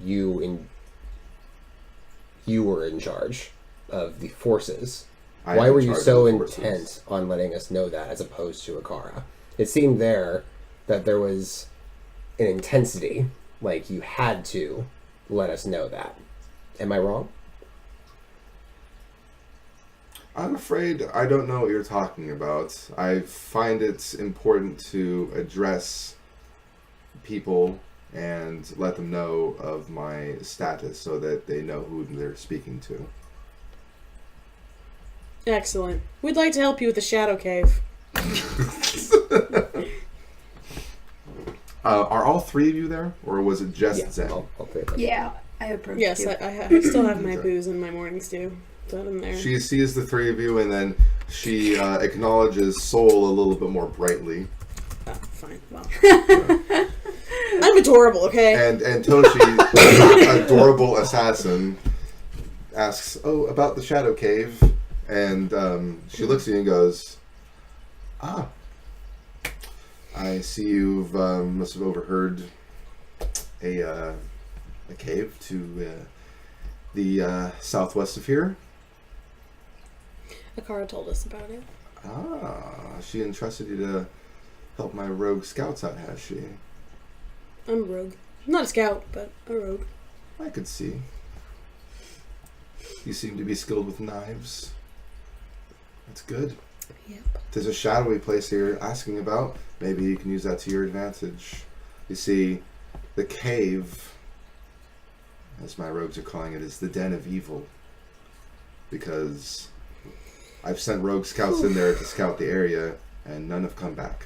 [SPEAKER 2] you were in charge of the forces? Why were you so intent on letting us know that as opposed to Akara? It seemed there that there was an intensity, like you had to let us know that. Am I wrong?
[SPEAKER 1] I'm afraid I don't know what you're talking about. I find it important to address people and let them know of my status so that they know who they're speaking to.
[SPEAKER 3] Excellent. We'd like to help you with the Shadow Cave.
[SPEAKER 1] Are all three of you there, or was it just Zen?
[SPEAKER 2] All three of us.
[SPEAKER 6] Yeah, I approached
[SPEAKER 3] Yes,
[SPEAKER 6] you.
[SPEAKER 3] I still have my booze and my morning stew. Put them there.
[SPEAKER 1] She sees the three of you, and then she acknowledges Soul a little bit more brightly.
[SPEAKER 3] Oh, fine. Well. I'm adorable, okay?
[SPEAKER 1] And Toshi, adorable assassin, asks, "Oh, about the Shadow Cave," and she looks at you and goes, "Ah, I see you've must have overheard a cave to the southwest of here."
[SPEAKER 3] Akara told us about it.
[SPEAKER 1] Ah, she entrusted you to help my rogue scouts out, has she?
[SPEAKER 3] I'm a rogue. Not a scout, but a rogue.
[SPEAKER 1] I could see. You seem to be skilled with knives. That's good.
[SPEAKER 3] Yep.
[SPEAKER 1] There's a shadowy place you're asking about. Maybe you can use that to your advantage. You see, the cave, as my rogues are calling it, is the den of evil. Because I've sent rogue scouts in there to scout the area, and none have come back.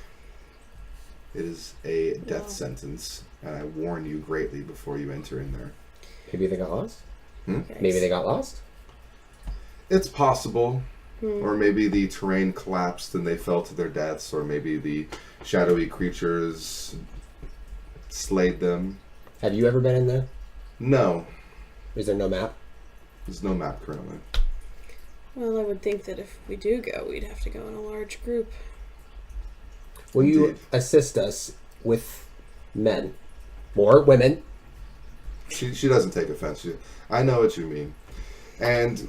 [SPEAKER 1] It is a death sentence, and I warn you greatly before you enter in there.
[SPEAKER 2] Maybe they got lost?
[SPEAKER 3] Yikes.
[SPEAKER 2] Maybe they got lost?
[SPEAKER 1] It's possible. Or maybe the terrain collapsed and they fell to their deaths, or maybe the shadowy creatures slayed them.
[SPEAKER 2] Have you ever been in there?
[SPEAKER 1] No.
[SPEAKER 2] Is there no map?
[SPEAKER 1] There's no map currently.
[SPEAKER 3] Well, I would think that if we do go, we'd have to go in a large group.
[SPEAKER 2] Will you
[SPEAKER 1] Indeed.
[SPEAKER 2] assist us with men? Or women?
[SPEAKER 1] She doesn't take offense. I know what you mean. And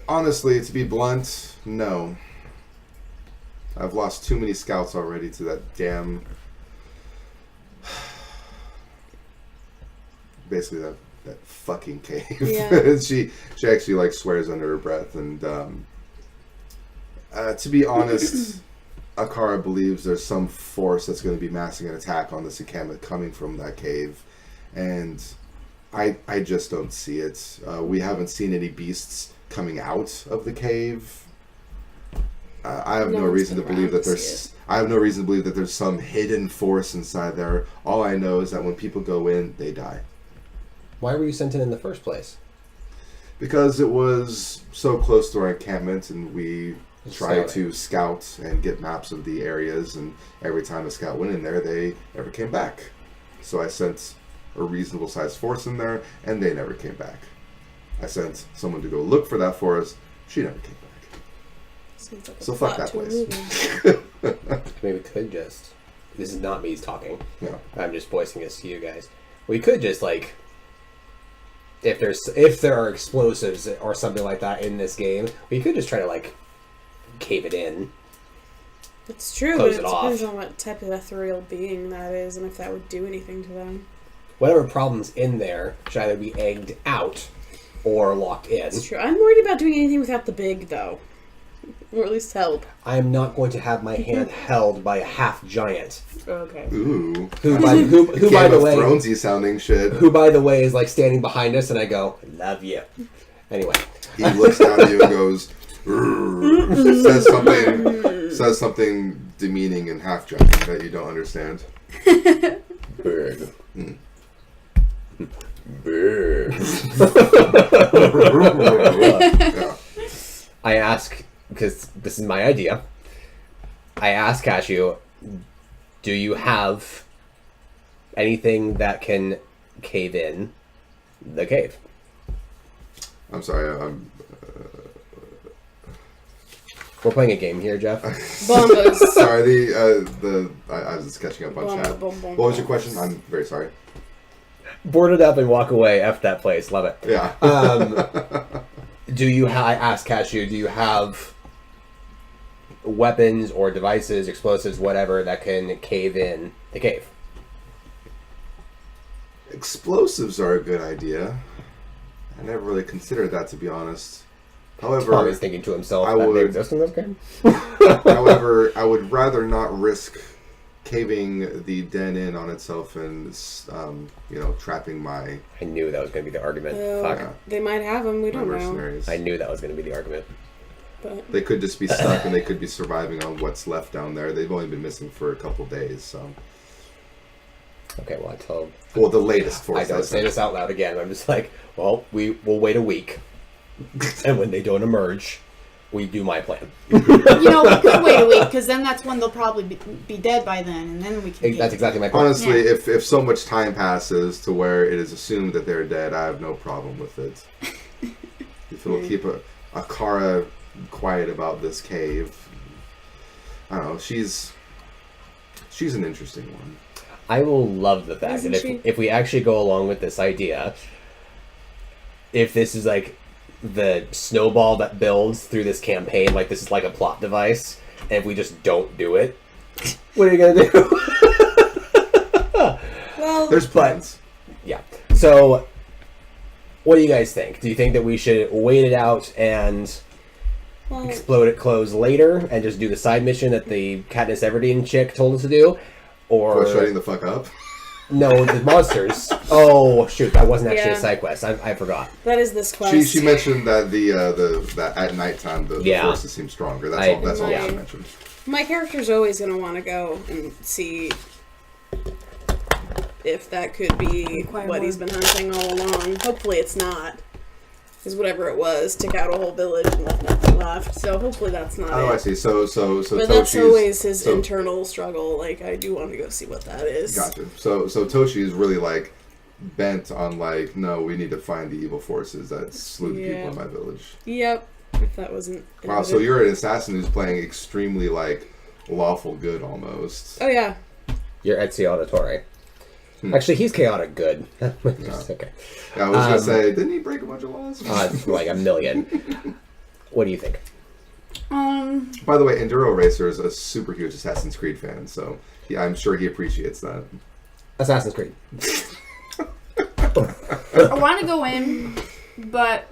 [SPEAKER 1] honestly, to be blunt, no. I've lost too many scouts already to that damn... Basically that fucking cave.
[SPEAKER 3] Yeah.
[SPEAKER 1] she actually swears under her breath. And to be honest, Akara believes there's some force that's going to be massing an attack on this encampment coming from that cave. And I just don't see it. We haven't seen any beasts coming out of the cave. I have no reason to believe that there's... I have no reason to believe that there's some hidden force inside there. All I know is that when people go in, they die.
[SPEAKER 2] Why were you sent in the first place?
[SPEAKER 1] Because it was so close to our encampment, and we tried to scout and get maps of the areas, and every time a scout went in there, they never came back. So I sent a reasonable sized force in there, and they never came back. I sent someone to go look for that for us. She never came back.
[SPEAKER 3] Seems like a
[SPEAKER 1] So fuck
[SPEAKER 3] plot
[SPEAKER 1] that
[SPEAKER 3] to a
[SPEAKER 1] place.
[SPEAKER 3] movie.
[SPEAKER 2] Maybe we could just. This is not me talking.
[SPEAKER 1] No.
[SPEAKER 2] I'm just voicing this to you guys. We could just like, if there are explosives or something like that in this game, we could just try to like cave it in.
[SPEAKER 3] It's true,
[SPEAKER 2] Close
[SPEAKER 3] but it
[SPEAKER 2] it
[SPEAKER 3] depends
[SPEAKER 2] off.
[SPEAKER 3] on what type of ethereal being that is and if that would do anything to them.
[SPEAKER 2] Whatever problem's in there should either be egged out or locked in.
[SPEAKER 3] It's true. I'm worried about doing anything without the big, though. Or at least help.
[SPEAKER 2] I am not going to have my hand held by a half giant.
[SPEAKER 3] Okay.
[SPEAKER 1] Ooh.
[SPEAKER 2] Who by the way,
[SPEAKER 1] Thronesy sounding shit.
[SPEAKER 2] who by the way is like standing behind us, and I go, "Love you." Anyway,
[SPEAKER 1] He looks down at you and goes, says something demeaning and half joking that you don't understand.
[SPEAKER 2] big,
[SPEAKER 1] Mm.
[SPEAKER 2] big.
[SPEAKER 1] Yeah.
[SPEAKER 2] I ask, because this is my idea. I ask Cashew, do you have anything that can cave in the cave?
[SPEAKER 1] I'm sorry. I'm.
[SPEAKER 2] We're playing a game here, Jeff.
[SPEAKER 3] Bombas.
[SPEAKER 1] Sorry. I was just catching up on
[SPEAKER 3] Bum,
[SPEAKER 1] chat.
[SPEAKER 3] bum, bum,
[SPEAKER 1] What was your
[SPEAKER 3] bum.
[SPEAKER 1] question? I'm very sorry.
[SPEAKER 2] Board it up and walk away. F that place. Love it.
[SPEAKER 1] Yeah.
[SPEAKER 2] Do you? I ask Cashew. Do you have weapons or devices, explosives, whatever that can cave in the cave?
[SPEAKER 1] Explosives are a good idea. I never really considered that, to be honest. However,
[SPEAKER 2] Tommy's thinking to himself
[SPEAKER 1] I
[SPEAKER 2] that they
[SPEAKER 1] would-
[SPEAKER 2] exist in this game.
[SPEAKER 1] however, I would rather not risk caving the den in on itself and, trapping my
[SPEAKER 2] I knew that was going to be the argument.
[SPEAKER 3] Well,
[SPEAKER 2] Fuck.
[SPEAKER 1] Yeah.
[SPEAKER 3] They might have them. We
[SPEAKER 1] my
[SPEAKER 3] don't know.
[SPEAKER 1] mercenaries.
[SPEAKER 2] I knew that was going to be the argument.
[SPEAKER 3] But
[SPEAKER 1] They could just be stuck and they could be surviving on what's left down there. They've only been missing for a couple days, so.
[SPEAKER 2] Okay, well, I told...
[SPEAKER 1] Well, the latest force.
[SPEAKER 2] I don't say this out loud again. I'm just like, well, we'll wait a week. And when they don't emerge, we do my plan.
[SPEAKER 5] You know, we could wait a week because then that's when they'll probably be dead by then, and then we can.
[SPEAKER 2] That's exactly my plan.
[SPEAKER 1] Honestly,
[SPEAKER 5] Yeah.
[SPEAKER 1] if so much time passes to where it is assumed that they're dead, I have no problem with it. If it'll keep a Kara quiet about this cave, I don't know. She's an interesting one.
[SPEAKER 2] I will love the fact
[SPEAKER 3] Isn't
[SPEAKER 2] that
[SPEAKER 3] she?
[SPEAKER 2] if we actually go along with this idea, if this is like the snowball that builds through this campaign, like this is like a plot device, and if we just don't do it, what are you gonna do?
[SPEAKER 3] well,
[SPEAKER 1] There's plans.
[SPEAKER 2] Yeah. So, what do you guys think? Do you think that we should wait it out and
[SPEAKER 3] well,
[SPEAKER 2] explode it close later and just do the side mission that the Katniss Everdeen chick told us to do? Or
[SPEAKER 1] For shutting the fuck up.
[SPEAKER 2] no, the monsters. Oh shoot, that wasn't actually
[SPEAKER 3] Yeah.
[SPEAKER 2] a side quest. I forgot.
[SPEAKER 3] that is this quest.
[SPEAKER 1] She mentioned that that at nighttime the
[SPEAKER 2] Yeah.
[SPEAKER 1] forces seem stronger. That's
[SPEAKER 2] I-
[SPEAKER 1] all. That's all
[SPEAKER 3] Yeah.
[SPEAKER 1] she mentioned.
[SPEAKER 3] My character's always going to want to go and see if that could be
[SPEAKER 5] Acquire
[SPEAKER 3] what
[SPEAKER 5] more.
[SPEAKER 3] he's been hunting all along. Hopefully it's not. Because whatever it was took out a whole village and left nothing left. So hopefully that's not
[SPEAKER 1] Oh,
[SPEAKER 3] it.
[SPEAKER 1] I see. So
[SPEAKER 3] But that's
[SPEAKER 1] Toshi's
[SPEAKER 3] always his
[SPEAKER 1] so-
[SPEAKER 3] internal struggle. Like, I do want to go see what that is.
[SPEAKER 1] Gotcha. So Toshi is really like bent on like, no, we need to find the evil forces that slew the people
[SPEAKER 3] Yeah.
[SPEAKER 1] in my village.
[SPEAKER 3] Yep. If that wasn't.
[SPEAKER 1] Wow. So
[SPEAKER 3] evident.
[SPEAKER 1] you're an assassin who's playing extremely like lawful good almost.
[SPEAKER 3] Oh, yeah.
[SPEAKER 2] You're Ezio Auditore.
[SPEAKER 1] Hmm.
[SPEAKER 2] Actually, he's chaotic good. Just, okay.
[SPEAKER 1] Yeah, I was gonna say, didn't he break a bunch of laws?
[SPEAKER 2] Like a million. What do you think?
[SPEAKER 1] By the way, Enduro Racer is a super huge Assassin's Creed fan, so yeah, I'm sure he appreciates that.
[SPEAKER 2] Assassin's Creed.
[SPEAKER 5] I want to go in, but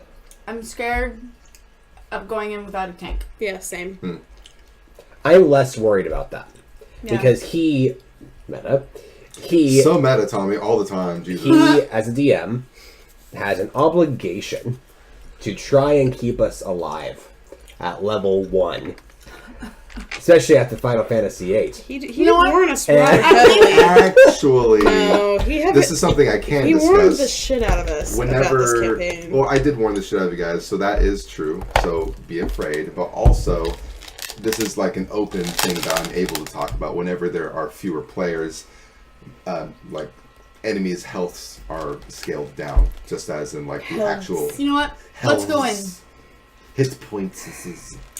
[SPEAKER 5] I'm scared of going in without a tank.
[SPEAKER 3] Yeah, same.
[SPEAKER 2] I'm less worried about that
[SPEAKER 5] Yeah.
[SPEAKER 2] because he
[SPEAKER 1] So meta, Tommy, all the time. Jesus.
[SPEAKER 2] he as a DM has an obligation to try and keep us alive at level 1, especially after Final Fantasy VIII.
[SPEAKER 3] He
[SPEAKER 5] You know
[SPEAKER 3] did
[SPEAKER 5] what?
[SPEAKER 3] warn us
[SPEAKER 2] And-
[SPEAKER 3] rather heavily.
[SPEAKER 1] Actually,
[SPEAKER 3] No, he haven't.
[SPEAKER 1] this is something I can
[SPEAKER 3] He warned the
[SPEAKER 1] discuss.
[SPEAKER 3] shit out of us about this
[SPEAKER 1] Whenever,
[SPEAKER 3] campaign.
[SPEAKER 1] well, I did warn the shit out of you guys, so that is true. So be afraid, but also, this is like an open thing that I'm able to talk about whenever there are fewer players, like enemies' healths are scaled down, just as in like the actual
[SPEAKER 5] You know what? Let's go in.
[SPEAKER 1] healths. Hit points.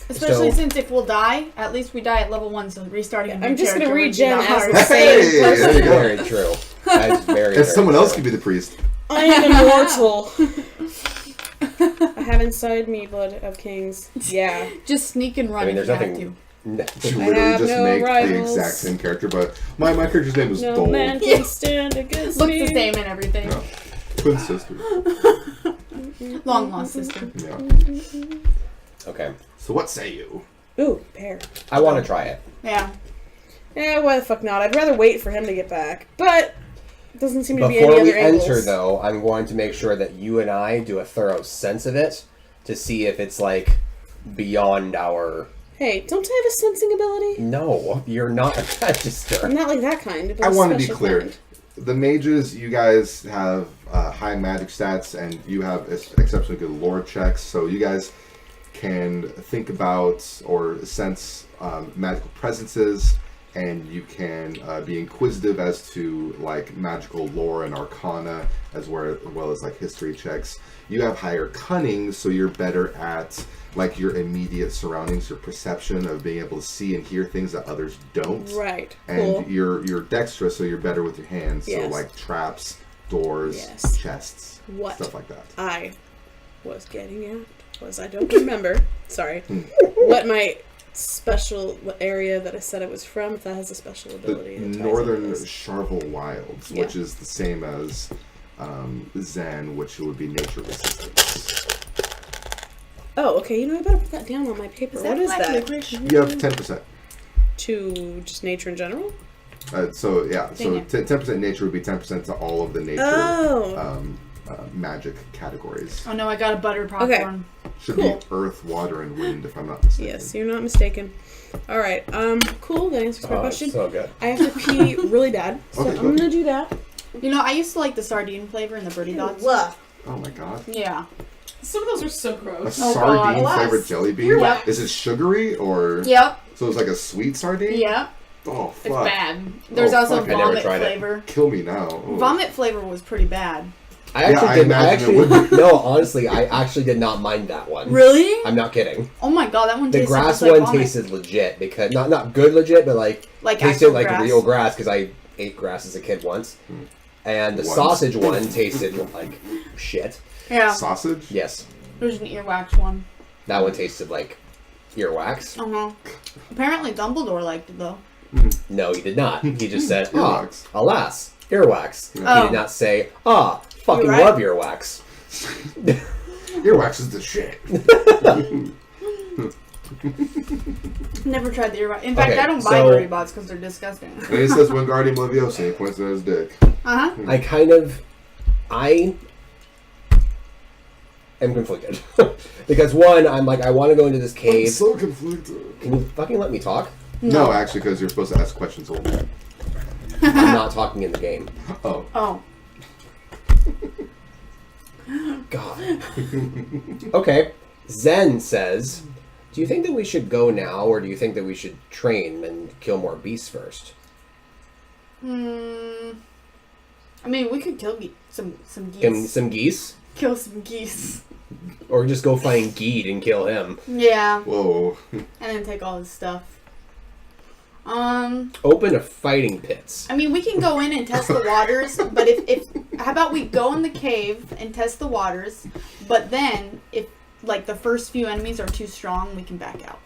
[SPEAKER 5] Especially
[SPEAKER 2] So-
[SPEAKER 5] since if we'll die, at least we die at level 1, so restarting a new
[SPEAKER 3] I'm just gonna
[SPEAKER 5] character would be
[SPEAKER 3] regen
[SPEAKER 5] not
[SPEAKER 3] as
[SPEAKER 5] hard.
[SPEAKER 3] the same
[SPEAKER 1] Hey, there
[SPEAKER 3] person.
[SPEAKER 1] you go.
[SPEAKER 2] Very true. That's very.
[SPEAKER 1] If
[SPEAKER 2] very
[SPEAKER 1] someone else
[SPEAKER 2] true.
[SPEAKER 1] could be the priest.
[SPEAKER 3] I am immortal. I have inside me blood of kings. Yeah.
[SPEAKER 5] Just sneak and run
[SPEAKER 2] I mean,
[SPEAKER 5] if
[SPEAKER 2] there's
[SPEAKER 5] you have
[SPEAKER 2] nothing.
[SPEAKER 1] You
[SPEAKER 3] I
[SPEAKER 1] literally
[SPEAKER 3] have
[SPEAKER 1] just
[SPEAKER 3] no
[SPEAKER 1] make the
[SPEAKER 3] rivals.
[SPEAKER 1] exact same character, but my character's name is
[SPEAKER 3] No
[SPEAKER 1] Dole.
[SPEAKER 3] man can stand against
[SPEAKER 5] Look
[SPEAKER 3] me.
[SPEAKER 5] the same and everything.
[SPEAKER 1] Yeah. Twin sister.
[SPEAKER 5] Long lost sister.
[SPEAKER 1] Yeah.
[SPEAKER 2] Okay.
[SPEAKER 1] So what say you?
[SPEAKER 3] Ooh, pear.
[SPEAKER 2] I want to try it.
[SPEAKER 5] Yeah.
[SPEAKER 3] Why the fuck not? I'd rather wait for him to get back. But doesn't seem to be
[SPEAKER 2] Before
[SPEAKER 3] any
[SPEAKER 2] we
[SPEAKER 3] other angles.
[SPEAKER 2] enter, though, I'm going to make sure that you and I do a thorough sense of it to see if it's like beyond our.
[SPEAKER 3] Hey, don't I have a sensing ability?
[SPEAKER 2] No, you're not a register.
[SPEAKER 3] I'm not like that kind. But
[SPEAKER 1] I
[SPEAKER 3] a
[SPEAKER 1] want to be
[SPEAKER 3] special
[SPEAKER 1] clear.
[SPEAKER 3] kind.
[SPEAKER 1] The mages, you guys have high magic stats, and you have exceptionally good lore checks, so you guys can think about or sense magical presences, and you can be inquisitive as to like magical lore and arcana, as well as like history checks. You have higher cunning, so you're better at like your immediate surroundings, your perception of being able to see and hear things that others don't.
[SPEAKER 3] Right.
[SPEAKER 1] And
[SPEAKER 3] Cool.
[SPEAKER 1] you're dexterous, so you're better with your hands.
[SPEAKER 3] Yes.
[SPEAKER 1] So like traps, doors,
[SPEAKER 3] Yes.
[SPEAKER 1] chests,
[SPEAKER 3] What
[SPEAKER 1] stuff like that.
[SPEAKER 3] I was getting at was I don't remember. Sorry. What my what area that I said it was from, if that has a special
[SPEAKER 1] The
[SPEAKER 3] ability. it ties
[SPEAKER 1] northern
[SPEAKER 3] into this.
[SPEAKER 1] Charvel Wilds,
[SPEAKER 3] Yeah.
[SPEAKER 1] which is the same as Zen, which would be nature resistance.
[SPEAKER 3] Oh, okay. You know, I better put that down on my paper. What is that?
[SPEAKER 1] You have 10%.
[SPEAKER 3] To just nature in general?
[SPEAKER 1] So yeah, so
[SPEAKER 5] Dang it.
[SPEAKER 1] 10% nature would be 10% to all of the nature
[SPEAKER 3] Oh.
[SPEAKER 1] magic categories.
[SPEAKER 5] Oh no, I got a butter
[SPEAKER 3] Okay.
[SPEAKER 5] popcorn.
[SPEAKER 1] Should
[SPEAKER 3] Cool.
[SPEAKER 1] be earth, water, and wind, if I'm not mistaken.
[SPEAKER 3] Yes, you're not mistaken. All right. Cool. That answers my
[SPEAKER 2] Oh,
[SPEAKER 3] question.
[SPEAKER 2] it's so good.
[SPEAKER 3] I have to pee really bad, so
[SPEAKER 1] Okay,
[SPEAKER 3] I'm gonna do that.
[SPEAKER 5] You know, I used to like the sardine flavor in the birdie dots.
[SPEAKER 1] Oh my god.
[SPEAKER 5] Yeah.
[SPEAKER 3] Some of those are so
[SPEAKER 1] A
[SPEAKER 3] gross.
[SPEAKER 5] Oh,
[SPEAKER 1] sardine
[SPEAKER 5] God.
[SPEAKER 1] flavored jelly bean?
[SPEAKER 5] You're welcome.
[SPEAKER 1] Is it sugary or?
[SPEAKER 5] Yep.
[SPEAKER 1] So it's like a sweet sardine?
[SPEAKER 5] Yep.
[SPEAKER 1] Oh,
[SPEAKER 5] It's
[SPEAKER 1] fuck.
[SPEAKER 5] bad. There's
[SPEAKER 1] Oh,
[SPEAKER 5] also
[SPEAKER 1] fuck. I
[SPEAKER 2] never
[SPEAKER 5] vomit
[SPEAKER 2] tried it.
[SPEAKER 5] flavor.
[SPEAKER 1] Kill me now. Oh.
[SPEAKER 5] Vomit flavor was pretty bad.
[SPEAKER 2] I actually
[SPEAKER 1] I
[SPEAKER 2] didn't. I
[SPEAKER 1] imagine it
[SPEAKER 2] actually
[SPEAKER 1] would be.
[SPEAKER 2] no. Honestly, I actually did not mind that one.
[SPEAKER 5] Really?
[SPEAKER 2] I'm not kidding.
[SPEAKER 5] Oh my god, that one
[SPEAKER 2] The
[SPEAKER 5] tasted
[SPEAKER 2] grass
[SPEAKER 5] just like
[SPEAKER 2] one
[SPEAKER 5] vomit.
[SPEAKER 2] tasted legit because not good legit, but like tasted
[SPEAKER 5] actual
[SPEAKER 2] like
[SPEAKER 5] grass.
[SPEAKER 2] real grass because I ate grass as a kid once. And the
[SPEAKER 1] Once.
[SPEAKER 2] sausage one tasted like shit.
[SPEAKER 5] Yeah.
[SPEAKER 1] Sausage?
[SPEAKER 2] Yes,
[SPEAKER 5] There's an earwax one.
[SPEAKER 2] that one tasted like earwax.
[SPEAKER 5] Uh-huh. Apparently Dumbledore liked it though.
[SPEAKER 2] No, he did not. He just said, "Ah,
[SPEAKER 1] Earwax.
[SPEAKER 2] alas, earwax."
[SPEAKER 1] Yeah.
[SPEAKER 2] He did not say, "Ah, fucking
[SPEAKER 3] You're right.
[SPEAKER 2] love earwax."
[SPEAKER 1] Earwax is the shit.
[SPEAKER 5] Never tried the earwax. In fact,
[SPEAKER 2] Okay,
[SPEAKER 5] I don't buy
[SPEAKER 2] so-
[SPEAKER 5] birdie bots because they're disgusting.
[SPEAKER 1] And he says Wingardium Leviosa. He points at his dick.
[SPEAKER 5] Uh-huh.
[SPEAKER 2] I am conflicted because one, I'm like, I want to go into this
[SPEAKER 1] I'm
[SPEAKER 2] cave.
[SPEAKER 1] so conflicted.
[SPEAKER 2] Can you fucking let me talk?
[SPEAKER 1] No, actually, because you're supposed to ask questions only.
[SPEAKER 2] I'm not talking in the game.
[SPEAKER 1] Oh.
[SPEAKER 5] Oh.
[SPEAKER 2] God. Okay. Zen says, "Do you think that we should go now, or do you think that we should train and kill more beasts first?"
[SPEAKER 5] I mean, we could kill some geese.
[SPEAKER 2] Some geese,
[SPEAKER 5] Kill some geese.
[SPEAKER 2] or just go find Geed and kill him.
[SPEAKER 5] Yeah.
[SPEAKER 1] Whoa.
[SPEAKER 5] And then take all his stuff.
[SPEAKER 2] Open a fighting pits.
[SPEAKER 5] I mean, we can go in and test the waters, but if how about we go in the cave and test the waters, but then if like the first few enemies are too strong, we can back out.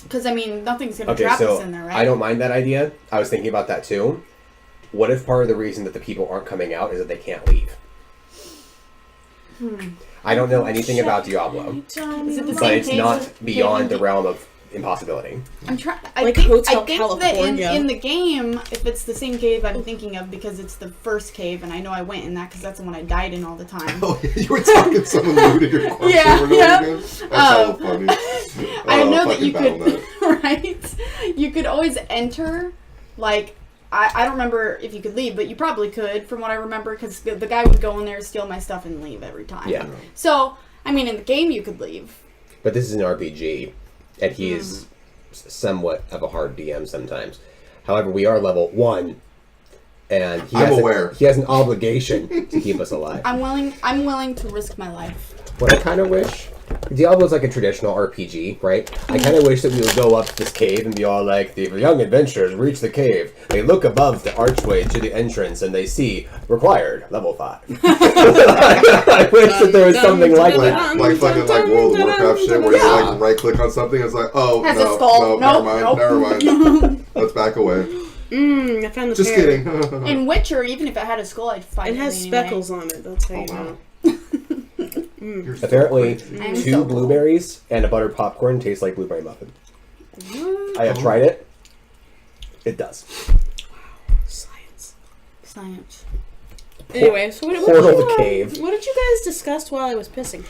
[SPEAKER 5] Because I mean, nothing's gonna
[SPEAKER 2] Okay,
[SPEAKER 5] trap
[SPEAKER 2] so
[SPEAKER 5] us in there, right?
[SPEAKER 2] I don't mind that idea. I was thinking about that too. What if part of the reason that the people aren't coming out is that they can't leave? I don't know anything about Diablo,
[SPEAKER 5] Is it the
[SPEAKER 2] but
[SPEAKER 5] same
[SPEAKER 2] it's
[SPEAKER 5] cave
[SPEAKER 2] not
[SPEAKER 5] as-
[SPEAKER 2] beyond the
[SPEAKER 5] cave
[SPEAKER 2] realm of impossibility.
[SPEAKER 5] I'm trying. I
[SPEAKER 3] Like
[SPEAKER 5] think
[SPEAKER 3] Hotel
[SPEAKER 5] that
[SPEAKER 3] California.
[SPEAKER 5] in the game, if it's the same cave I'm thinking of, because it's the first cave, and I know I went in that because that's the one I died in all the time.
[SPEAKER 1] Oh, you were talking someone looted your corpse
[SPEAKER 5] Yeah,
[SPEAKER 1] over and over
[SPEAKER 5] yeah.
[SPEAKER 1] again? That's hella funny.
[SPEAKER 5] I
[SPEAKER 1] Oh,
[SPEAKER 5] know that
[SPEAKER 1] fucking
[SPEAKER 5] you
[SPEAKER 1] battle
[SPEAKER 5] could,
[SPEAKER 1] net.
[SPEAKER 5] right? You could always enter, like, I don't remember if you could leave, but you probably could, from what I remember, because the guy would go in there, steal my stuff, and leave every time.
[SPEAKER 2] Yeah.
[SPEAKER 5] So, I mean, in the game, you could leave.
[SPEAKER 2] But this is an RPG, and he is somewhat of a hard DM sometimes. However, we are level 1. and he
[SPEAKER 1] I'm
[SPEAKER 2] has
[SPEAKER 1] aware.
[SPEAKER 2] he has an obligation to keep us alive.
[SPEAKER 5] I'm willing to risk my life.
[SPEAKER 2] What I kind of wish, Diablo's like a traditional RPG, right? I kind of wish that we would go up this cave and be all like, the young adventurers reach the cave. They look above the archway to the entrance and they see required level 5. I wish that there was something like that.
[SPEAKER 1] Like fucking like World of Warcraft shit where you like right click on something, it's like, oh
[SPEAKER 5] Has a
[SPEAKER 1] no,
[SPEAKER 5] skull.
[SPEAKER 1] no,
[SPEAKER 5] Nope,
[SPEAKER 1] never mind. Let's back away.
[SPEAKER 3] I found the
[SPEAKER 1] Just
[SPEAKER 3] pear.
[SPEAKER 1] kidding.
[SPEAKER 5] In Witcher, even if it had a skull, I'd fight
[SPEAKER 3] It has
[SPEAKER 5] anyway.
[SPEAKER 3] speckles on it. That's how you
[SPEAKER 1] Oh, wow.
[SPEAKER 3] know.
[SPEAKER 1] You're so
[SPEAKER 2] Apparently,
[SPEAKER 1] crazy.
[SPEAKER 5] I'm
[SPEAKER 2] 2
[SPEAKER 5] so cool.
[SPEAKER 2] blueberries and a buttered popcorn taste like blueberry muffin. I have tried it. It does.
[SPEAKER 3] Science.
[SPEAKER 5] Science.
[SPEAKER 3] Anyway, so what
[SPEAKER 2] Portal
[SPEAKER 3] did
[SPEAKER 2] the cave.
[SPEAKER 3] what did you guys discuss while I was pissing?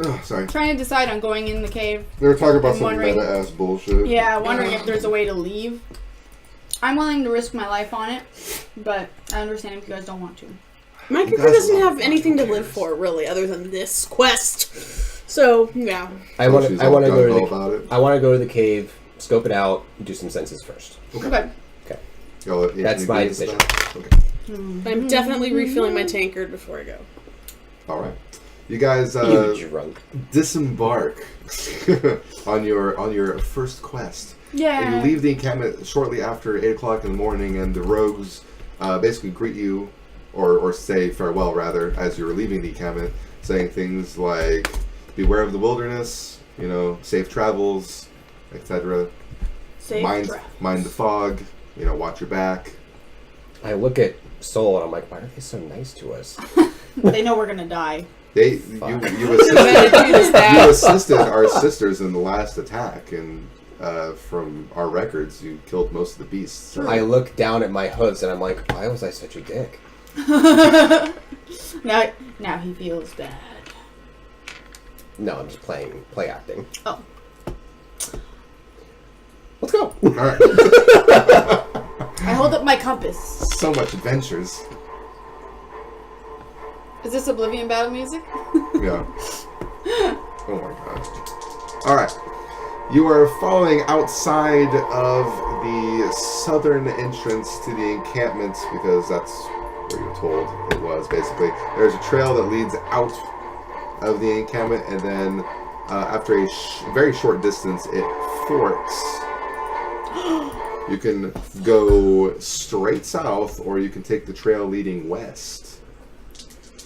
[SPEAKER 1] Oh, sorry.
[SPEAKER 5] Trying to decide on going in the cave.
[SPEAKER 1] They were talking about
[SPEAKER 5] I'm
[SPEAKER 1] some
[SPEAKER 5] wondering-
[SPEAKER 1] meta ass bullshit.
[SPEAKER 5] Yeah, wondering if there's a way to leave. I'm willing to risk my life on it, but I understand if you guys don't want to.
[SPEAKER 3] My
[SPEAKER 1] You
[SPEAKER 3] character
[SPEAKER 1] guys
[SPEAKER 3] doesn't
[SPEAKER 1] love
[SPEAKER 3] have anything to
[SPEAKER 1] who
[SPEAKER 3] live
[SPEAKER 1] cares?
[SPEAKER 3] for, really, other than this quest. So, yeah.
[SPEAKER 2] I want
[SPEAKER 1] She's
[SPEAKER 2] to. I
[SPEAKER 1] all
[SPEAKER 2] want to go to
[SPEAKER 1] gung-ho
[SPEAKER 2] the.
[SPEAKER 1] about it.
[SPEAKER 2] I want to go to the cave, scope it out, do some senses first.
[SPEAKER 5] Okay.
[SPEAKER 1] Y'all let
[SPEAKER 2] That's
[SPEAKER 1] Anthony
[SPEAKER 2] my
[SPEAKER 1] be into
[SPEAKER 2] decision.
[SPEAKER 1] that? Okay.
[SPEAKER 3] I'm definitely refilling my tankard before I go.
[SPEAKER 1] All right. You guys
[SPEAKER 2] You drunk.
[SPEAKER 1] disembark on your first quest.
[SPEAKER 5] Yeah.
[SPEAKER 1] You leave the encampment shortly after 8 o'clock in the morning, and the rogues basically greet you, or say farewell, rather, as you're leaving the encampment, saying things like, beware of the wilderness, safe travels, etc.
[SPEAKER 5] Safe draft.
[SPEAKER 1] Mind the fog, watch your back.
[SPEAKER 2] I look at Soul and I'm like, why are they so nice to us?
[SPEAKER 5] They know we're gonna die.
[SPEAKER 1] You
[SPEAKER 3] Gratitude is bad.
[SPEAKER 1] you assisted our sisters in the last attack, and from our records, you killed most of the beasts. So.
[SPEAKER 2] I look down at my hooves and I'm like, why was I such a dick?
[SPEAKER 5] Now he feels bad.
[SPEAKER 2] No, I'm just play acting.
[SPEAKER 5] Oh.
[SPEAKER 2] Let's go.
[SPEAKER 1] All right.
[SPEAKER 5] I hold up my compass.
[SPEAKER 1] So much adventures.
[SPEAKER 5] Is this Oblivion battle music?
[SPEAKER 1] Yeah. Oh my god. Alright. You are following outside of the southern entrance to the encampment because that's where you're told it was, basically. There's a trail that leads out of the encampment, and then after a very short distance, it forks. You can go straight south, or you can take the trail leading west.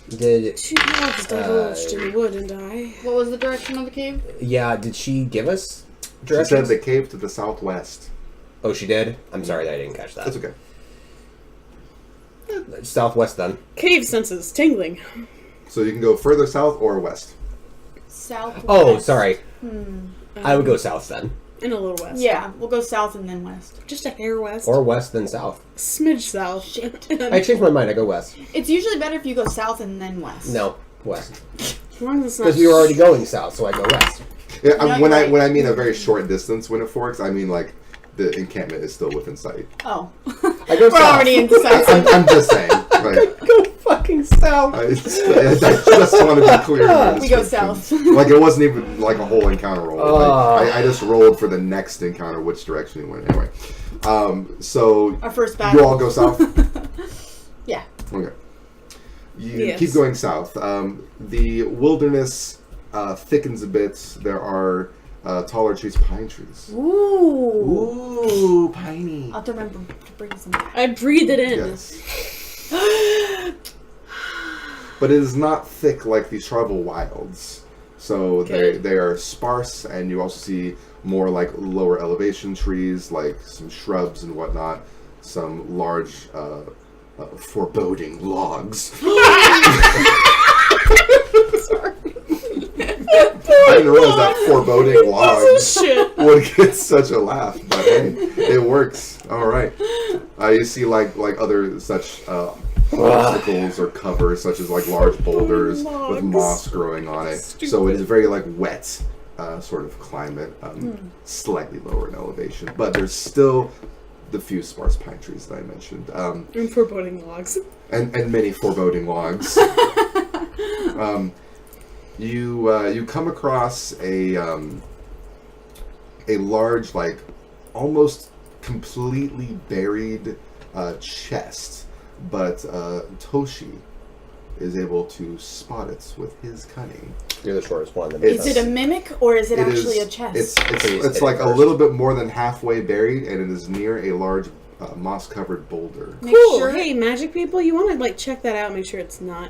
[SPEAKER 2] Did
[SPEAKER 3] 2 dogs divulged in the wood and I.
[SPEAKER 5] What was the direction of the cave?
[SPEAKER 2] did she give us
[SPEAKER 1] She
[SPEAKER 2] directions?
[SPEAKER 1] said the cave to the southwest.
[SPEAKER 2] Oh, she did? I'm sorry that I didn't catch that.
[SPEAKER 1] That's okay.
[SPEAKER 2] Southwest then.
[SPEAKER 3] Cave senses tingling.
[SPEAKER 1] So you can go further south or west.
[SPEAKER 5] South.
[SPEAKER 2] Oh, sorry. I would go south then.
[SPEAKER 3] And a little west.
[SPEAKER 5] Yeah, we'll go south and then west.
[SPEAKER 3] Just a hair west.
[SPEAKER 2] Or west then south.
[SPEAKER 3] Smidge south.
[SPEAKER 5] Shit.
[SPEAKER 2] I changed my mind. I go west.
[SPEAKER 5] It's usually better if you go south and then west.
[SPEAKER 2] No, west.
[SPEAKER 3] As long as it's not
[SPEAKER 2] Because we were already going south, so I go west.
[SPEAKER 1] Yeah,
[SPEAKER 5] No,
[SPEAKER 1] when
[SPEAKER 5] you're right.
[SPEAKER 1] I mean a very short distance when it forks, I mean like the encampment is still within sight.
[SPEAKER 5] Oh.
[SPEAKER 2] I go
[SPEAKER 5] We're
[SPEAKER 2] south.
[SPEAKER 5] already indecisive.
[SPEAKER 1] I'm just saying. Like,
[SPEAKER 2] Go fucking south.
[SPEAKER 1] I just want to be clear. in the
[SPEAKER 5] We go
[SPEAKER 1] description.
[SPEAKER 5] south.
[SPEAKER 1] Like it wasn't even like a whole encounter roll.
[SPEAKER 2] Oh.
[SPEAKER 1] I just rolled for the next encounter which direction it went. Anyway, so
[SPEAKER 5] Our first battle.
[SPEAKER 1] you all go south.
[SPEAKER 5] Yeah.
[SPEAKER 1] Okay. You
[SPEAKER 3] Yes.
[SPEAKER 1] keep going south. The wilderness thickens a bit. There are taller trees, pine trees.
[SPEAKER 5] Ooh.
[SPEAKER 1] Ooh, piney.
[SPEAKER 5] I'll have to remember to bring some back.
[SPEAKER 3] I breathe it in.
[SPEAKER 1] Yes. But it is not thick like the shrubble wilds. So
[SPEAKER 3] Good.
[SPEAKER 1] they are sparse, and you also see more like lower elevation trees, like some shrubs and whatnot, some large foreboding logs. I didn't realize that foreboding logs
[SPEAKER 3] Shit.
[SPEAKER 1] would get such a laugh, but hey, it works. All right. You see like other such obstacles or covers, such as like large boulders with
[SPEAKER 3] Logs.
[SPEAKER 1] moss growing on it. So it is a very like wet sort of climate, slightly lower in elevation, but there's still the few sparse pine trees that I mentioned,
[SPEAKER 3] And foreboding logs.
[SPEAKER 1] and many foreboding logs. You come across a large, like almost completely buried chest, but Toshi is able to spot it with his cunning.
[SPEAKER 2] You're the shortest one.
[SPEAKER 5] Is it a mimic or is it actually
[SPEAKER 1] is-
[SPEAKER 5] a chest?
[SPEAKER 1] It's like a little bit more than halfway buried, and it is near a large moss-covered boulder.
[SPEAKER 5] Make
[SPEAKER 3] Cool.
[SPEAKER 5] sure-
[SPEAKER 3] Hey, magic people, you want to like check that out? Make sure it's not.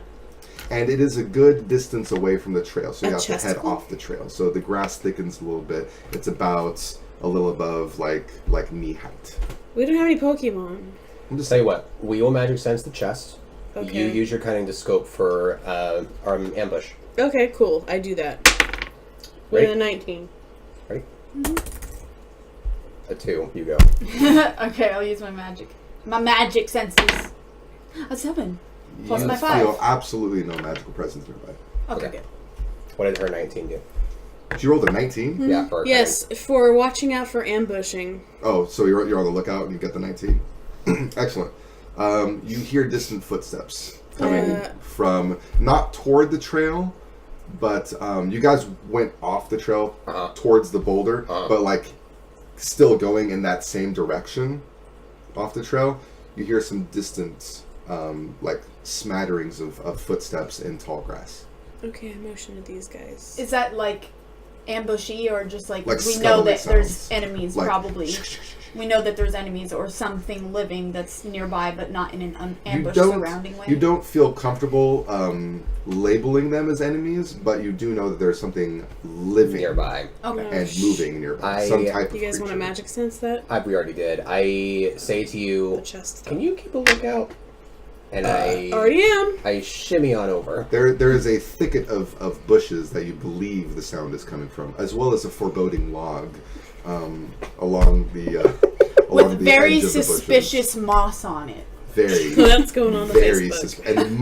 [SPEAKER 1] And it is a good distance away from the trail, so you
[SPEAKER 3] A
[SPEAKER 1] have to head
[SPEAKER 3] chesticle?
[SPEAKER 1] off the trail. So the grass thickens a little bit. It's about a little above like knee height.
[SPEAKER 3] We don't have any Pokemon.
[SPEAKER 1] I'm just
[SPEAKER 2] Tell you what, we will magic sense the chest.
[SPEAKER 3] Okay.
[SPEAKER 2] You use your cunning to scope for ambush.
[SPEAKER 3] Okay, cool. I do that.
[SPEAKER 2] Ready?
[SPEAKER 3] With a 19.
[SPEAKER 2] Ready? A 2, you go.
[SPEAKER 5] Okay, I'll use my magic. My magic senses. A 7. Plus
[SPEAKER 1] you
[SPEAKER 5] my
[SPEAKER 1] feel
[SPEAKER 5] 5.
[SPEAKER 1] absolutely no magical presence nearby.
[SPEAKER 5] Okay,
[SPEAKER 2] Okay.
[SPEAKER 5] good.
[SPEAKER 2] What did her 19 do?
[SPEAKER 1] She rolled a 19.
[SPEAKER 2] Yeah, for her
[SPEAKER 3] Yes, for watching out for ambushing.
[SPEAKER 1] Oh, so you're on the lookout and you get the 19. Excellent. You hear distant footsteps coming from not toward the trail, but you guys went off the trail towards the boulder, but like still going in that same direction off the trail. You hear some distant like smatterings of footsteps in tall grass.
[SPEAKER 3] Okay, I motion to these guys.
[SPEAKER 5] Is that like ambushy or just like,
[SPEAKER 1] Like
[SPEAKER 5] we know that
[SPEAKER 1] scuttling
[SPEAKER 5] there's
[SPEAKER 1] sounds.
[SPEAKER 5] enemies
[SPEAKER 1] Like,
[SPEAKER 5] probably? We know that there's enemies or something living that's nearby but not in an ambush
[SPEAKER 1] you
[SPEAKER 5] surrounding way?
[SPEAKER 1] don't feel comfortable labeling them as enemies, but you do know that there's something living
[SPEAKER 2] nearby.
[SPEAKER 5] Okay.
[SPEAKER 1] and moving nearby. Some type of
[SPEAKER 3] You guys want to
[SPEAKER 1] creature.
[SPEAKER 3] magic sense that?
[SPEAKER 2] We already did. I say to
[SPEAKER 3] The
[SPEAKER 2] you,
[SPEAKER 3] chest.
[SPEAKER 2] can you keep a lookout? And
[SPEAKER 3] Already am.
[SPEAKER 2] I shimmy on over.
[SPEAKER 1] There is a thicket of bushes that you believe the sound is coming from, as well as a foreboding log along the along
[SPEAKER 5] With
[SPEAKER 1] the
[SPEAKER 5] very
[SPEAKER 1] edge of the bushes.
[SPEAKER 5] suspicious moss on it.
[SPEAKER 1] Very,
[SPEAKER 3] So that's going on the
[SPEAKER 1] very
[SPEAKER 3] Facebook.
[SPEAKER 1] and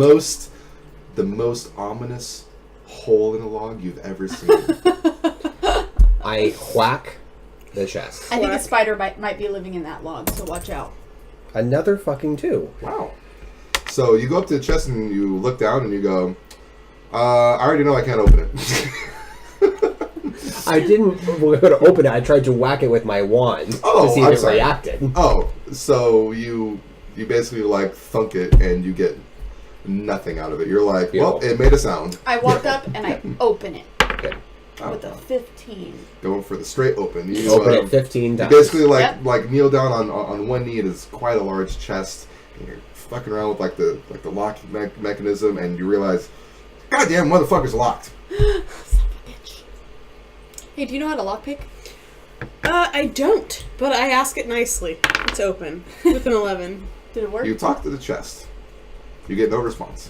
[SPEAKER 1] the most ominous hole in a log you've ever seen.
[SPEAKER 2] I whack the chest.
[SPEAKER 5] I think a
[SPEAKER 3] Black.
[SPEAKER 5] spider might be living in that log, so watch out.
[SPEAKER 2] Another fucking 2.
[SPEAKER 1] Wow. So you go up to the chest and you look down and you go, I already know I can't open it.
[SPEAKER 2] I didn't go to open it. I tried to whack it with my wand
[SPEAKER 1] Oh,
[SPEAKER 2] to see if
[SPEAKER 1] I'm
[SPEAKER 2] it
[SPEAKER 1] sorry.
[SPEAKER 2] reacted.
[SPEAKER 1] Oh, so you basically like thunk it and you get nothing out of it. You're like, well,
[SPEAKER 2] Beautiful.
[SPEAKER 1] it made a sound.
[SPEAKER 5] I walk up and I open it
[SPEAKER 2] Okay.
[SPEAKER 5] with a 15.
[SPEAKER 1] Going for the straight open. You
[SPEAKER 2] Open it 15
[SPEAKER 1] you
[SPEAKER 2] times.
[SPEAKER 1] basically like
[SPEAKER 5] Yep.
[SPEAKER 1] like kneel down on one knee. It is quite a large chest. And you're fucking around with like the locking mechanism, and you realize, goddamn, motherfucker's locked.
[SPEAKER 5] Hey, do you know how to lockpick?
[SPEAKER 3] I don't, but I ask it nicely. It's open with an 11.
[SPEAKER 5] Did it work?
[SPEAKER 1] You talk to the chest. You get no response.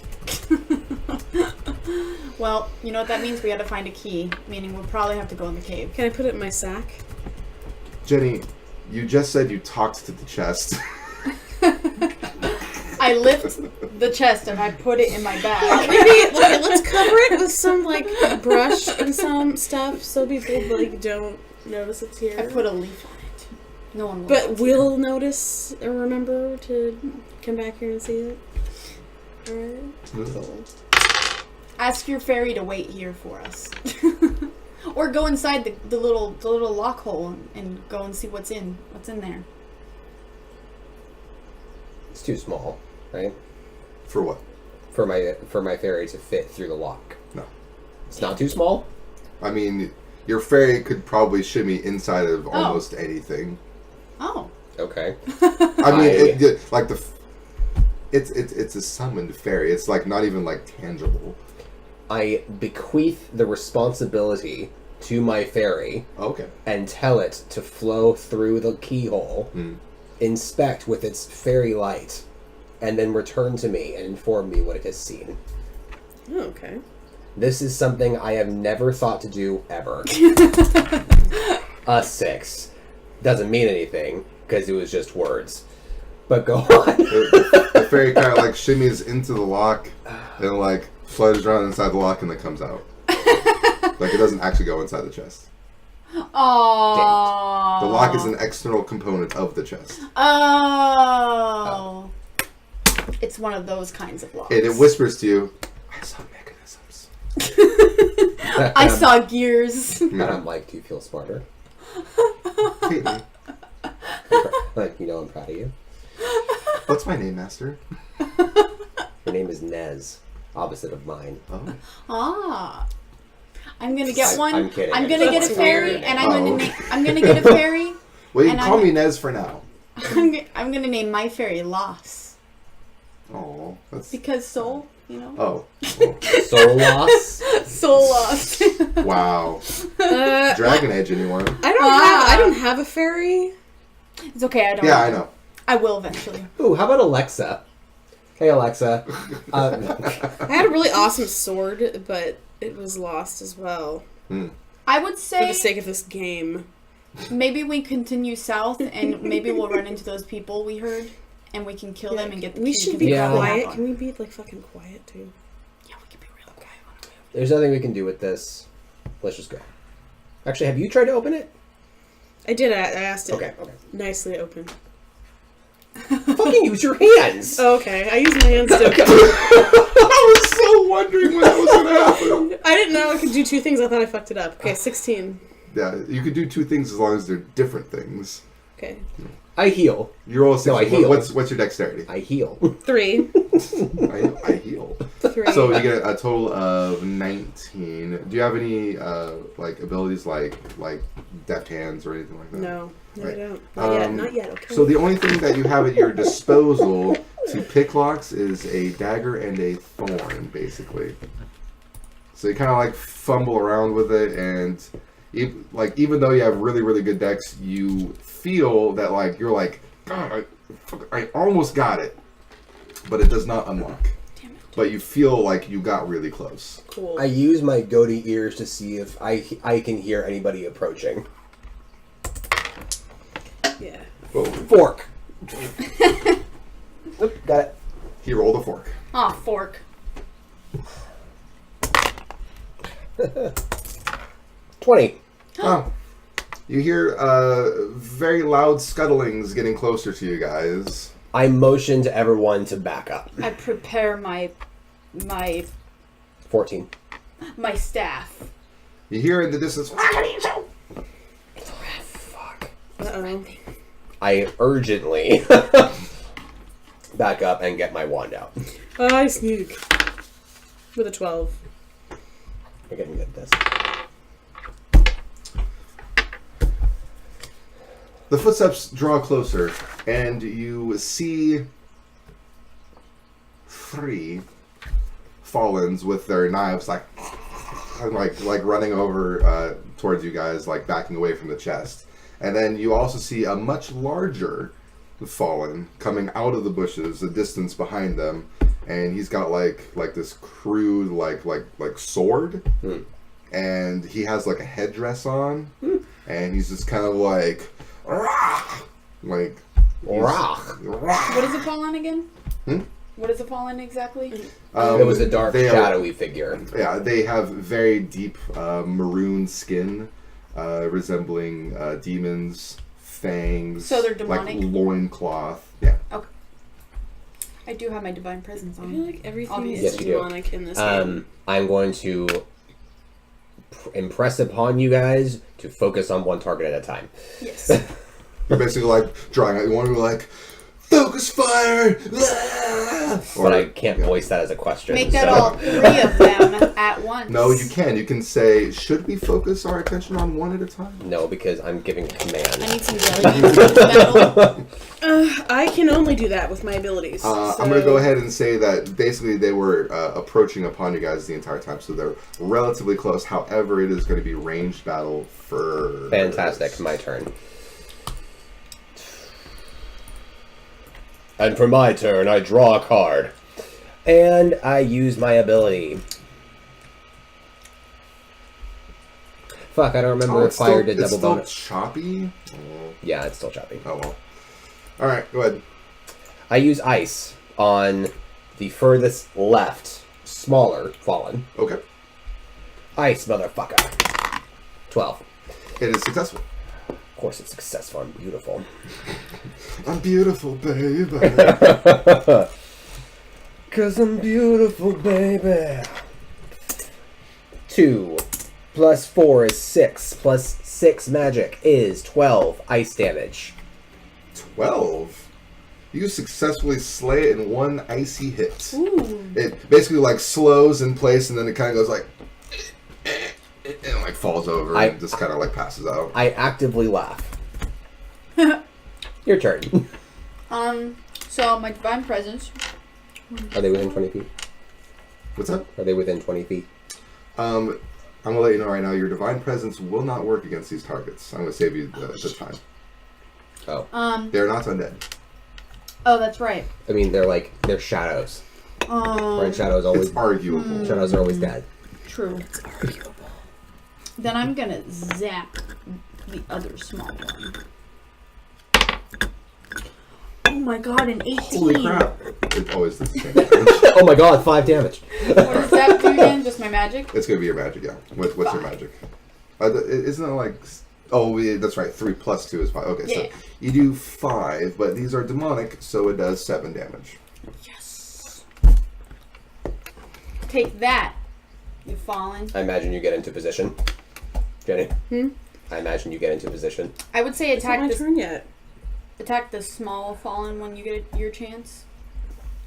[SPEAKER 5] Well, you know what that means? We gotta find a key, meaning we'll probably have to go in the cave.
[SPEAKER 3] Can I put it in my sack?
[SPEAKER 1] Jenny, you just said you talked to the chest.
[SPEAKER 5] I lift the chest and I put it in my bag.
[SPEAKER 3] Maybe let's cover it with some like brush and some stuff so people like don't notice it's here.
[SPEAKER 5] I put a leaf on it. No one will.
[SPEAKER 3] But we'll notice or remember to come back here and see it. Alright.
[SPEAKER 5] Ask your fairy to wait here for us. Or go inside the little lock hole and go and see what's in there.
[SPEAKER 2] It's too small, right?
[SPEAKER 1] For what?
[SPEAKER 2] For my fairy to fit through the lock.
[SPEAKER 1] No.
[SPEAKER 2] It's not too small?
[SPEAKER 1] I mean, your fairy could probably shimmy inside of almost anything.
[SPEAKER 5] Oh.
[SPEAKER 2] Okay.
[SPEAKER 1] I mean, it's a summoned fairy. It's like not even like tangible.
[SPEAKER 2] I bequeath the responsibility to my fairy
[SPEAKER 1] Okay.
[SPEAKER 2] and tell it to flow through the keyhole, inspect with its fairy light, and then return to me and inform me what it has seen.
[SPEAKER 3] Oh, okay.
[SPEAKER 2] This is something I have never thought to do ever. A 6. Doesn't mean anything, because it was just words. But go on.
[SPEAKER 1] The fairy kind of like shimmies into the lock and like flutters around inside the lock and then comes out. Like it doesn't actually go inside the chest.
[SPEAKER 5] Oh.
[SPEAKER 1] The lock is an external component of the chest.
[SPEAKER 5] Oh. It's one of those kinds of locks.
[SPEAKER 1] And it whispers to you, I saw mechanisms.
[SPEAKER 5] I saw gears.
[SPEAKER 2] And I'm like, do you feel smarter?
[SPEAKER 1] Caitlin,
[SPEAKER 2] Like, I'm proud of you.
[SPEAKER 1] What's my name, Master?
[SPEAKER 2] Her name is Nez, opposite of mine.
[SPEAKER 1] Oh.
[SPEAKER 5] Ah. I'm gonna get one.
[SPEAKER 2] I'm kidding.
[SPEAKER 5] I'm gonna get a
[SPEAKER 3] That's
[SPEAKER 5] fairy,
[SPEAKER 3] weird.
[SPEAKER 5] and I'm
[SPEAKER 1] Oh.
[SPEAKER 5] gonna get a fairy.
[SPEAKER 1] Well, you
[SPEAKER 5] And
[SPEAKER 1] can call
[SPEAKER 5] I'm-
[SPEAKER 1] me Nez for now.
[SPEAKER 5] I'm gonna name my fairy Loss
[SPEAKER 1] Oh, that's.
[SPEAKER 5] because soul, you know.
[SPEAKER 1] Oh.
[SPEAKER 2] Soul loss.
[SPEAKER 5] Soul lost.
[SPEAKER 1] Wow.
[SPEAKER 3] Uh,
[SPEAKER 1] Dragon Age, anyone?
[SPEAKER 3] I don't have a fairy.
[SPEAKER 5] It's okay. I don't.
[SPEAKER 1] Yeah, I know.
[SPEAKER 5] I will eventually.
[SPEAKER 2] Ooh, how about Alexa? Hey, Alexa.
[SPEAKER 3] I had a really awesome sword, but it was lost as well
[SPEAKER 5] I would
[SPEAKER 3] for
[SPEAKER 5] say
[SPEAKER 3] the sake of this game.
[SPEAKER 5] maybe we continue south, and maybe we'll run into those people we heard, and we can kill them and get the
[SPEAKER 3] We
[SPEAKER 5] key,
[SPEAKER 3] should
[SPEAKER 5] because
[SPEAKER 3] be
[SPEAKER 5] we
[SPEAKER 2] Yeah.
[SPEAKER 5] probably have
[SPEAKER 3] quiet.
[SPEAKER 5] one.
[SPEAKER 3] Can we be like fucking quiet too?
[SPEAKER 5] Yeah, we can be real quiet.
[SPEAKER 2] There's nothing we can do with this. Let's just go. Actually, have you tried to open it?
[SPEAKER 3] I did. I asked it.
[SPEAKER 2] Okay.
[SPEAKER 3] Nicely open.
[SPEAKER 2] Fucking use your hands.
[SPEAKER 3] Oh, okay. I used my hands to.
[SPEAKER 1] I was so wondering when that was going to happen.
[SPEAKER 3] I didn't know I could do two things. I thought I fucked it up. Okay, 16.
[SPEAKER 1] Yeah, you could do two things as long as they're different things.
[SPEAKER 3] Okay.
[SPEAKER 2] I heal.
[SPEAKER 1] You're all
[SPEAKER 2] No, I heal.
[SPEAKER 1] What's your dexterity?
[SPEAKER 2] I heal.
[SPEAKER 3] 3.
[SPEAKER 1] I heal.
[SPEAKER 3] 3.
[SPEAKER 1] So you get a total of 19. Do you have any like abilities like deft hands or anything like that?
[SPEAKER 3] No, I
[SPEAKER 1] Right.
[SPEAKER 3] don't. Not yet. Not yet. Okay.
[SPEAKER 1] So the only thing that you have at your disposal to pick locks is a dagger and a thorn, basically. So you kind of like fumble around with it, and even though you have really really good decks, you feel that like you're like, God, I almost got it, but it does not unlock.
[SPEAKER 5] Damn it.
[SPEAKER 1] But you feel like you got really close.
[SPEAKER 3] Cool.
[SPEAKER 2] I use my goatee ears to see if I can hear anybody approaching.
[SPEAKER 3] Yeah.
[SPEAKER 1] Whoa.
[SPEAKER 2] Fork. Oop, got it.
[SPEAKER 1] He rolled a fork.
[SPEAKER 5] Ah, fork.
[SPEAKER 2] 20.
[SPEAKER 1] Oh. You hear very loud scuttlings getting closer to you guys.
[SPEAKER 2] I motion to everyone to back up.
[SPEAKER 5] I prepare my
[SPEAKER 2] 14.
[SPEAKER 5] staff.
[SPEAKER 1] You hear in the distance.
[SPEAKER 2] Fuck.
[SPEAKER 3] Uh-oh.
[SPEAKER 2] I urgently back up and get my wand out.
[SPEAKER 3] I sneak. With a 12.
[SPEAKER 2] I can get this.
[SPEAKER 1] The footsteps draw closer, and you see 3 Fallens with their knives, like running over towards you guys, like backing away from the chest. And then you also see a much larger Fallen coming out of the bushes, a distance behind them, and he's got like this crude like sword, and he has like a headdress on, and he's just kind of like. Like,
[SPEAKER 2] Rah.
[SPEAKER 5] What does it fall on again?
[SPEAKER 1] Hmm?
[SPEAKER 5] What does it fall on exactly?
[SPEAKER 2] It was a dark,
[SPEAKER 1] they are-
[SPEAKER 2] shadowy figure.
[SPEAKER 1] Yeah, they have very deep maroon skin, resembling demons, fangs.
[SPEAKER 5] So they're demonic?
[SPEAKER 1] Like loincloth. Yeah.
[SPEAKER 5] I do have my divine presence
[SPEAKER 3] I
[SPEAKER 5] on.
[SPEAKER 3] feel like everything
[SPEAKER 5] Obviously.
[SPEAKER 3] is
[SPEAKER 2] Yes, you do.
[SPEAKER 3] demonic in this game.
[SPEAKER 2] I'm going to impress upon you guys to focus on one target at a time.
[SPEAKER 3] Yes.
[SPEAKER 1] You're basically like drawing out. You want to be like, focus fire!
[SPEAKER 2] But I can't voice that as a question.
[SPEAKER 5] Make that
[SPEAKER 2] so-
[SPEAKER 5] all 3 of them at once.
[SPEAKER 1] No, you can. You can say, should we focus our attention on one at a time?
[SPEAKER 2] No, because I'm giving
[SPEAKER 5] I
[SPEAKER 2] command.
[SPEAKER 5] need some jelly beans for the battle.
[SPEAKER 3] I can only do that with my abilities.
[SPEAKER 1] I'm
[SPEAKER 3] so-
[SPEAKER 1] going to go ahead and say that basically they were approaching upon you guys the entire time, so they're relatively close. However, it is going to be ranged battle for.
[SPEAKER 2] Fantastic. My turn. And for my turn, I draw a card. And I use my ability. Fuck, I don't remember if fire did double bonus.
[SPEAKER 1] It's still choppy.
[SPEAKER 2] Yeah, it's still choppy.
[SPEAKER 1] Oh well. All right, go ahead.
[SPEAKER 2] I use ice on the furthest left, smaller fallen.
[SPEAKER 1] Okay,
[SPEAKER 2] Ice, motherfucker. 12.
[SPEAKER 1] it is successful.
[SPEAKER 2] Of course it's successful. I'm beautiful.
[SPEAKER 1] I'm beautiful, baby.
[SPEAKER 2] 'Cause I'm beautiful, baby. 2 plus 4 is 6. Plus 6 magic is 12 ice damage.
[SPEAKER 1] 12. You successfully slay it in one icy hit.
[SPEAKER 3] Ooh.
[SPEAKER 1] It basically like slows in place, and then it kind of goes like, and like falls over and just kind of like passes out.
[SPEAKER 2] I actively laugh. Your turn.
[SPEAKER 5] So my divine presence.
[SPEAKER 2] Are they within 20 feet?
[SPEAKER 1] What's up?
[SPEAKER 2] Are they within 20 feet?
[SPEAKER 1] I'm gonna let you know right now. Your divine presence will not work against these targets. I'm gonna save you the time.
[SPEAKER 2] Oh.
[SPEAKER 1] They're not undead.
[SPEAKER 5] Oh, that's right.
[SPEAKER 2] I mean, they're shadows. Right? Shadows always.
[SPEAKER 1] It's arguable.
[SPEAKER 2] Shadows are always dead.
[SPEAKER 5] True.
[SPEAKER 3] It's arguable.
[SPEAKER 5] Then I'm gonna zap the other small one. Oh my god, an 18.
[SPEAKER 1] Holy crap! It always does the same.
[SPEAKER 2] Oh my god, 5 damage.
[SPEAKER 5] What does that do again? Just my magic?
[SPEAKER 1] It's gonna be your magic, yeah. What's your magic? Isn't it like? Oh, yeah, that's right. 3 plus 2 is 5. Okay,
[SPEAKER 5] Yeah.
[SPEAKER 1] so you do 5, but these are demonic, so it does 7 damage.
[SPEAKER 5] Yes. Take that, you fallen.
[SPEAKER 2] I imagine you get into position. Jenny? I imagine you get into position.
[SPEAKER 5] I would say
[SPEAKER 3] It's not
[SPEAKER 5] attack
[SPEAKER 3] my
[SPEAKER 5] this.
[SPEAKER 3] turn yet.
[SPEAKER 5] Attack the small fallen when you get your chance.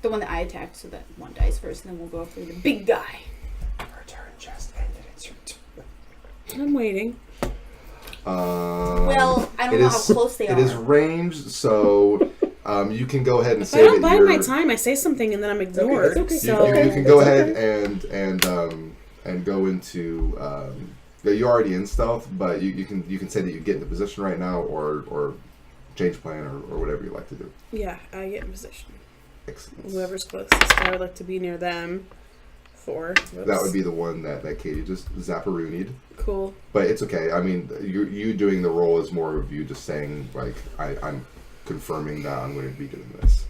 [SPEAKER 5] The one that I attacked, so that one dies first, and then we'll go after the big guy.
[SPEAKER 2] Your turn just ended. It's your turn.
[SPEAKER 3] I'm waiting.
[SPEAKER 5] Well, I don't know how close they are.
[SPEAKER 1] It is ranged, so you can go ahead and
[SPEAKER 3] If
[SPEAKER 1] say
[SPEAKER 3] I don't
[SPEAKER 1] that
[SPEAKER 3] bide
[SPEAKER 1] you're.
[SPEAKER 3] my time, I say something and then I'm ignored.
[SPEAKER 2] that's okay.
[SPEAKER 3] So
[SPEAKER 1] You can go ahead and go into. You're already in stealth, but you can say that you get into position right now, or change plan, or whatever you like to do.
[SPEAKER 3] yeah, I get in position.
[SPEAKER 1] Excellent.
[SPEAKER 3] Whoever's closest, I would like to be near them. 4. Whoops.
[SPEAKER 1] That would be the one that Katie just zapparoonied.
[SPEAKER 3] cool.
[SPEAKER 1] But it's okay. I mean, you doing the roll is more of you just saying, like, I'm confirming that I'm going to be doing this.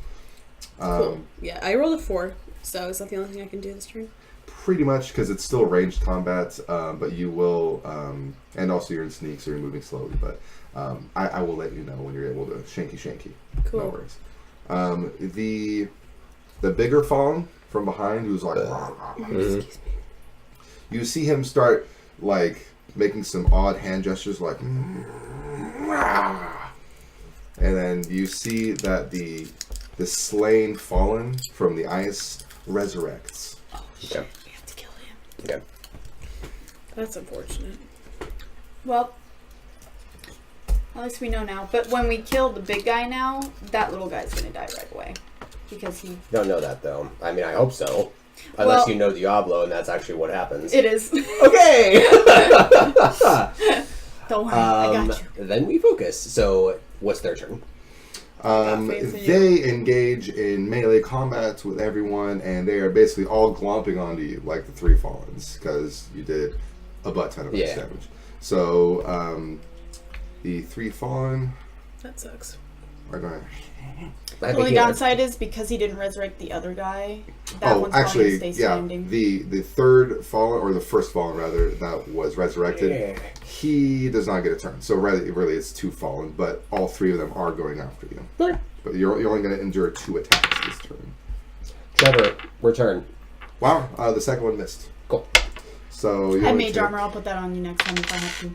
[SPEAKER 3] Cool. Yeah, I rolled a 4, so is that the only thing I can do this turn?
[SPEAKER 1] Pretty much, because it's still ranged combat, but you will, and also you're in sneak, so you're moving slowly, but I will let you know when you're able to shanky.
[SPEAKER 3] Cool.
[SPEAKER 1] No worries. The bigger fallen from behind, who's like,
[SPEAKER 3] Excuse me.
[SPEAKER 1] you see him start, like, making some odd hand gestures, like, and then you see that the slain fallen from the ice resurrects.
[SPEAKER 2] Okay.
[SPEAKER 3] We have to kill him.
[SPEAKER 2] Okay.
[SPEAKER 3] That's unfortunate.
[SPEAKER 5] Well, at least we know now. But when we kill the big guy now, that little guy's gonna die right away. Because he...
[SPEAKER 2] Don't know that, though. I mean, I hope so. Unless
[SPEAKER 5] Well-
[SPEAKER 2] you know Diablo, and that's actually what happens.
[SPEAKER 5] It is.
[SPEAKER 2] Okay!
[SPEAKER 5] Don't worry, I got you.
[SPEAKER 2] Then we focus. So, what's their turn?
[SPEAKER 3] faith in you.
[SPEAKER 1] They engage in melee combat with everyone, and they are basically all glomping onto you, like the 3 fallens, because you did a butt ton of damage. So, the 3 fallen
[SPEAKER 3] That sucks.
[SPEAKER 1] are going to...
[SPEAKER 2] I
[SPEAKER 5] The
[SPEAKER 2] think
[SPEAKER 5] only
[SPEAKER 2] he
[SPEAKER 5] downside is because he didn't resurrect the other guy. That one's
[SPEAKER 1] actually,
[SPEAKER 5] probably gonna stay standing.
[SPEAKER 1] the third fallen, or the first fallen rather, that was resurrected, he does not get a turn. So really it's 2 fallen, but all 3 of them are going after you.
[SPEAKER 2] Okay.
[SPEAKER 1] But you're only going to endure 2 attacks this turn.
[SPEAKER 2] Trevor, return.
[SPEAKER 1] Wow, the second one missed.
[SPEAKER 2] Cool.
[SPEAKER 1] So you
[SPEAKER 5] I have
[SPEAKER 1] only
[SPEAKER 5] mage
[SPEAKER 1] take-
[SPEAKER 5] armor. I'll put that on you next time if I have to.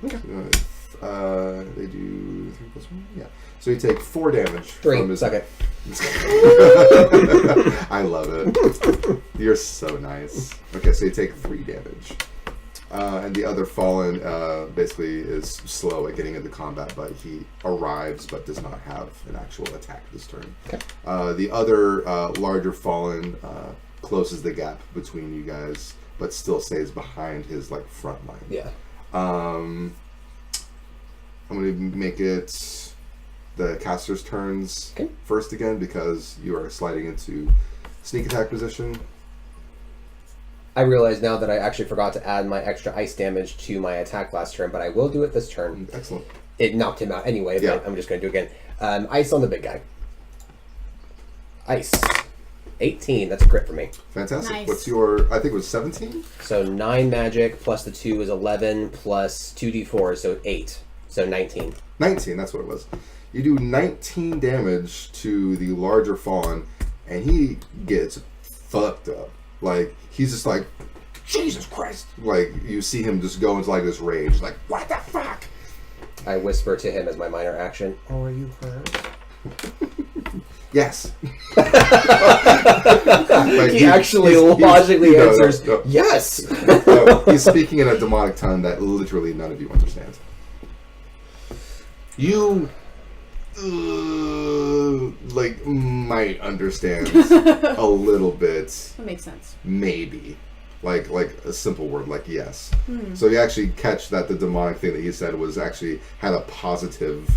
[SPEAKER 1] They do 3 plus 1? Yeah. So you take 4 damage
[SPEAKER 2] 3.
[SPEAKER 1] from his...
[SPEAKER 2] Suck it.
[SPEAKER 1] I love it. You're so nice. Okay, so you take 3 damage. And the other fallen basically is slow at getting into combat, but he arrives but does not have an actual attack this turn.
[SPEAKER 2] Okay.
[SPEAKER 1] The other larger fallen closes the gap between you guys, but still stays behind his like front line.
[SPEAKER 2] Yeah.
[SPEAKER 1] I'm going to make it the caster's turns
[SPEAKER 2] Okay.
[SPEAKER 1] first again because you are sliding into sneak attack position.
[SPEAKER 2] I realize now that I actually forgot to add my extra ice damage to my attack last turn, but I will do it this turn.
[SPEAKER 1] Excellent.
[SPEAKER 2] It knocked him out anyway,
[SPEAKER 1] Yeah.
[SPEAKER 2] but I'm just going to do it again. Ice on the big guy. Ice. 18. That's a crit for me.
[SPEAKER 1] Fantastic.
[SPEAKER 5] Nice.
[SPEAKER 1] What's your, I think it was 17?
[SPEAKER 2] So 9 magic plus the 2 is 11 plus 2d4, so 8. So 19.
[SPEAKER 1] 19, that's what it was. You do 19 damage to the larger fawn, and he gets fucked up. Like, he's just like, Jesus Christ. Like, you see him just go into like this rage, like, what the fuck?
[SPEAKER 2] I whisper to him as my minor action, "Oh, are you hurt?"
[SPEAKER 1] Yes.
[SPEAKER 2] He actually logically answers,
[SPEAKER 1] no.
[SPEAKER 2] yes.
[SPEAKER 1] No, he's speaking in a demonic tongue that literally none of you understand. You, might understand a little bit.
[SPEAKER 5] That makes sense.
[SPEAKER 1] Maybe. Like a simple word, like yes. So you actually catch that the demonic thing that he said was actually had a positive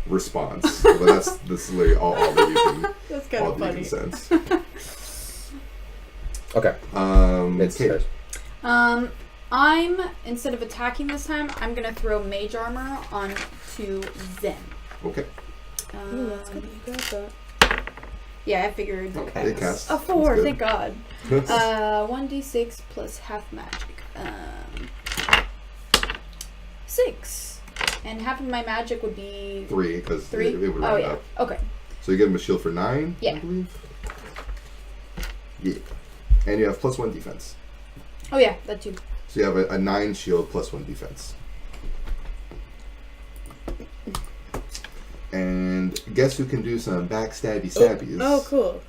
[SPEAKER 1] response. But that's literally all that you can.
[SPEAKER 5] That's kind of funny.
[SPEAKER 1] Sense.
[SPEAKER 2] Okay. It's
[SPEAKER 1] Kate.
[SPEAKER 2] hers.
[SPEAKER 5] I'm instead of attacking this time, I'm gonna throw mage armor onto Zen.
[SPEAKER 1] Okay.
[SPEAKER 3] Ooh, that's good. You got that.
[SPEAKER 5] Yeah, I figured.
[SPEAKER 2] Okay.
[SPEAKER 1] It casts.
[SPEAKER 5] A 4,
[SPEAKER 1] That's good.
[SPEAKER 5] thank God. 1d6 plus half magic. 6. And half of my magic would be
[SPEAKER 1] 3, because
[SPEAKER 5] 3.
[SPEAKER 1] it would
[SPEAKER 5] Oh
[SPEAKER 1] round
[SPEAKER 5] yeah.
[SPEAKER 1] up.
[SPEAKER 5] Okay.
[SPEAKER 1] So you give him a shield for 9,
[SPEAKER 5] Yeah.
[SPEAKER 1] I believe. Yeah. And you have +1 defense.
[SPEAKER 5] Oh yeah, that too.
[SPEAKER 1] So you have a 9 shield +1 defense. And guess who can do some backstabby stabbies?
[SPEAKER 3] Oh, cool.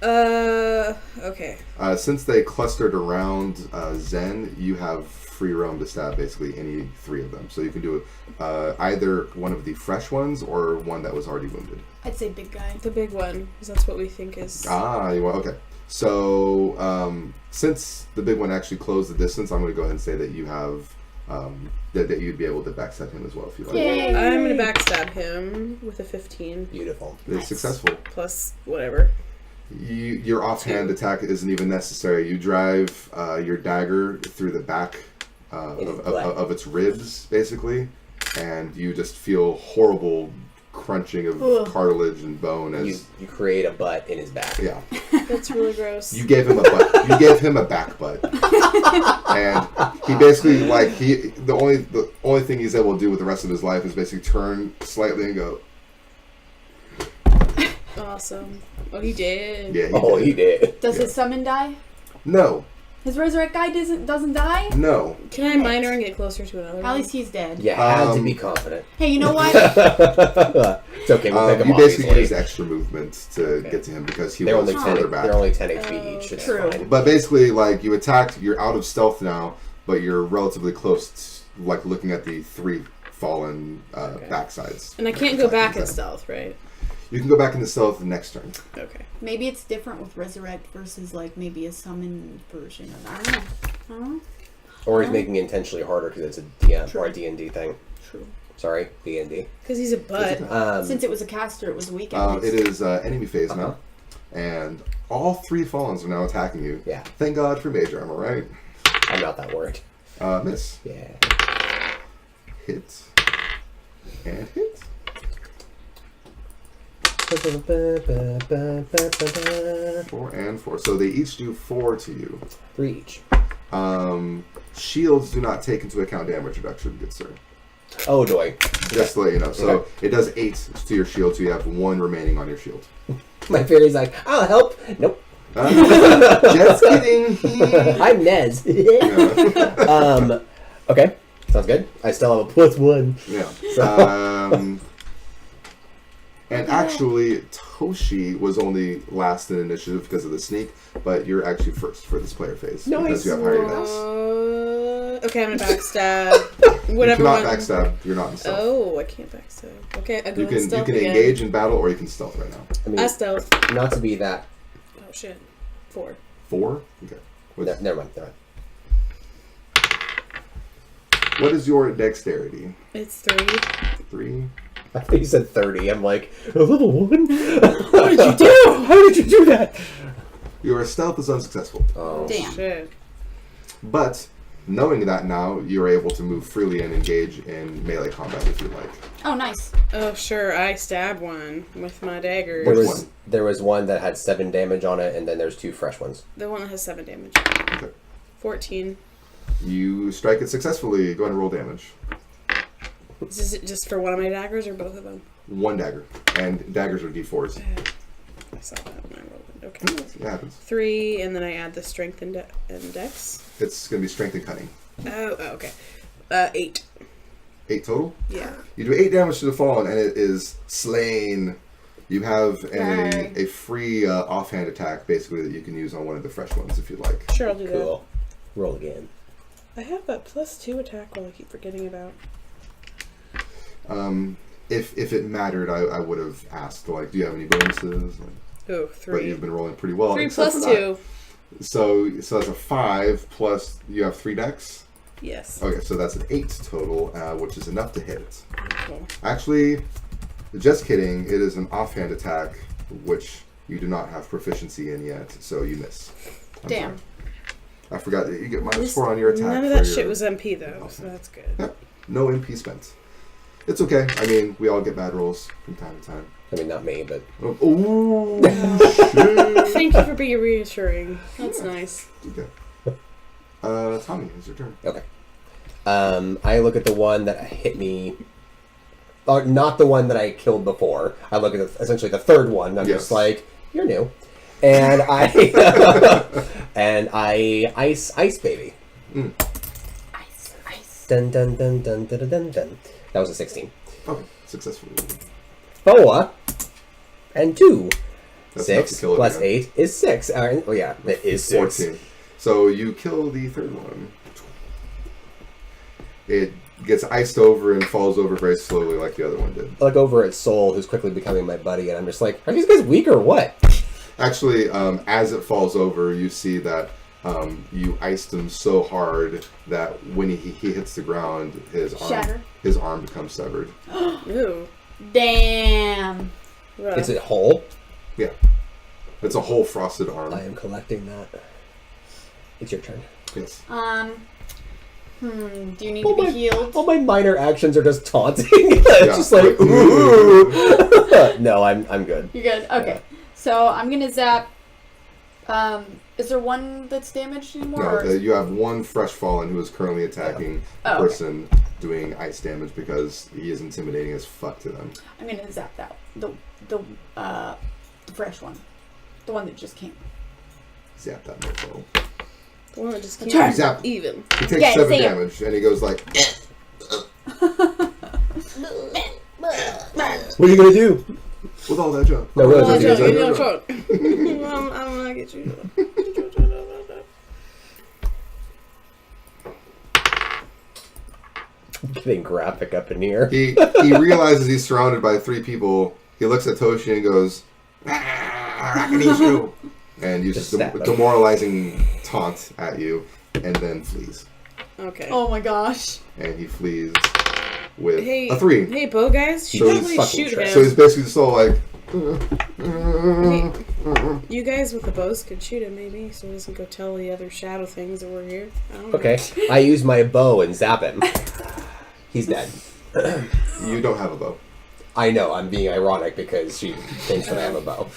[SPEAKER 3] Okay.
[SPEAKER 1] Since they clustered around Zen, you have free roam to stab basically any 3 of them. So you can do either one of the fresh ones or one that was already wounded.
[SPEAKER 5] I'd say big guy.
[SPEAKER 3] The big one, because that's what we think is.
[SPEAKER 1] You want okay. So since the big one actually closed the distance, I'm going to go ahead and say that you have that you'd be able to backstab him as well if you like.
[SPEAKER 5] Yay!
[SPEAKER 3] I'm gonna backstab him with a 15
[SPEAKER 2] Beautiful.
[SPEAKER 1] It's
[SPEAKER 5] Nice.
[SPEAKER 1] successful.
[SPEAKER 3] plus whatever.
[SPEAKER 1] Your offhand attack isn't even necessary. You drive your dagger through the back of its ribs, basically, and you just feel horrible crunching of
[SPEAKER 5] Ugh.
[SPEAKER 1] cartilage and bone as
[SPEAKER 2] You create a butt in his back.
[SPEAKER 1] yeah.
[SPEAKER 3] That's really gross.
[SPEAKER 1] You gave him a butt. You gave him a back butt, and he basically the only thing he's able to do with the rest of his life is basically turn slightly and go.
[SPEAKER 3] Awesome. Oh, he did.
[SPEAKER 1] Yeah.
[SPEAKER 2] He did.
[SPEAKER 5] Does
[SPEAKER 1] Yeah.
[SPEAKER 5] his summon die?
[SPEAKER 1] No.
[SPEAKER 5] His resurrect guy doesn't die?
[SPEAKER 1] No.
[SPEAKER 3] Can I minor and get closer to another
[SPEAKER 5] At
[SPEAKER 3] one?
[SPEAKER 5] least he's dead.
[SPEAKER 2] You had to be confident.
[SPEAKER 5] Hey, you know what?
[SPEAKER 2] It's okay, we'll pick him
[SPEAKER 1] You basically
[SPEAKER 2] obviously.
[SPEAKER 1] used extra movement to get to him because he
[SPEAKER 2] They're
[SPEAKER 1] was
[SPEAKER 2] only,
[SPEAKER 1] further
[SPEAKER 2] 10,
[SPEAKER 1] back.
[SPEAKER 2] they're only 10 HP each. It's
[SPEAKER 5] True.
[SPEAKER 2] fine.
[SPEAKER 1] But basically, you attacked, you're out of stealth now, but you're relatively close, looking at the 3 fallen backsides.
[SPEAKER 3] And I can't go back in stealth, right?
[SPEAKER 1] You can go back into stealth the next turn.
[SPEAKER 3] Okay.
[SPEAKER 5] Maybe it's different with resurrect versus maybe a summon version of I don't know.
[SPEAKER 2] Or he's making it intentionally harder because it's a DM or a D&D thing.
[SPEAKER 5] True.
[SPEAKER 2] Sorry, D&D.
[SPEAKER 3] Because he's a butt.
[SPEAKER 5] Since it was a caster, it was a weekend.
[SPEAKER 1] It is enemy phase now, and all 3 fallens are now attacking you.
[SPEAKER 2] Yeah.
[SPEAKER 1] Thank God for mage armor, right?
[SPEAKER 2] I'm not that worried.
[SPEAKER 1] Miss.
[SPEAKER 2] Yeah.
[SPEAKER 1] Hit. And hit. 4 and 4. So they each do 4 to you.
[SPEAKER 2] 3 each.
[SPEAKER 1] Shields do not take into account damage reduction, good sir.
[SPEAKER 2] Oh, boy.
[SPEAKER 1] Just to let you know. So
[SPEAKER 2] Okay.
[SPEAKER 1] it does 8 to your shield, so you have 1 remaining on your shield.
[SPEAKER 2] My fairy's like, I'll help. Nope.
[SPEAKER 1] Just kidding.
[SPEAKER 2] I'm Nez. Okay. Sounds good. I still have a +1.
[SPEAKER 1] Yeah. And actually, Toshi was only last in initiative because of the sneak, but you're actually first for this player phase.
[SPEAKER 2] Nice.
[SPEAKER 1] Because you have higher dex.
[SPEAKER 3] Okay, I'm gonna backstab.
[SPEAKER 1] You
[SPEAKER 3] Whatever
[SPEAKER 1] cannot
[SPEAKER 3] one.
[SPEAKER 1] backstab. You're not in stealth.
[SPEAKER 3] Oh, I can't backstab. Okay, I go
[SPEAKER 1] You
[SPEAKER 3] in
[SPEAKER 1] can
[SPEAKER 3] stealth
[SPEAKER 1] engage
[SPEAKER 3] again.
[SPEAKER 1] in battle or you can stealth right now.
[SPEAKER 2] I mean,
[SPEAKER 3] I stealth.
[SPEAKER 2] not to be that.
[SPEAKER 3] Oh shit. 4.
[SPEAKER 1] 4? Okay.
[SPEAKER 2] Never mind.
[SPEAKER 1] What is your dexterity?
[SPEAKER 3] It's 3.
[SPEAKER 1] 3?
[SPEAKER 2] I think you said 30. I'm like, level 1?
[SPEAKER 3] What did you do?
[SPEAKER 2] How did you do that?
[SPEAKER 1] Your stealth is unsuccessful.
[SPEAKER 2] Oh,
[SPEAKER 5] Damn.
[SPEAKER 3] Shit.
[SPEAKER 1] But knowing that now, you're able to move freely and engage in melee combat if you like.
[SPEAKER 5] Oh, nice.
[SPEAKER 3] Oh sure, I stab one with my dagger.
[SPEAKER 1] Which
[SPEAKER 2] There was one that had 7 damage on it, and then there's 2 fresh ones.
[SPEAKER 3] The one that has 7 damage.
[SPEAKER 1] Okay.
[SPEAKER 3] 14.
[SPEAKER 1] You strike it successfully. Go ahead and roll damage.
[SPEAKER 3] Is it just for one of my daggers or both of them?
[SPEAKER 1] 1 dagger. And daggers are d4s.
[SPEAKER 3] I saw that when I rolled it. Okay.
[SPEAKER 1] It happens.
[SPEAKER 3] 3, and then I add the strength and dex.
[SPEAKER 1] It's going to be strength and cunning.
[SPEAKER 3] Oh, okay. 8.
[SPEAKER 1] 8 total?
[SPEAKER 3] Yeah.
[SPEAKER 1] You do 8 damage to the fallen, and it is slain You have
[SPEAKER 5] Right.
[SPEAKER 1] a free offhand attack, basically, that you can use on one of the fresh ones if you'd like.
[SPEAKER 3] Sure, I'll do
[SPEAKER 2] Cool. Roll again.
[SPEAKER 3] that. I have that +2 attack one I keep forgetting about.
[SPEAKER 1] If it mattered, I would have asked, like, do you have any bonuses? Like,
[SPEAKER 3] Oh,
[SPEAKER 1] but
[SPEAKER 3] 3.
[SPEAKER 1] you've been rolling pretty well.
[SPEAKER 3] 3
[SPEAKER 1] except
[SPEAKER 3] plus
[SPEAKER 1] for that.
[SPEAKER 3] 2.
[SPEAKER 1] So that's a 5 plus you have 3 decks.
[SPEAKER 3] Yes.
[SPEAKER 1] Okay, so that's an 8 total, which is enough to hit it.
[SPEAKER 3] Okay.
[SPEAKER 1] Actually, just kidding. It is an offhand attack, which you do not have proficiency in yet, so you miss. I'm
[SPEAKER 5] Damn.
[SPEAKER 1] sorry. I forgot that you get
[SPEAKER 3] At least
[SPEAKER 1] -4 on your attack.
[SPEAKER 3] None of
[SPEAKER 1] for
[SPEAKER 3] that
[SPEAKER 1] your-
[SPEAKER 3] shit was MP though, so that's good.
[SPEAKER 1] Yep. No MP spent. It's okay. I mean, we all get bad rolls from time to time.
[SPEAKER 2] I mean, not me, but
[SPEAKER 1] Oh, shit.
[SPEAKER 3] Thank you for being reassuring. That's nice.
[SPEAKER 1] Okay. Tommy, it's your turn.
[SPEAKER 2] okay. I look at the one that hit me. Or not the one that I killed before. I look at essentially the third one. And I'm
[SPEAKER 1] Yes.
[SPEAKER 2] just like, you're new, and I and I ice baby.
[SPEAKER 5] Ice, ice.
[SPEAKER 2] Dun dun dun dun dun dun dun. Dun. That was a 16.
[SPEAKER 1] Okay, successful.
[SPEAKER 2] 4 and 2.
[SPEAKER 1] That's enough to
[SPEAKER 2] 6
[SPEAKER 1] kill it
[SPEAKER 2] plus
[SPEAKER 1] again.
[SPEAKER 2] 8 is 6. Oh yeah, it is 6.
[SPEAKER 1] 14. So you kill the third one. It gets iced over and falls over very slowly like the other one did.
[SPEAKER 2] I look over at Soul, who's quickly becoming my buddy, and I'm just like, are these guys weak or what?
[SPEAKER 1] Actually, as it falls over, you see that you iced him so hard that when he hits the ground,
[SPEAKER 5] Shatter.
[SPEAKER 1] his arm becomes severed.
[SPEAKER 3] Ooh.
[SPEAKER 5] Damn.
[SPEAKER 3] Rough.
[SPEAKER 2] Is it whole?
[SPEAKER 1] Yeah. It's a whole frosted arm.
[SPEAKER 2] I am collecting that. It's your turn.
[SPEAKER 1] Yes.
[SPEAKER 5] Do you need to be healed?
[SPEAKER 2] All my minor actions are just taunting.
[SPEAKER 1] Yeah.
[SPEAKER 2] Just like, ooh. No, I'm good.
[SPEAKER 5] You're good. Okay. So I'm gonna zap. Is there one that's damaged anymore?
[SPEAKER 1] No,
[SPEAKER 5] or is-
[SPEAKER 1] you have one fresh fallen who is currently attacking the
[SPEAKER 5] Oh, okay.
[SPEAKER 1] person doing ice damage because he is intimidating as fuck to them.
[SPEAKER 5] I'm gonna zap that. The fresh one. The one that just came.
[SPEAKER 1] Zap that mofo.
[SPEAKER 3] The one that just
[SPEAKER 5] Turn.
[SPEAKER 3] can't
[SPEAKER 1] Zap.
[SPEAKER 3] even.
[SPEAKER 1] He takes
[SPEAKER 5] Yeah,
[SPEAKER 1] 7
[SPEAKER 5] say it.
[SPEAKER 1] damage and he goes like,
[SPEAKER 2] What are you gonna do?
[SPEAKER 1] with all that junk.
[SPEAKER 2] No, really,
[SPEAKER 3] Oh,
[SPEAKER 2] what are you
[SPEAKER 3] Joe,
[SPEAKER 2] gonna
[SPEAKER 3] you
[SPEAKER 2] do?
[SPEAKER 3] don't choke. I'm gonna get you.
[SPEAKER 2] Getting graphic up in here.
[SPEAKER 1] He realizes he's surrounded by 3 people. He looks at Toshi and goes, I can eat you. And uses
[SPEAKER 2] Just stab him.
[SPEAKER 1] demoralizing taunt at you and then flees.
[SPEAKER 3] Okay.
[SPEAKER 5] Oh my gosh.
[SPEAKER 1] And he flees with
[SPEAKER 3] Hey,
[SPEAKER 1] a 3.
[SPEAKER 3] Hey, bow guys, you
[SPEAKER 1] So
[SPEAKER 3] should
[SPEAKER 1] he's
[SPEAKER 3] probably
[SPEAKER 2] fucking
[SPEAKER 3] shoot
[SPEAKER 2] trash.
[SPEAKER 3] him.
[SPEAKER 1] So he's basically just all like,
[SPEAKER 3] You guys with the bows could shoot him, maybe, so he doesn't go tell the other shadow things that we're here. I don't know.
[SPEAKER 2] Okay, I use my bow and zap him. He's dead.
[SPEAKER 1] you don't have a bow.
[SPEAKER 2] I know, I'm being ironic because she thinks that I have a bow.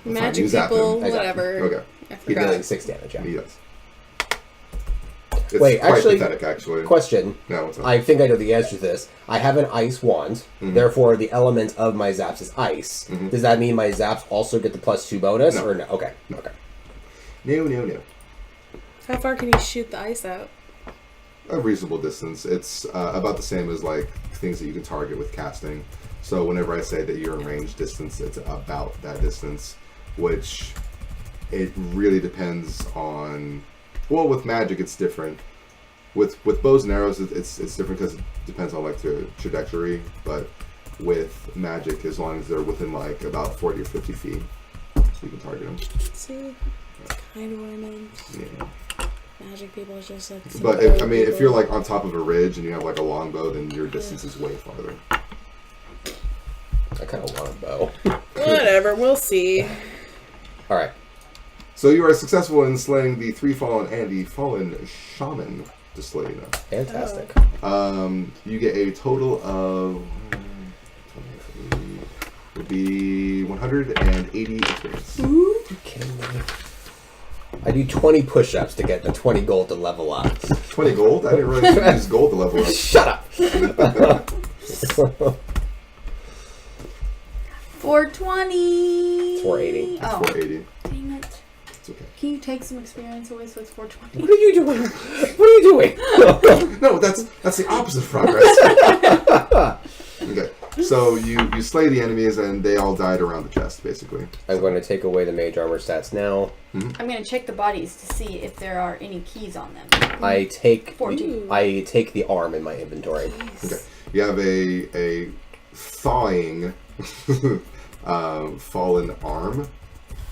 [SPEAKER 3] Magic
[SPEAKER 1] you zap
[SPEAKER 3] people,
[SPEAKER 1] him.
[SPEAKER 2] I zap him.
[SPEAKER 3] whatever.
[SPEAKER 1] Okay.
[SPEAKER 3] I
[SPEAKER 2] He's dealing
[SPEAKER 3] forgot.
[SPEAKER 2] 6 damage, yeah.
[SPEAKER 1] He does. It's
[SPEAKER 2] Wait,
[SPEAKER 1] quite
[SPEAKER 2] actually-
[SPEAKER 1] pathetic, actually.
[SPEAKER 2] Question.
[SPEAKER 1] No, it's not.
[SPEAKER 2] I think I know the answer to this. I have an ice wand, therefore the element of my zaps is ice. Does that mean my zaps also get the +2 bonus?
[SPEAKER 1] No.
[SPEAKER 2] Or no? Okay. Okay.
[SPEAKER 1] No.
[SPEAKER 3] How far can you shoot the ice out?
[SPEAKER 1] A reasonable distance. It's about the same as like things that you can target with casting. So whenever I say that you're in range distance, it's about that distance, which it really depends on. Well, with magic, it's different. With bows and arrows, it's different because it depends on like the trajectory. But with magic, as long as they're within like about 40 or 50 feet, you can target them.
[SPEAKER 3] See, that's kind of what I meant.
[SPEAKER 1] Yeah.
[SPEAKER 3] Magic people are just like. some
[SPEAKER 1] But
[SPEAKER 3] old
[SPEAKER 1] if
[SPEAKER 3] people.
[SPEAKER 1] you're like on top of a ridge and you have like a long bow, then your distance is way farther.
[SPEAKER 2] I kind of want a bow.
[SPEAKER 3] Whatever, we'll see.
[SPEAKER 2] All right.
[SPEAKER 1] So you are successful in slaying the 3 fallen and the fallen shaman, just to let you know.
[SPEAKER 2] Fantastic.
[SPEAKER 1] You get a total of would be 180 experience.
[SPEAKER 2] Are you kidding me? I do 20 push-ups to get the 20 gold to level up.
[SPEAKER 1] 20 gold? I didn't realize you use gold to level up.
[SPEAKER 2] Shut up!
[SPEAKER 5] 420.
[SPEAKER 2] 480.
[SPEAKER 5] Oh,
[SPEAKER 1] 480.
[SPEAKER 5] dang it.
[SPEAKER 1] It's okay.
[SPEAKER 5] Can you take some experience away so it's 420?
[SPEAKER 2] What are you doing? What are you doing?
[SPEAKER 1] No, that's the opposite of progress. Okay. So you slay the enemies, and they all died around the chest, basically.
[SPEAKER 2] I'm going to take away the mage armor stats now.
[SPEAKER 5] I'm gonna check the bodies to see if there are any keys on them.
[SPEAKER 2] I take
[SPEAKER 5] 14.
[SPEAKER 2] the arm in my inventory.
[SPEAKER 1] Okay. You have a thawing fallen arm,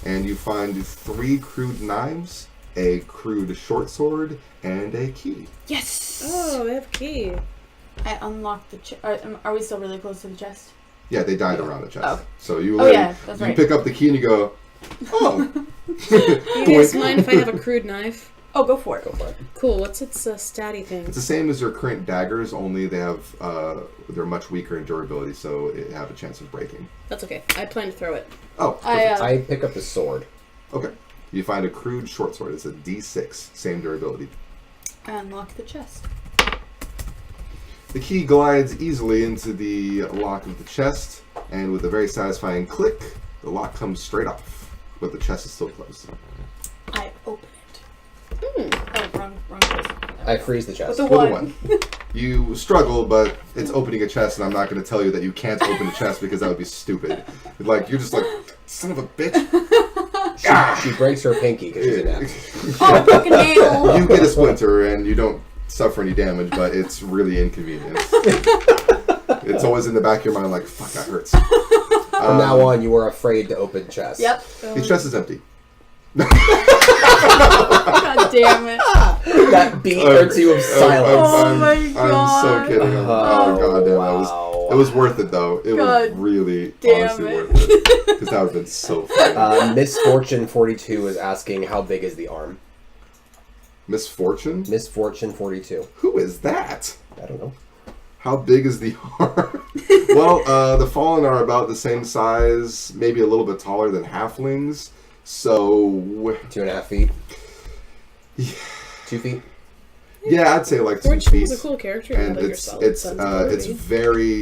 [SPEAKER 1] and you find 3 crude knives, a crude short sword, and a key.
[SPEAKER 5] Yes.
[SPEAKER 3] Oh, I have a key.
[SPEAKER 5] I unlocked the chest. Are we still really close to the chest?
[SPEAKER 1] Yeah, they died around the chest.
[SPEAKER 5] Oh.
[SPEAKER 1] So you
[SPEAKER 5] That's
[SPEAKER 1] you
[SPEAKER 5] right.
[SPEAKER 1] pick up the key and you go, oh.
[SPEAKER 3] Do you guys mind if I have a crude knife?
[SPEAKER 5] Oh, go for it.
[SPEAKER 2] Go for it.
[SPEAKER 3] Cool. What's its statty thing?
[SPEAKER 1] It's the same as your current daggers, only they have they're much weaker in durability, so it have a chance of breaking.
[SPEAKER 3] That's okay. I plan to throw it.
[SPEAKER 1] Oh, perfect.
[SPEAKER 2] I pick up the sword.
[SPEAKER 1] Okay. You find a crude short sword. It's a D6, same durability.
[SPEAKER 5] I unlock the chest.
[SPEAKER 1] The key glides easily into the lock of the chest, and with a very satisfying click, the lock comes straight off, but the chest is still closed.
[SPEAKER 5] I open it. Oh, wrong chest.
[SPEAKER 2] I freeze the chest.
[SPEAKER 5] With
[SPEAKER 1] For
[SPEAKER 5] the
[SPEAKER 1] the one. You struggle, but it's opening a chest, and I'm not going to tell you that you can't open a chest because that would be stupid. Like, you're just like, son of a bitch.
[SPEAKER 2] She breaks her pinky because she's inept.
[SPEAKER 5] Oh, broken nail.
[SPEAKER 1] You get a splinter, and you don't suffer any damage, but it's really inconvenient. It's always in the back of your mind like, fuck, that hurts.
[SPEAKER 2] From now on, you are afraid to open chests.
[SPEAKER 5] Yep.
[SPEAKER 1] The chest is empty.
[SPEAKER 5] God damn it.
[SPEAKER 2] That beat or two of silence.
[SPEAKER 1] I'm so kidding. Oh, god damn.
[SPEAKER 2] Wow.
[SPEAKER 1] It was worth it, though. It was
[SPEAKER 5] God
[SPEAKER 1] really,
[SPEAKER 5] damn
[SPEAKER 1] honestly
[SPEAKER 5] it.
[SPEAKER 1] worth it. Because that would have been so funny.
[SPEAKER 2] Misfortune 42 is asking how big is the arm.
[SPEAKER 1] Misfortune?
[SPEAKER 2] Misfortune 42.
[SPEAKER 1] Who is that?
[SPEAKER 2] I don't know.
[SPEAKER 1] How big is the arm? Well, the Fallen are about the same size, maybe a little bit taller than halflings. So,
[SPEAKER 2] 2.5 feet. 2 feet.
[SPEAKER 1] yeah, I'd say like 2
[SPEAKER 3] Fortune
[SPEAKER 1] feet.
[SPEAKER 3] is a cool character.
[SPEAKER 1] And
[SPEAKER 3] Like
[SPEAKER 1] it's very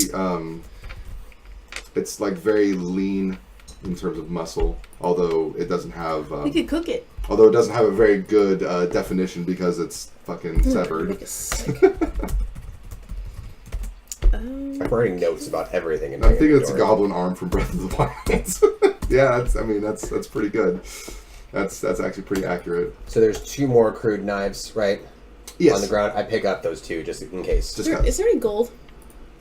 [SPEAKER 1] it's like very lean in terms of muscle. Although it doesn't have
[SPEAKER 5] We could cook it.
[SPEAKER 1] although it doesn't have a very good definition because it's fucking severed.
[SPEAKER 3] Make us sick.
[SPEAKER 2] I'm writing notes about everything in my
[SPEAKER 1] I'm thinking it's a
[SPEAKER 2] inventory.
[SPEAKER 1] goblin arm from Breath of the Wild. Yeah, that's pretty good. That's actually pretty accurate.
[SPEAKER 2] So there's 2 more crude knives, right?
[SPEAKER 1] Yes.
[SPEAKER 2] On the ground. I pick up those 2 just in case.
[SPEAKER 1] Just
[SPEAKER 3] Is there any gold?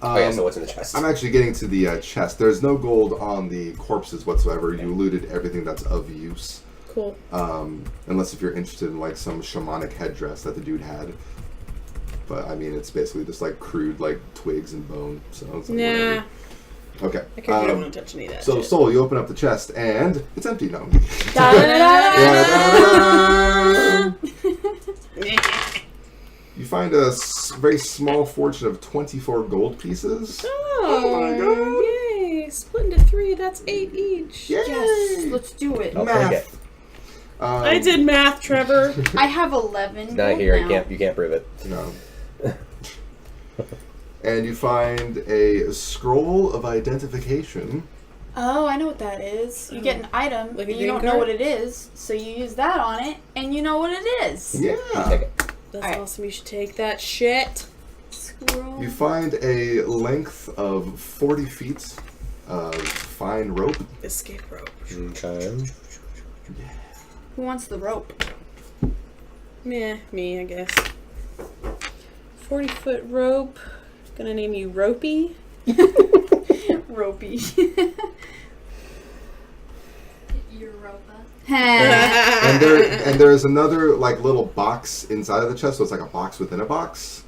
[SPEAKER 2] Oh yeah, so what's in the chest?
[SPEAKER 1] I'm actually getting to the chest. There's no gold on the corpses whatsoever. You looted everything that's of use.
[SPEAKER 3] Cool.
[SPEAKER 1] Unless if you're interested in like some shamanic headdress that the dude had. But I mean, it's basically just like crude like twigs and bone. So it's like,
[SPEAKER 3] Nah.
[SPEAKER 1] whatever. Okay.
[SPEAKER 3] I don't want to touch any of that.
[SPEAKER 1] So
[SPEAKER 3] shit.
[SPEAKER 1] Soul, you open up the chest and it's empty. No. You find a very small fortune of 24 gold pieces.
[SPEAKER 3] Oh
[SPEAKER 1] my God.
[SPEAKER 3] Yay! Split into 3. That's 8 each.
[SPEAKER 1] Yay!
[SPEAKER 5] Yes, let's do it.
[SPEAKER 2] I'll
[SPEAKER 1] Math.
[SPEAKER 2] take it.
[SPEAKER 3] I did math, Trevor.
[SPEAKER 5] I have 11.
[SPEAKER 2] It's not
[SPEAKER 5] gold
[SPEAKER 2] here.
[SPEAKER 5] now.
[SPEAKER 2] You can't prove it.
[SPEAKER 1] No. And you find a scroll of identification.
[SPEAKER 5] Oh, I know what that is. You get an item,
[SPEAKER 3] Like a
[SPEAKER 5] and you don't
[SPEAKER 3] green
[SPEAKER 5] know
[SPEAKER 3] card?
[SPEAKER 5] what it is, so you use that on it, and you know what it is.
[SPEAKER 1] Yeah.
[SPEAKER 2] Take it.
[SPEAKER 3] That's
[SPEAKER 5] Alright.
[SPEAKER 3] awesome. You should take that shit.
[SPEAKER 5] Scroll.
[SPEAKER 1] You find a length of 40 feet of fine rope.
[SPEAKER 3] Escape rope.
[SPEAKER 2] Okay.
[SPEAKER 5] Who wants the rope?
[SPEAKER 3] Meh, me, I guess. 40-foot rope. Gonna name you Ropey.
[SPEAKER 5] Ropey.
[SPEAKER 4] Europa.
[SPEAKER 1] And there's another like little box inside of the chest, so it's like a box within a box.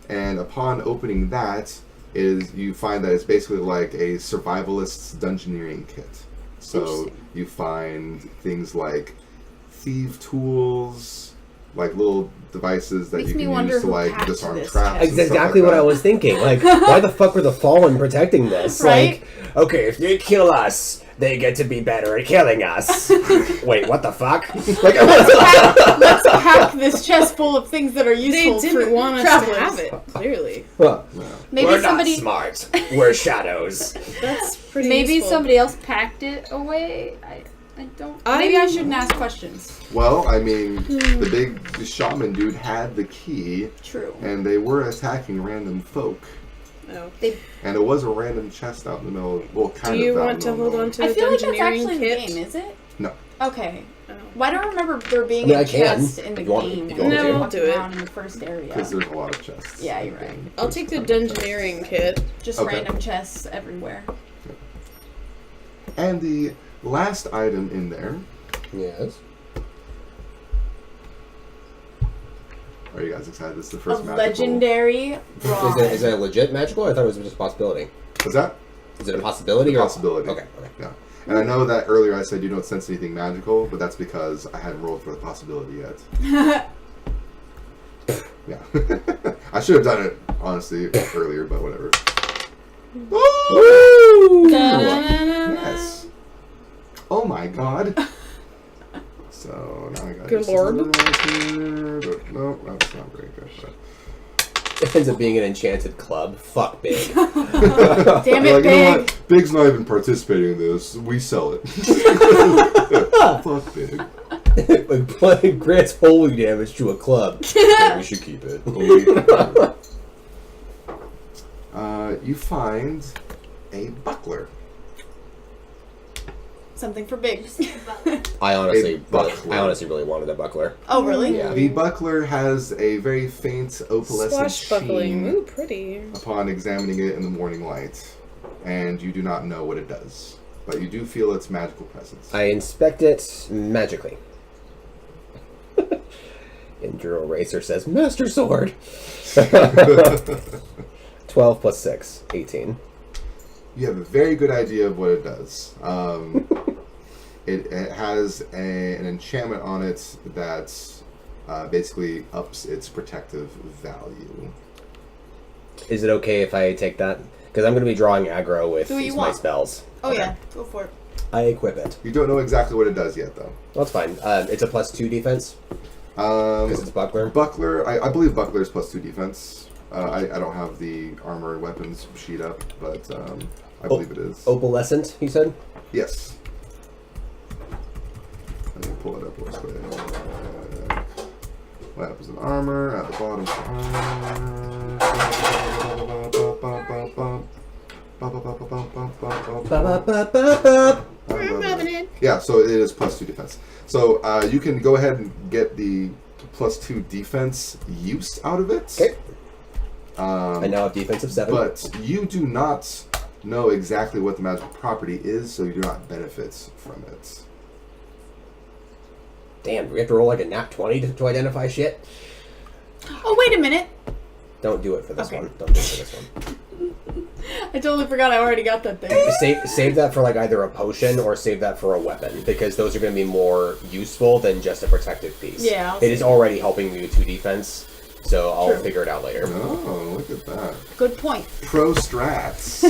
[SPEAKER 1] And upon opening that, you find that it's basically like a survivalist's dungeoneering kit. So you find things like thief tools, like little devices that
[SPEAKER 5] Makes
[SPEAKER 1] you
[SPEAKER 5] me
[SPEAKER 1] can
[SPEAKER 5] wonder
[SPEAKER 1] use to
[SPEAKER 5] who
[SPEAKER 1] like
[SPEAKER 5] packed
[SPEAKER 1] disarm
[SPEAKER 5] this
[SPEAKER 1] traps.
[SPEAKER 5] chest.
[SPEAKER 1] and stuff
[SPEAKER 2] Exactly
[SPEAKER 1] like
[SPEAKER 2] what I
[SPEAKER 1] that.
[SPEAKER 2] was thinking. Like, why the fuck were the Fallen protecting this?
[SPEAKER 5] Right?
[SPEAKER 2] Like, okay, if they kill us, they get to be better at killing us. Wait, what the fuck? Like,
[SPEAKER 5] Let's pack this chest full of things that are
[SPEAKER 3] They
[SPEAKER 5] useful
[SPEAKER 3] didn't
[SPEAKER 5] for
[SPEAKER 3] want us
[SPEAKER 5] travelers.
[SPEAKER 3] to have it, clearly.
[SPEAKER 2] well,
[SPEAKER 5] Maybe
[SPEAKER 2] we're
[SPEAKER 5] somebody,
[SPEAKER 2] not smart. We're shadows.
[SPEAKER 3] That's pretty
[SPEAKER 5] maybe
[SPEAKER 3] useful.
[SPEAKER 5] somebody else packed it away. I don't. Maybe I shouldn't ask questions.
[SPEAKER 1] Well, I mean, the big shaman dude had the key,
[SPEAKER 5] True.
[SPEAKER 1] and they were attacking random folk.
[SPEAKER 3] Oh.
[SPEAKER 1] And it was a random chest out in the middle. Well, kind
[SPEAKER 3] Do
[SPEAKER 1] of.
[SPEAKER 3] you
[SPEAKER 1] out
[SPEAKER 3] want
[SPEAKER 1] in
[SPEAKER 3] to
[SPEAKER 1] the middle
[SPEAKER 3] hold
[SPEAKER 1] of
[SPEAKER 3] on
[SPEAKER 1] nowhere.
[SPEAKER 3] to
[SPEAKER 5] I
[SPEAKER 3] a
[SPEAKER 5] feel like that's
[SPEAKER 3] dungeoneering
[SPEAKER 5] actually in the
[SPEAKER 3] kit?
[SPEAKER 5] game, is it?
[SPEAKER 1] No.
[SPEAKER 5] Okay.
[SPEAKER 3] Oh.
[SPEAKER 5] Why do I remember there being
[SPEAKER 2] I mean,
[SPEAKER 5] a
[SPEAKER 2] I can.
[SPEAKER 5] chest in the
[SPEAKER 2] If you want-
[SPEAKER 5] game?
[SPEAKER 2] if
[SPEAKER 3] you want
[SPEAKER 5] when
[SPEAKER 3] to.
[SPEAKER 5] we
[SPEAKER 3] No,
[SPEAKER 5] walked
[SPEAKER 3] I'll do it.
[SPEAKER 5] around in the first area.
[SPEAKER 1] Because there's a lot of chests.
[SPEAKER 5] Yeah, you're right.
[SPEAKER 3] I'll take the dungeoneering kit.
[SPEAKER 5] Just
[SPEAKER 1] Okay.
[SPEAKER 5] random chests everywhere.
[SPEAKER 1] And the last item in there.
[SPEAKER 2] Yes.
[SPEAKER 1] Are you guys excited? This is the
[SPEAKER 5] A
[SPEAKER 1] first magical.
[SPEAKER 5] legendary bronze.
[SPEAKER 2] Is it a legit magical? I thought it was just a possibility.
[SPEAKER 1] Was that?
[SPEAKER 2] Is it a possibility?
[SPEAKER 1] A
[SPEAKER 2] or
[SPEAKER 1] possibility.
[SPEAKER 2] Okay.
[SPEAKER 1] Yeah. And I know that earlier I said you don't sense anything magical, but that's because I hadn't rolled for the possibility yet. Yeah. I should have done it, honestly, earlier, but whatever.
[SPEAKER 2] Woo!
[SPEAKER 1] Yes. Oh my god. So now I gotta
[SPEAKER 3] Good
[SPEAKER 1] do some
[SPEAKER 3] lord.
[SPEAKER 1] other ones here, but no, that's not very good. But.
[SPEAKER 2] It ends up being an enchanted club. Fuck Big.
[SPEAKER 5] Damn it,
[SPEAKER 1] Like, you know
[SPEAKER 5] Big.
[SPEAKER 1] what? Big's not even participating in this. We sell it. Fuck Big.
[SPEAKER 2] Like, grants holy damage to a club. So we should keep it.
[SPEAKER 1] You find a buckler.
[SPEAKER 5] Something for Big.
[SPEAKER 2] I honestly
[SPEAKER 1] buckler.
[SPEAKER 2] really wanted a buckler.
[SPEAKER 5] Oh, really?
[SPEAKER 2] Yeah.
[SPEAKER 1] The buckler has a very faint opalescent
[SPEAKER 3] Swashbuckling.
[SPEAKER 1] sheen
[SPEAKER 3] Ooh, pretty.
[SPEAKER 1] upon examining it in the morning light, and you do not know what it does, but you do feel its magical presence.
[SPEAKER 2] I inspect it magically. Enduro Racer says, Master Sword! 12 plus 6, 18.
[SPEAKER 1] You have a very good idea of what it does. It has an enchantment on it that basically ups its protective value.
[SPEAKER 2] Is it okay if I take that? Because I'm going to be drawing aggro with
[SPEAKER 5] Who you
[SPEAKER 2] my
[SPEAKER 5] want?
[SPEAKER 2] spells.
[SPEAKER 5] Oh,
[SPEAKER 2] Okay.
[SPEAKER 5] yeah. Go for it.
[SPEAKER 2] I equip it.
[SPEAKER 1] You don't know exactly what it does yet, though.
[SPEAKER 2] That's fine. It's a +2 defense because it's buckler.
[SPEAKER 1] Buckler, I believe Buckler is +2 defense. I don't have the armor and weapons sheet up, but I believe it is.
[SPEAKER 2] Opalescent, he said?
[SPEAKER 1] Yes. Let me pull it up real quick. Weapons and armor at the bottom for armor. Yeah, so it is +2 defense. So you can go ahead and get the +2 defense use out of it.
[SPEAKER 2] Okay. I now have defense of 7.
[SPEAKER 1] But you do not know exactly what the magical property is, so you do not benefit from it.
[SPEAKER 2] Damn, do we have to roll like a nat 20 to identify shit?
[SPEAKER 5] Oh, wait a minute.
[SPEAKER 2] Don't do it for this
[SPEAKER 5] Okay.
[SPEAKER 2] one. Don't do it for this one.
[SPEAKER 5] I totally forgot I already got that thing.
[SPEAKER 2] Save that for like either a potion or save that for a weapon, because those are going to be more useful than just a protective piece.
[SPEAKER 5] Yeah, I'll
[SPEAKER 2] It is already helping me with 2 defense, so I'll
[SPEAKER 5] True.
[SPEAKER 2] figure it out later.
[SPEAKER 1] Oh, look at that.
[SPEAKER 5] Good point.
[SPEAKER 1] Pro strats.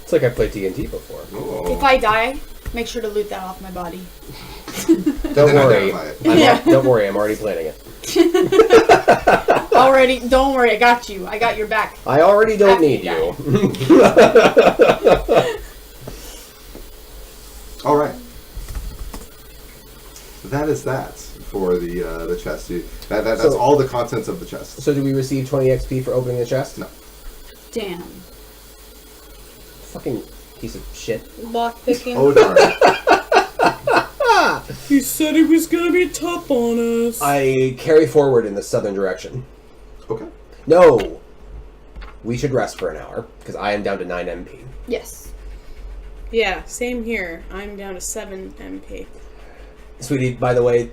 [SPEAKER 2] It's like I've played D&D before.
[SPEAKER 1] Oh.
[SPEAKER 5] If I die, make sure to loot that off my body.
[SPEAKER 2] Don't worry.
[SPEAKER 1] Identify it.
[SPEAKER 5] Yeah.
[SPEAKER 2] Don't worry, I'm already planning it.
[SPEAKER 5] Already, don't worry, I got you. I got your back.
[SPEAKER 2] I already don't
[SPEAKER 5] After
[SPEAKER 2] need
[SPEAKER 5] you
[SPEAKER 2] you.
[SPEAKER 1] All right. That is that for the chest. That's
[SPEAKER 2] So-
[SPEAKER 1] all the contents of the chest.
[SPEAKER 2] So do we receive 20 XP for opening the chest?
[SPEAKER 1] No.
[SPEAKER 5] Damn.
[SPEAKER 2] Fucking piece of shit.
[SPEAKER 3] Lockpicking.
[SPEAKER 1] Oh darn.
[SPEAKER 3] He said he was gonna be tough on us.
[SPEAKER 2] I carry forward in the southern direction.
[SPEAKER 1] Okay.
[SPEAKER 2] No! We should rest for an hour, because I am down to 9 MP.
[SPEAKER 5] Yes.
[SPEAKER 3] Yeah, same here. I'm down to 7 MP.
[SPEAKER 2] Sweetie, by the way,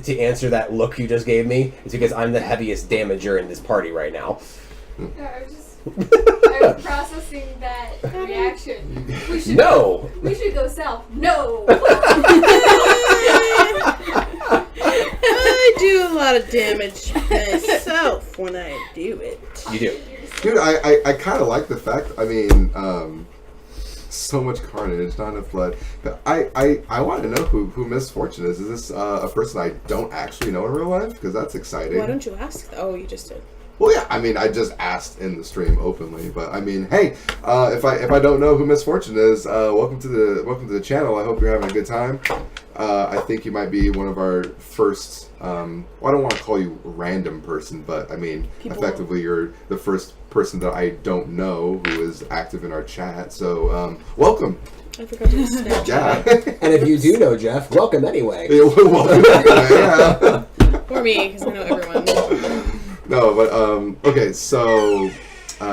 [SPEAKER 2] to answer that look you just gave me, it's because I'm the heaviest damager in this party right now.
[SPEAKER 4] I was processing that reaction. We should
[SPEAKER 2] No!
[SPEAKER 4] We should go south. No.
[SPEAKER 3] I do a lot of damage myself when I do it.
[SPEAKER 2] You do.
[SPEAKER 1] Dude, I kind of like the fact, I mean, so much carnage, not enough blood. But I want to know who Miss Fortune is. Is this a person I don't actually know in real life? Because that's exciting.
[SPEAKER 3] Why don't you ask? Oh, you just did.
[SPEAKER 1] Well, yeah, I mean, I just asked in the stream openly, but I mean, hey, if I don't know who Miss Fortune is, welcome to the channel. I hope you're having a good time. I think you might be one of our first. Well, I don't want to call you random person, but I mean,
[SPEAKER 3] People-
[SPEAKER 1] effectively, you're the first person that I don't know who is active in our chat. So, welcome.
[SPEAKER 3] I forgot to Snapchat.
[SPEAKER 1] Yeah.
[SPEAKER 2] And if you do know Jeff, welcome anyway.
[SPEAKER 1] Yeah, welcome. Yeah.
[SPEAKER 3] Or me, because I know everyone.
[SPEAKER 1] No, but okay. So,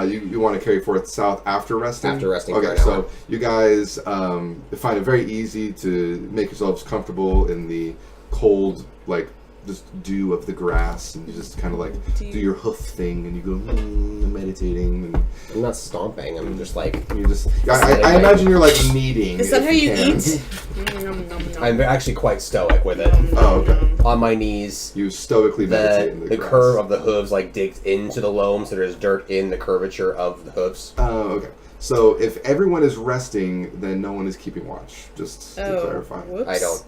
[SPEAKER 1] you want to carry forth south after resting?
[SPEAKER 2] After resting for
[SPEAKER 1] Okay,
[SPEAKER 2] an hour.
[SPEAKER 1] so you guys find it very easy to make yourselves comfortable in the cold, like just dew of the grass, and you just kind of like do your hoof thing, and you go meditating, and
[SPEAKER 2] I'm not stomping. I'm just like.
[SPEAKER 1] you just. I imagine you're like kneading.
[SPEAKER 3] Is that
[SPEAKER 1] if
[SPEAKER 3] how you
[SPEAKER 1] can.
[SPEAKER 3] eat? Nom, nom, nom.
[SPEAKER 2] I'm actually quite stoic with it.
[SPEAKER 1] Oh, okay.
[SPEAKER 2] On my knees.
[SPEAKER 1] You stoically meditate in
[SPEAKER 2] The
[SPEAKER 1] grass.
[SPEAKER 2] curve of the hooves like digs into the loam, so there's dirt in the curvature of the hooves.
[SPEAKER 1] Oh, okay. So if everyone is resting, then no one is keeping watch. Just to
[SPEAKER 3] Oh,
[SPEAKER 1] clarify.
[SPEAKER 3] whoops.
[SPEAKER 2] I don't.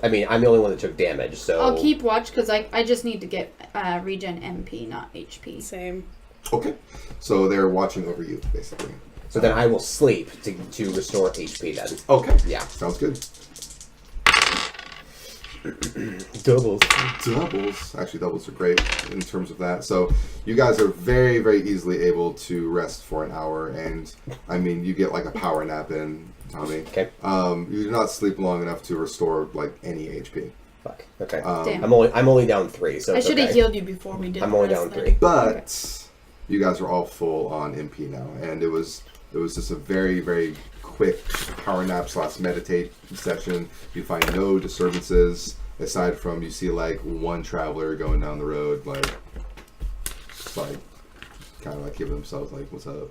[SPEAKER 2] I mean, I'm the only one that took damage, so.
[SPEAKER 5] I'll keep watch because I just need to get regen MP, not HP.
[SPEAKER 3] Same.
[SPEAKER 1] Okay. So they're watching over you, basically.
[SPEAKER 2] So then I will sleep to restore HP then.
[SPEAKER 1] Okay.
[SPEAKER 2] Yeah.
[SPEAKER 1] Sounds good.
[SPEAKER 2] Doubles.
[SPEAKER 1] Doubles. Actually, doubles are great in terms of that. So you guys are very, very easily able to rest for an hour, and I mean, you get like a power nap in, Tommy.
[SPEAKER 2] Okay.
[SPEAKER 1] You do not sleep long enough to restore like any HP.
[SPEAKER 2] Fuck. Okay.
[SPEAKER 5] Damn.
[SPEAKER 2] I'm only down 3, so
[SPEAKER 5] I
[SPEAKER 2] it's
[SPEAKER 5] should have
[SPEAKER 2] okay.
[SPEAKER 5] healed you before we did
[SPEAKER 2] I'm
[SPEAKER 5] the
[SPEAKER 2] only
[SPEAKER 5] rest
[SPEAKER 2] down
[SPEAKER 5] then.
[SPEAKER 2] 3.
[SPEAKER 1] But you guys are all full on MP now, and it was just a very, very quick power nap / meditate session. You find no disturbances aside from you see like one traveler going down the road, like kind of like giving themselves like, "What's up?"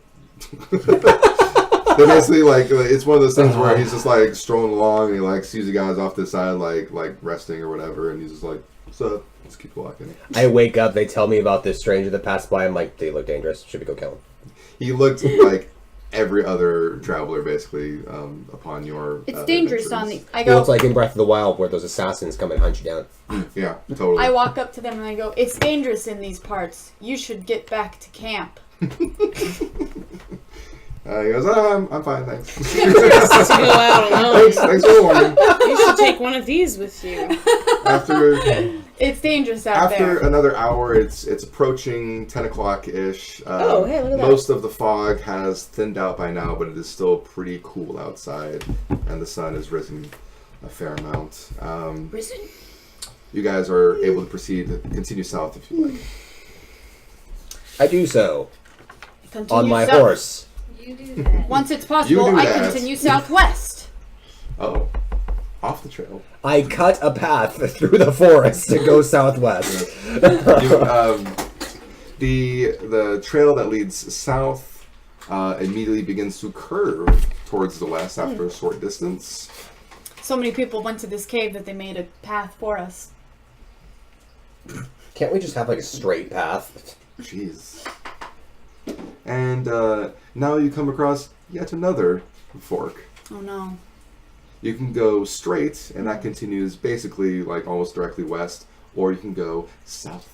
[SPEAKER 1] They're basically like it's one of those things where he's just like strolling along and he like sees you guys off to the side like resting or whatever, and he's just like, "What's up?" Just keep walking.
[SPEAKER 2] I wake up, they tell me about this stranger that passed by. I'm like, they look dangerous. Should we go kill him?
[SPEAKER 1] He looked like every other traveler, basically, upon your.
[SPEAKER 5] It's dangerous on the.
[SPEAKER 1] adventures.
[SPEAKER 5] I
[SPEAKER 2] Well,
[SPEAKER 5] go.
[SPEAKER 2] it's like in Breath of the Wild where those assassins come and hunt you down.
[SPEAKER 1] Yeah, totally.
[SPEAKER 5] I walk up to them and I go, "It's dangerous in these parts. You should get back to camp."
[SPEAKER 1] He goes, I'm fine, thanks.
[SPEAKER 3] To go out alone.
[SPEAKER 1] thanks for the warning.
[SPEAKER 3] You should take one of these with you.
[SPEAKER 1] After
[SPEAKER 5] It's dangerous out there.
[SPEAKER 1] another hour, it's approaching 10 o'clock ish.
[SPEAKER 3] Oh, hey, look at that.
[SPEAKER 1] Most of the fog has thinned out by now, but it is still pretty cool outside, and the sun has risen a fair amount.
[SPEAKER 5] Risen?
[SPEAKER 1] You guys are able to continue south if you like.
[SPEAKER 2] I do so.
[SPEAKER 5] Continue
[SPEAKER 2] On my
[SPEAKER 5] south.
[SPEAKER 2] horse.
[SPEAKER 4] You do that.
[SPEAKER 5] Once it's possible,
[SPEAKER 1] You do
[SPEAKER 5] I
[SPEAKER 1] that.
[SPEAKER 5] continue southwest.
[SPEAKER 1] Oh, off the trail.
[SPEAKER 2] I cut a path through the forest to go southwest.
[SPEAKER 1] The trail that leads south immediately begins to curve towards the west after a short distance.
[SPEAKER 5] So many people went to this cave that they made a path for us.
[SPEAKER 2] Can't we just have like a straight path?
[SPEAKER 1] Jeez. And now you come across yet another fork.
[SPEAKER 5] Oh no.
[SPEAKER 1] You can go straight, and that continues basically like almost directly west, or you can go south.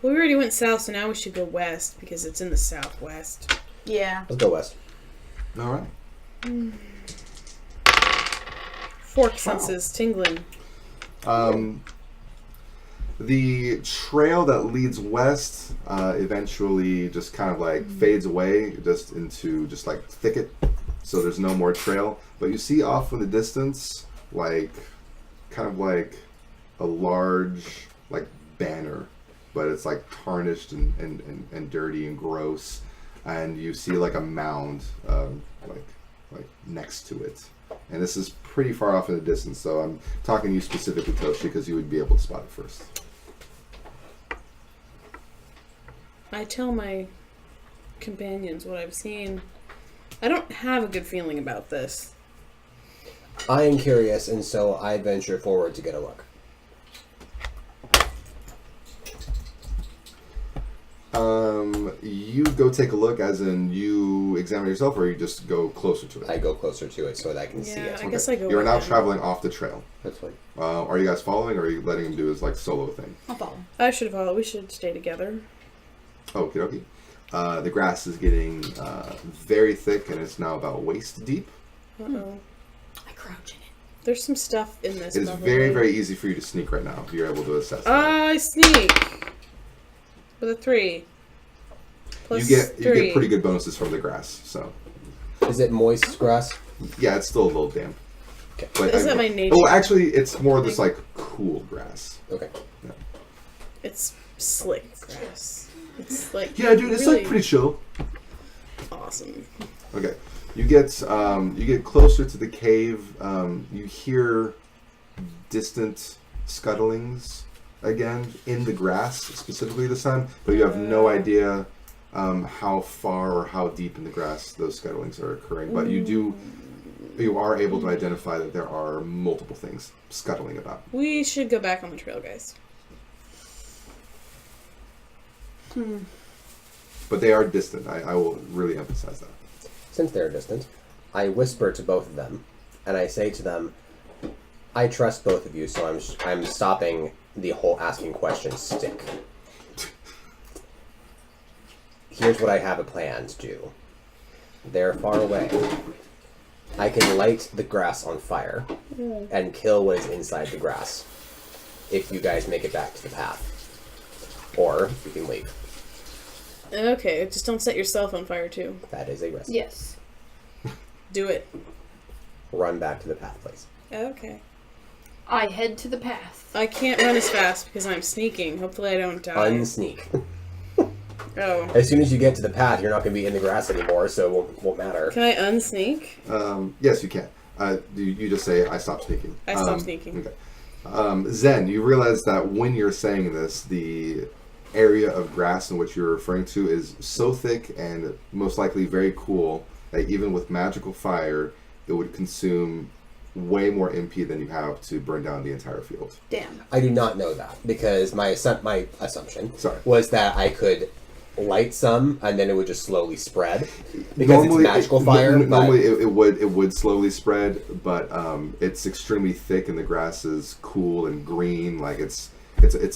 [SPEAKER 3] Well, we already went south, so now we should go west because it's in the southwest.
[SPEAKER 5] Yeah.
[SPEAKER 2] Let's go west.
[SPEAKER 1] All right.
[SPEAKER 3] Fork senses tingling.
[SPEAKER 1] The trail that leads west eventually just kind of like fades away just into just like thicket, so there's no more trail. But you see off in the distance like kind of like a large like banner, but it's like tarnished and dirty and gross, and you see like a mound like next to it. And this is pretty far off in the distance, so I'm talking to you specifically, Toshi, because you would be able to spot it first.
[SPEAKER 3] I tell my companions what I've seen. I don't have a good feeling about this.
[SPEAKER 2] I am curious, and so I venture forward to get a look.
[SPEAKER 1] You go take a look, as in you examine yourself, or you just go closer to it?
[SPEAKER 2] I go closer to it so that I can see
[SPEAKER 3] Yeah,
[SPEAKER 2] it.
[SPEAKER 3] I guess I go
[SPEAKER 1] You're
[SPEAKER 3] with
[SPEAKER 1] now
[SPEAKER 3] him.
[SPEAKER 1] traveling off the trail.
[SPEAKER 2] That's fine.
[SPEAKER 1] Are you guys following, or are you letting him do his like solo thing?
[SPEAKER 5] I'll follow.
[SPEAKER 3] I should follow. We should stay together.
[SPEAKER 1] Okie dokie. The grass is getting very thick, and it's now about waist deep.
[SPEAKER 3] Uh-oh.
[SPEAKER 5] I crouch in it.
[SPEAKER 3] There's some stuff in this.
[SPEAKER 1] It is
[SPEAKER 3] probably.
[SPEAKER 1] very, very easy for you to sneak right now. You're able to assess that.
[SPEAKER 3] I sneak with a 3. Plus
[SPEAKER 1] You
[SPEAKER 3] 3.
[SPEAKER 1] get pretty good bonuses from the grass. So
[SPEAKER 2] Is it moist grass?
[SPEAKER 1] yeah, it's still a little damp.
[SPEAKER 2] Okay.
[SPEAKER 1] But
[SPEAKER 3] Is that my nature?
[SPEAKER 1] Oh, actually, it's more just like cool grass.
[SPEAKER 2] Okay.
[SPEAKER 3] It's slick grass. It's like
[SPEAKER 1] Yeah, dude, it's
[SPEAKER 3] really
[SPEAKER 1] like pretty chill.
[SPEAKER 3] awesome.
[SPEAKER 1] Okay, you get closer to the cave. You hear distant scuttlings again in the grass, specifically this time, but you have no idea how far or how deep in the grass those scuttlings are occurring. But you are able to identify that there are multiple things scuttling about.
[SPEAKER 3] We should go back on the trail, guys.
[SPEAKER 1] But they are distant. I will really emphasize that.
[SPEAKER 2] Since they're distant, I whisper to both of them, and I say to them, I trust both of you, so I'm stopping the whole asking questions stick. Here's what I have a plan to do. They're far away. I can light the grass on fire and kill what is inside the grass if you guys make it back to the path. Or you can leave.
[SPEAKER 3] Okay, just don't set yourself on fire too.
[SPEAKER 2] That is a risk.
[SPEAKER 5] Yes.
[SPEAKER 3] Do it.
[SPEAKER 2] Run back to the path, please.
[SPEAKER 3] Okay.
[SPEAKER 5] I head to the path.
[SPEAKER 3] I can't run as fast because I'm sneaking. Hopefully I don't die.
[SPEAKER 2] Unsneak.
[SPEAKER 3] Oh.
[SPEAKER 2] As soon as you get to the path, you're not going to be in the grass anymore, so it won't matter.
[SPEAKER 3] Can I unsneak?
[SPEAKER 1] Yes, you can. You just say, I stop sneaking.
[SPEAKER 3] I stop sneaking.
[SPEAKER 1] Okay. Zen, you realize that when you're saying this, the area of grass in which you're referring to is so thick and most likely very cool that even with magical fire, it would consume way more MP than you have to burn down the entire field.
[SPEAKER 5] Damn.
[SPEAKER 2] I do not know that, because my assumption
[SPEAKER 1] Sorry.
[SPEAKER 2] was that I could light some and then it would just slowly spread because it's magical fire. But
[SPEAKER 1] Normally, it would slowly spread, but it's extremely thick and the grass is cool and green. Like it's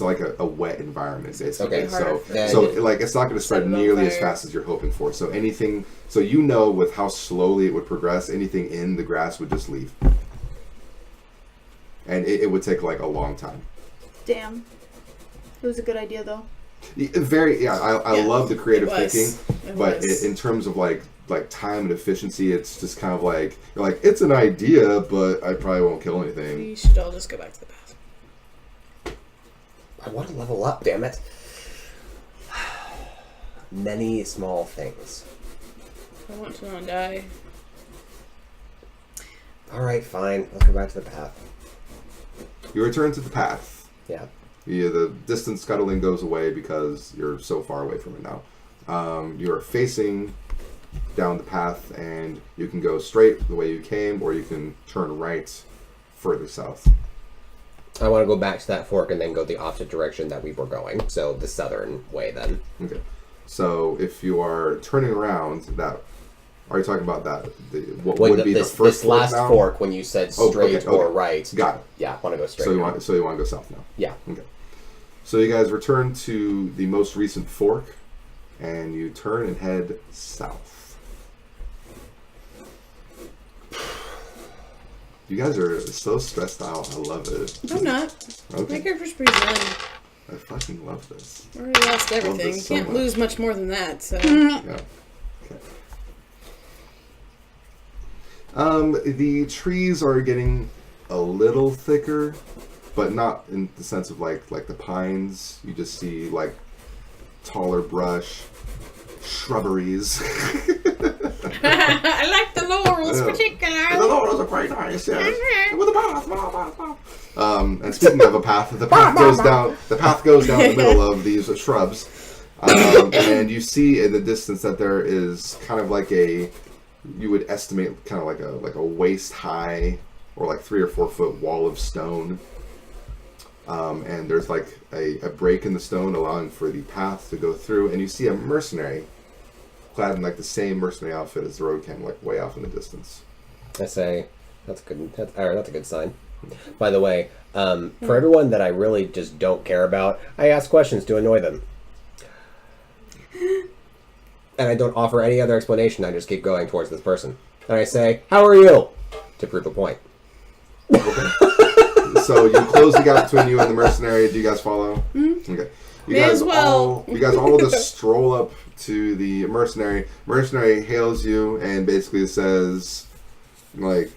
[SPEAKER 1] like a wet environment basically.
[SPEAKER 2] Okay,
[SPEAKER 1] so
[SPEAKER 2] then-
[SPEAKER 1] like it's not going to spread
[SPEAKER 3] Set it on
[SPEAKER 1] nearly as
[SPEAKER 3] fire.
[SPEAKER 1] fast as you're hoping for. So anything, so you know with how slowly it would progress, anything in the grass would just leave, and it would take like a long time.
[SPEAKER 5] Damn. It was a good idea though.
[SPEAKER 1] I
[SPEAKER 3] Yeah,
[SPEAKER 1] love the creative
[SPEAKER 3] it was.
[SPEAKER 1] thinking,
[SPEAKER 3] It
[SPEAKER 1] but
[SPEAKER 3] was.
[SPEAKER 1] in terms of like time and efficiency, it's just kind of like you're like it's an idea, but I probably won't kill anything.
[SPEAKER 3] We should all just go back to the path.
[SPEAKER 2] I want to level up, damn it. Many small things.
[SPEAKER 3] I want to not die.
[SPEAKER 2] Alright, fine. Let's go back to the path.
[SPEAKER 1] You return to the path.
[SPEAKER 2] Yeah.
[SPEAKER 1] The distant scuttling goes away because you're so far away from it now. You're facing down the path, and you can go straight the way you came, or you can turn right further south.
[SPEAKER 2] I want to go back to that fork and then go the opposite direction that we were going. So the southern way then.
[SPEAKER 1] Okay. So if you are turning around, are you talking about that? What would be
[SPEAKER 2] this,
[SPEAKER 1] the first
[SPEAKER 2] this last
[SPEAKER 1] now?
[SPEAKER 2] fork when you said
[SPEAKER 1] Oh,
[SPEAKER 2] straight
[SPEAKER 1] okay,
[SPEAKER 2] or
[SPEAKER 1] okay.
[SPEAKER 2] right?
[SPEAKER 1] Got it.
[SPEAKER 2] Yeah, want to go straight.
[SPEAKER 1] So you
[SPEAKER 2] now.
[SPEAKER 1] want to go south now.
[SPEAKER 2] Yeah.
[SPEAKER 1] Okay. So you guys return to the most recent fork, and you turn and head south. You guys are so stressed out. I love it.
[SPEAKER 3] I'm not. My
[SPEAKER 1] Okay.
[SPEAKER 3] character's pretty zen.
[SPEAKER 1] I fucking love this.
[SPEAKER 3] I already lost everything.
[SPEAKER 1] this so
[SPEAKER 3] Can't
[SPEAKER 1] much.
[SPEAKER 3] lose much more than that, so.
[SPEAKER 1] Yeah. Okay. The trees are getting a little thicker, but not in the sense of like the pines. You just see like taller brush, shrubberies.
[SPEAKER 3] I like the laurels
[SPEAKER 1] Yeah.
[SPEAKER 3] particularly.
[SPEAKER 1] The laurels are quite nice, yes. With a path. And speaking of a path, the path goes down. The path goes down the middle of these shrubs, and you see in the distance that there is kind of like you would estimate kind of like a waist high or like 3 or 4 foot wall of stone. And there's like a break in the stone allowing for the path to go through, and you see a mercenary clad in like the same mercenary outfit as the road cam, like way off in the distance.
[SPEAKER 2] I say, that's good. That's a good sign. By the way, for everyone that I really just don't care about, I ask questions to annoy them. And I don't offer any other explanation. I just keep going towards this person. And I say, how are you? To prove a point.
[SPEAKER 1] Okay. So you close the gap between you and the mercenary. Do you guys follow?
[SPEAKER 5] Mm-hmm.
[SPEAKER 1] Okay.
[SPEAKER 3] May as well.
[SPEAKER 1] You guys all just stroll up to the mercenary. Mercenary hails you and basically says, like,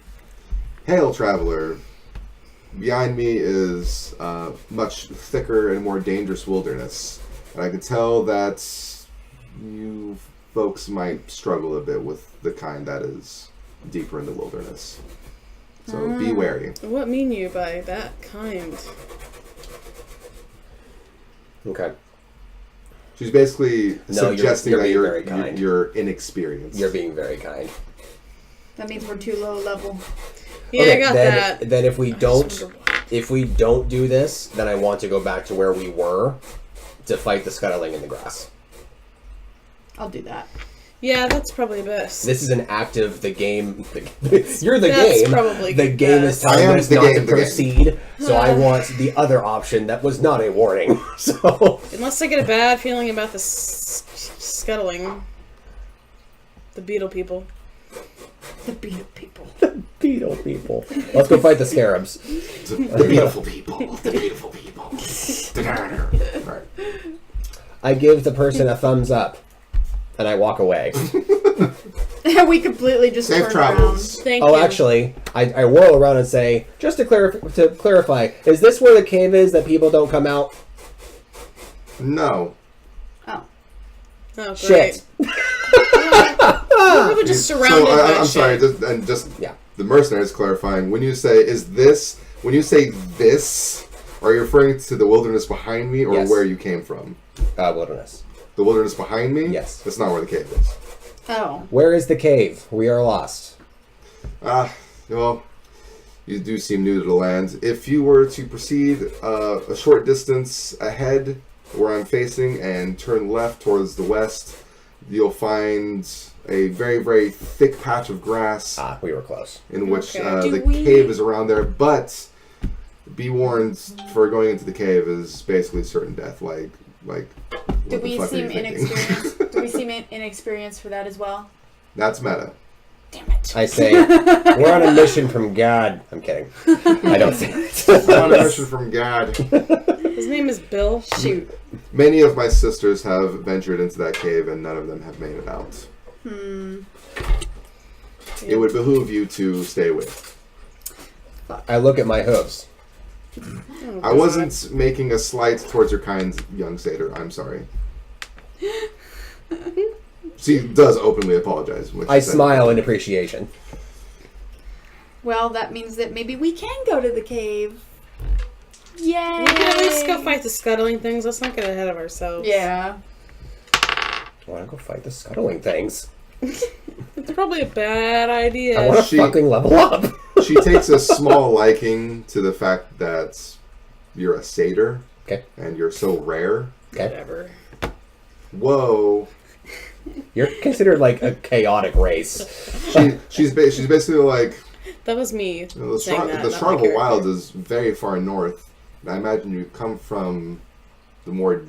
[SPEAKER 1] "Hail, traveler. Behind me is much thicker and more dangerous wilderness. And I can tell that you folks might struggle a bit with the kind that is deeper in the wilderness. So be wary."
[SPEAKER 3] What mean you by that kind?
[SPEAKER 2] Okay.
[SPEAKER 1] She's basically
[SPEAKER 2] No,
[SPEAKER 1] suggesting
[SPEAKER 2] you're
[SPEAKER 1] that
[SPEAKER 2] being very kind.
[SPEAKER 1] you're inexperienced.
[SPEAKER 2] You're being very kind.
[SPEAKER 5] That means we're too low level.
[SPEAKER 3] Yeah,
[SPEAKER 2] Okay,
[SPEAKER 3] I got
[SPEAKER 2] then,
[SPEAKER 3] that.
[SPEAKER 2] Then if we
[SPEAKER 3] I just
[SPEAKER 2] don't,
[SPEAKER 3] wonder why.
[SPEAKER 2] if we don't do this, then I want to go back to where we were to fight the scuttling in the grass.
[SPEAKER 5] I'll do that.
[SPEAKER 3] Yeah, that's probably best.
[SPEAKER 2] This is an active. The game. You're the
[SPEAKER 3] That's
[SPEAKER 2] game.
[SPEAKER 3] probably
[SPEAKER 2] The game is
[SPEAKER 3] best.
[SPEAKER 1] I
[SPEAKER 2] telling
[SPEAKER 1] am
[SPEAKER 2] us
[SPEAKER 1] the
[SPEAKER 2] not
[SPEAKER 1] game,
[SPEAKER 2] to
[SPEAKER 1] the game.
[SPEAKER 2] proceed. So I want the other option that was not a warning. So
[SPEAKER 3] Unless I get a bad feeling about the scuttling. The beetle people.
[SPEAKER 5] The beetle people.
[SPEAKER 2] beetle people. Let's go fight the scarabs.
[SPEAKER 1] The beautiful people. The beautiful people. Right.
[SPEAKER 2] I give the person a thumbs up, and I walk away.
[SPEAKER 5] We completely just
[SPEAKER 1] Safe
[SPEAKER 5] turned
[SPEAKER 1] travels.
[SPEAKER 3] Thank
[SPEAKER 2] Oh,
[SPEAKER 3] you.
[SPEAKER 2] actually, I whirl around and say, just to clarify, is this where the cave is that people don't come out?
[SPEAKER 1] No.
[SPEAKER 5] around. Oh.
[SPEAKER 3] Oh, great.
[SPEAKER 2] Shit.
[SPEAKER 3] We're probably just surrounded
[SPEAKER 1] So
[SPEAKER 3] by
[SPEAKER 1] I'm sorry.
[SPEAKER 3] shit.
[SPEAKER 1] Just
[SPEAKER 2] Yeah.
[SPEAKER 1] the mercenary is clarifying. When you say this, are you referring to the wilderness behind me or
[SPEAKER 2] Yes.
[SPEAKER 1] where you came from?
[SPEAKER 2] Wilderness.
[SPEAKER 1] The wilderness behind me?
[SPEAKER 2] Yes.
[SPEAKER 1] That's not where the cave is.
[SPEAKER 5] Oh.
[SPEAKER 2] Where is the cave? We are lost.
[SPEAKER 1] Well, you do seem new to the land. If you were to proceed a short distance ahead where I'm facing and turn left towards the west, you'll find a very, very thick patch of grass
[SPEAKER 2] We were close.
[SPEAKER 1] in which
[SPEAKER 3] Okay.
[SPEAKER 1] the cave is around there. But be warned, for going into the cave is basically certain death. Like
[SPEAKER 5] Do
[SPEAKER 1] what the
[SPEAKER 5] we
[SPEAKER 1] fuck are
[SPEAKER 5] seem
[SPEAKER 1] you thinking?
[SPEAKER 5] inexperienced? Do we seem inexperienced for that as well?
[SPEAKER 1] That's meta.
[SPEAKER 5] Damn it.
[SPEAKER 2] I say, we're on a mission from God. I'm kidding. I don't say
[SPEAKER 1] I'm on a
[SPEAKER 2] that.
[SPEAKER 1] mission from God.
[SPEAKER 3] His name is Bill.
[SPEAKER 5] Shoot.
[SPEAKER 1] Many of my sisters have ventured into that cave, and none of them have made it out. It would behoove you to stay away.
[SPEAKER 2] I look at my hooves.
[SPEAKER 3] Oh,
[SPEAKER 1] I wasn't making a slight towards your kind, young satyr. I'm sorry. She does openly apologize. When she
[SPEAKER 2] I
[SPEAKER 1] said
[SPEAKER 2] smile
[SPEAKER 1] it.
[SPEAKER 2] in appreciation.
[SPEAKER 5] Well, that means that maybe we can go to the cave. Yay!
[SPEAKER 3] We can at least go fight the scuttling things. Let's not get ahead of ourselves.
[SPEAKER 5] Yeah.
[SPEAKER 2] I want to go fight the scuttling things.
[SPEAKER 3] It's probably a bad idea.
[SPEAKER 2] I want to
[SPEAKER 1] She-
[SPEAKER 2] fucking level up.
[SPEAKER 1] She takes a small liking to the fact that you're a satyr
[SPEAKER 2] Okay.
[SPEAKER 1] and you're so rare.
[SPEAKER 2] Okay.
[SPEAKER 3] Whatever.
[SPEAKER 1] Whoa.
[SPEAKER 2] You're considered like a chaotic race.
[SPEAKER 1] She's basically like,
[SPEAKER 3] That was me
[SPEAKER 1] the
[SPEAKER 3] saying
[SPEAKER 1] Strong
[SPEAKER 3] that.
[SPEAKER 1] the
[SPEAKER 3] not
[SPEAKER 1] Strong
[SPEAKER 3] my
[SPEAKER 1] of the
[SPEAKER 3] character.
[SPEAKER 1] Wild is very far north. And I imagine you come from the more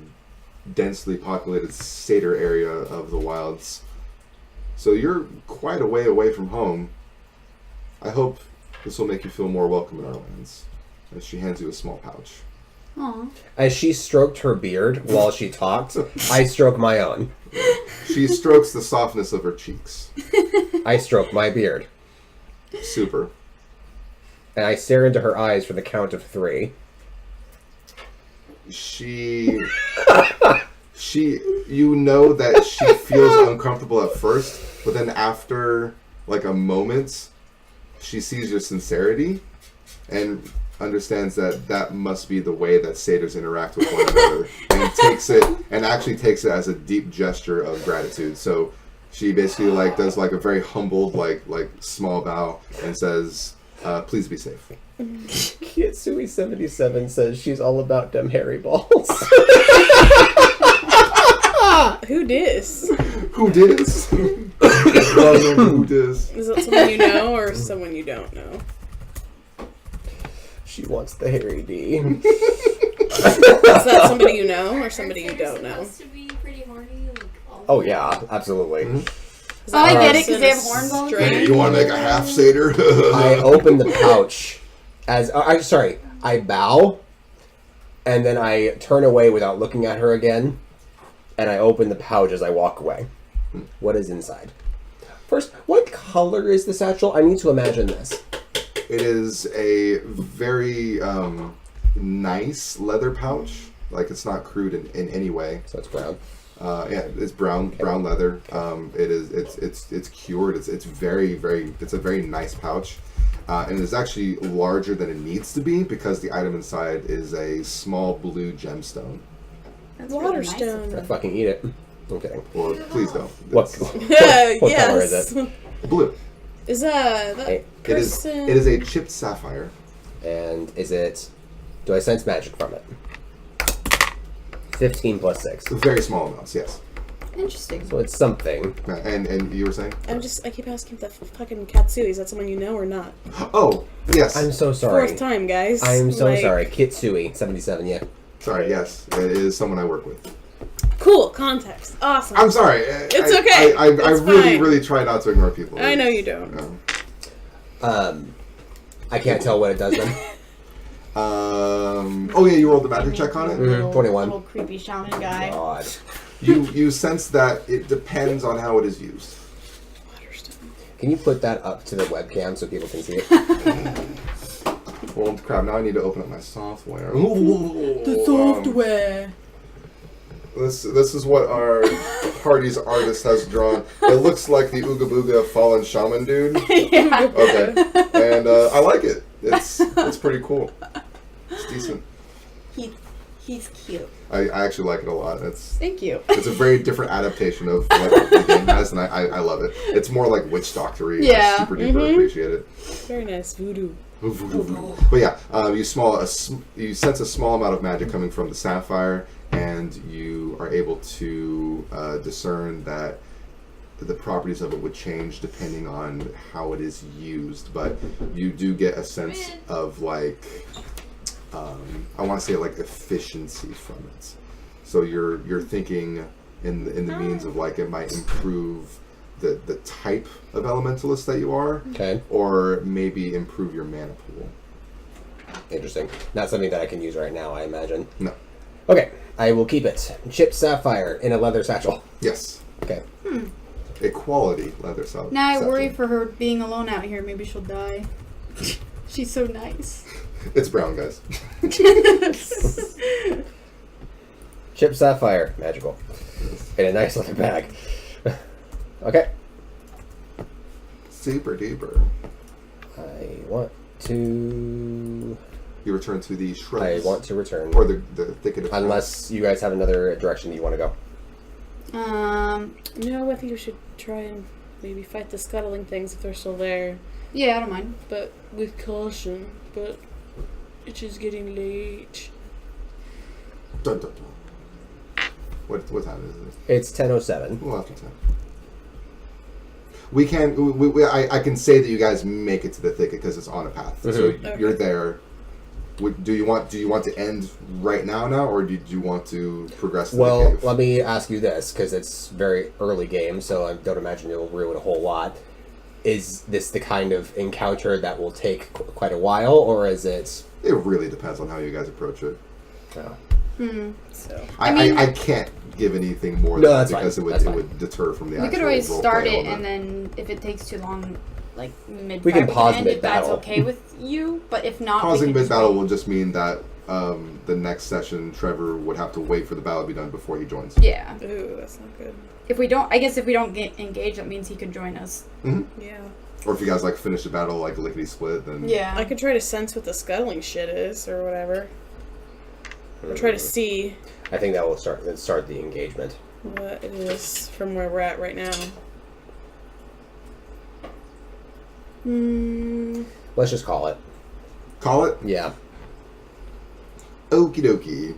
[SPEAKER 1] densely populated satyr area of the wilds. So you're quite a way away from home. I hope this will make you feel more welcome in our lands. And she hands you a small pouch.
[SPEAKER 5] Aw.
[SPEAKER 2] As she stroked her beard while she talked, I stroke my own.
[SPEAKER 1] She strokes the softness of her cheeks.
[SPEAKER 2] I stroke my beard.
[SPEAKER 1] Super.
[SPEAKER 2] And I stare into her eyes for the count of 3.
[SPEAKER 1] You know that she feels uncomfortable at first, but then after like a moment, she sees your sincerity and understands that that must be the way that satyrs interact with one another, and actually takes it as a deep gesture of gratitude. So she basically like does like a very humbled like small bow and says, "Please be safe."
[SPEAKER 2] Kitsui77 says she's all about them hairy balls.
[SPEAKER 3] Who dis?
[SPEAKER 1] Who dis? Who dis?
[SPEAKER 3] Is that someone you know or someone you don't know?
[SPEAKER 2] She wants the hairy D.
[SPEAKER 3] Is that somebody you know or somebody you don't know?
[SPEAKER 4] Supposed to be pretty horny. Like,
[SPEAKER 2] Oh yeah, absolutely.
[SPEAKER 3] Is
[SPEAKER 5] Oh,
[SPEAKER 3] that
[SPEAKER 5] I get it,
[SPEAKER 3] person
[SPEAKER 5] 'cause they have
[SPEAKER 3] a
[SPEAKER 5] horn bones.
[SPEAKER 3] straight-
[SPEAKER 1] You want to make a half satyr?
[SPEAKER 2] I open the pouch I bow, and then I turn away without looking at her again, and I open the pouch as I walk away. What is inside? First, what color is the satchel? I need to imagine this.
[SPEAKER 1] It is a very nice leather pouch. Like, it's not crude in any way.
[SPEAKER 2] So it's brown.
[SPEAKER 1] Yeah, it's brown leather. It's cured. It's a very nice pouch. And it's actually larger than it needs to be because the item inside is a small blue gemstone.
[SPEAKER 5] That's
[SPEAKER 3] Water
[SPEAKER 5] really nice.
[SPEAKER 3] stone.
[SPEAKER 2] I fucking eat it. I'm kidding.
[SPEAKER 1] Or please don't.
[SPEAKER 2] What
[SPEAKER 3] Yeah,
[SPEAKER 2] color is
[SPEAKER 3] yes.
[SPEAKER 2] it?
[SPEAKER 1] Blue.
[SPEAKER 3] Is that
[SPEAKER 2] Hey,
[SPEAKER 3] person?
[SPEAKER 1] It is a chipped sapphire.
[SPEAKER 2] And is it... Do I sense magic from it? 15 plus 6.
[SPEAKER 1] Very small amounts, yes.
[SPEAKER 5] Interesting.
[SPEAKER 2] So it's something.
[SPEAKER 1] And you were saying?
[SPEAKER 3] I keep asking if that fucking Katsui, is that someone you know or not?
[SPEAKER 1] Oh, yes.
[SPEAKER 2] I'm so sorry.
[SPEAKER 3] Fourth time, guys.
[SPEAKER 2] I'm so
[SPEAKER 3] Like,
[SPEAKER 2] sorry. Kitsui, 77, yeah.
[SPEAKER 1] Sorry, yes. It is someone I work with.
[SPEAKER 3] Cool, context. Awesome.
[SPEAKER 1] I'm sorry.
[SPEAKER 3] It's okay.
[SPEAKER 1] I
[SPEAKER 3] It's
[SPEAKER 1] really,
[SPEAKER 3] fine.
[SPEAKER 1] really try not to ignore people.
[SPEAKER 3] I know you don't.
[SPEAKER 1] No.
[SPEAKER 2] I can't tell what it does then.
[SPEAKER 1] Oh yeah, you rolled the magic check on it?
[SPEAKER 2] Mhm, 21.
[SPEAKER 5] Little creepy shaman guy.
[SPEAKER 2] God.
[SPEAKER 1] You sense that it depends on how it is used.
[SPEAKER 3] Water stone.
[SPEAKER 2] Can you put that up to the webcam so people can see it?
[SPEAKER 1] Well, crap, now I need to open up my software.
[SPEAKER 5] The software.
[SPEAKER 1] This is what our party's artist has drawn. It looks like the Ooga Booga fallen shaman dude.
[SPEAKER 5] Yeah.
[SPEAKER 1] Okay. And I like it. It's pretty cool. It's decent.
[SPEAKER 5] He's cute.
[SPEAKER 1] I actually like it a lot.
[SPEAKER 5] Thank you.
[SPEAKER 1] It's a very different adaptation of what the game has, and I love it. It's more like witch doctory.
[SPEAKER 5] Yeah.
[SPEAKER 1] I super duper appreciate it.
[SPEAKER 3] Very nice. Voodoo.
[SPEAKER 1] But yeah, you sense a small amount of magic coming from the sapphire, and you are able to discern that the properties of it would change depending on how it is used. But you do get a sense of like, I want to say like efficiency from it. So you're thinking in the means of like it might improve the type of elementalist that you are,
[SPEAKER 2] Okay.
[SPEAKER 1] or maybe improve your mana pool.
[SPEAKER 2] Interesting. Not something that I can use right now, I imagine.
[SPEAKER 1] No.
[SPEAKER 2] Okay. I will keep it. Chipped sapphire in a leather satchel.
[SPEAKER 1] Yes.
[SPEAKER 2] Okay.
[SPEAKER 1] A quality leather satchel.
[SPEAKER 5] Now I worry for her being alone out here. Maybe she'll die. She's so nice.
[SPEAKER 1] It's brown, guys.
[SPEAKER 2] Chipped sapphire. Magical. In a nice leather bag. Okay.
[SPEAKER 1] Super duper.
[SPEAKER 2] I want to...
[SPEAKER 1] You return to the
[SPEAKER 2] I
[SPEAKER 1] shrubs.
[SPEAKER 2] want to return.
[SPEAKER 1] Or the thicket of
[SPEAKER 2] Unless you guys have another direction you want to go.
[SPEAKER 3] No, I think we should try and maybe fight the scuttling things if they're still there.
[SPEAKER 5] Yeah, I don't mind.
[SPEAKER 3] But with caution. But it is getting late.
[SPEAKER 1] Dun, dun, dun. What time is it?
[SPEAKER 2] It's 10:07.
[SPEAKER 1] Well, after 10. We can. I can say that you guys make it to the thicket because it's on a path. So
[SPEAKER 2] Mhm.
[SPEAKER 1] you're there. Do you want to end right now, or do you want to progress to the
[SPEAKER 2] Well,
[SPEAKER 1] cave?
[SPEAKER 2] let me ask you this, because it's very early game, so I don't imagine it'll ruin a whole lot. Is this the kind of encounter that will take quite a while, or is it...
[SPEAKER 1] It really depends on how you guys approach it.
[SPEAKER 2] Oh.
[SPEAKER 3] So
[SPEAKER 1] I can't give anything more
[SPEAKER 2] No,
[SPEAKER 1] than
[SPEAKER 2] that's
[SPEAKER 1] that because
[SPEAKER 2] fine.
[SPEAKER 1] it
[SPEAKER 2] That's
[SPEAKER 1] would deter from the
[SPEAKER 5] We
[SPEAKER 1] actual
[SPEAKER 5] could always
[SPEAKER 1] roleplay
[SPEAKER 5] start it,
[SPEAKER 1] element.
[SPEAKER 5] and then if it takes too long, like mid
[SPEAKER 2] We can pause
[SPEAKER 5] if
[SPEAKER 2] mid-battle.
[SPEAKER 5] that's okay with you. But if not,
[SPEAKER 1] Pausing
[SPEAKER 5] we can just
[SPEAKER 1] mid-battle
[SPEAKER 5] wait.
[SPEAKER 1] will just mean that the next session, Trevor would have to wait for the battle to be done before he joins.
[SPEAKER 5] Yeah.
[SPEAKER 3] ooh, that's not good.
[SPEAKER 5] If we don't, I guess if we don't get engaged, that means he could join us.
[SPEAKER 3] Yeah.
[SPEAKER 1] Or if you guys like finish the battle like lickety split, then
[SPEAKER 5] Yeah.
[SPEAKER 3] I could try to sense what the scuttling shit is or whatever. Or try to see
[SPEAKER 2] I think that will start the engagement.
[SPEAKER 3] what it is from where we're at right now.
[SPEAKER 2] Let's just call it.
[SPEAKER 1] call it.
[SPEAKER 2] Yeah.
[SPEAKER 1] Okie dokie.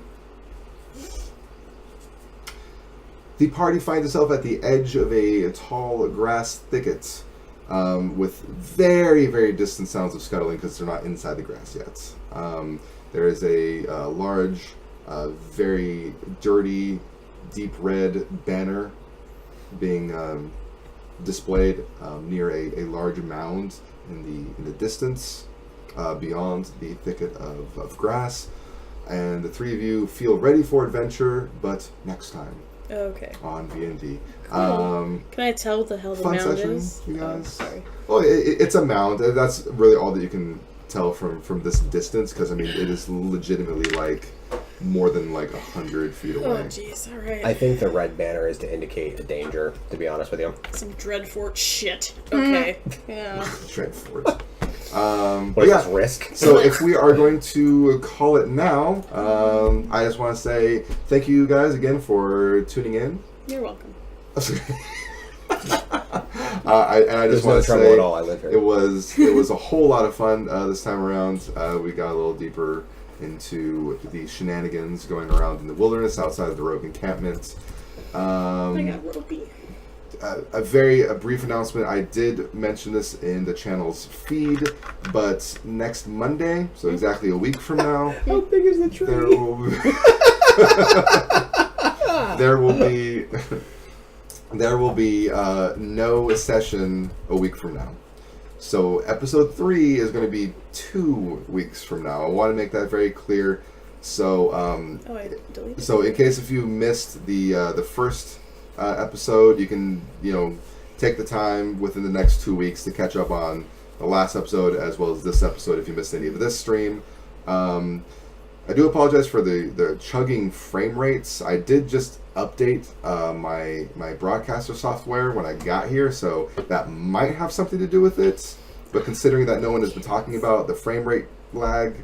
[SPEAKER 1] The party finds itself at the edge of a tall grass thicket, with very, very distant sounds of scuttling because they're not inside the grass yet. There is a large, very dirty, deep red banner being displayed near a large mound in the distance. beyond the thicket of grass. And the three of you feel ready for adventure, but next time
[SPEAKER 3] Okay.
[SPEAKER 1] on V&D.
[SPEAKER 3] Cool. Can I tell what the hell the
[SPEAKER 1] Fun
[SPEAKER 3] mound
[SPEAKER 1] session,
[SPEAKER 3] is?
[SPEAKER 1] you
[SPEAKER 3] Oh,
[SPEAKER 1] guys.
[SPEAKER 3] sorry.
[SPEAKER 1] Well, it's a mound. That's really all that you can tell from this distance, because I mean it is legitimately like more than like 100 feet
[SPEAKER 3] Oh,
[SPEAKER 1] away.
[SPEAKER 3] jeez. All right.
[SPEAKER 2] I think the red banner is to indicate a danger, to be honest with you.
[SPEAKER 3] Some Dreadfort shit. Okay. Yeah.
[SPEAKER 1] Dreadfort.
[SPEAKER 2] What
[SPEAKER 1] But
[SPEAKER 2] is
[SPEAKER 1] yeah.
[SPEAKER 2] this, risk?
[SPEAKER 1] So if we are going to call it now, I just want to say thank you guys again for tuning in.
[SPEAKER 3] You're welcome.
[SPEAKER 1] I
[SPEAKER 2] There's
[SPEAKER 1] just
[SPEAKER 2] no
[SPEAKER 1] want to
[SPEAKER 2] trouble
[SPEAKER 1] say
[SPEAKER 2] at all. I live here.
[SPEAKER 1] it was a whole lot of fun this time around. We got a little deeper into the shenanigans going around in the wilderness outside of the rogue encampment.
[SPEAKER 3] I got ropey.
[SPEAKER 1] A brief announcement. I did mention this in the channel's feed, but next Monday, so exactly a week from now,
[SPEAKER 2] How big is the tree?
[SPEAKER 1] there will be no session a week from now. So episode 3 is going to be 2 weeks from now. I want to make that very clear. So
[SPEAKER 3] Oh, I deleted.
[SPEAKER 1] so in case if you missed the first episode, you can take the time within the next 2 weeks to catch up on the last episode as well as this episode if you missed any of this stream. I do apologize for the chugging frame rates. I did just update my broadcaster software when I got here, so that might have something to do with it. But considering that no one has been talking about the frame rate lag,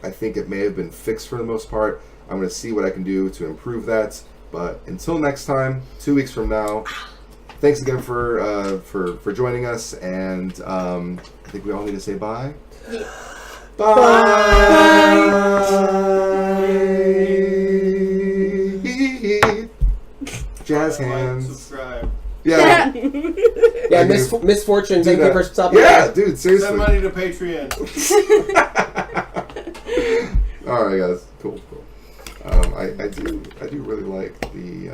[SPEAKER 1] I think it may have been fixed for the most part. I'm going to see what I can do to improve that. But until next time, 2 weeks from now, thanks again for joining us, and I think we all need to say bye.
[SPEAKER 5] Yeah.
[SPEAKER 1] Bye. Jazz hands.
[SPEAKER 7] Subscribe.
[SPEAKER 1] Yeah.
[SPEAKER 2] Yeah, misfortune. Thank you for stopping
[SPEAKER 1] Yeah,
[SPEAKER 2] by.
[SPEAKER 1] dude,
[SPEAKER 7] Send
[SPEAKER 1] seriously.
[SPEAKER 7] money to Patreon.
[SPEAKER 1] All right, guys. Cool. I do really like the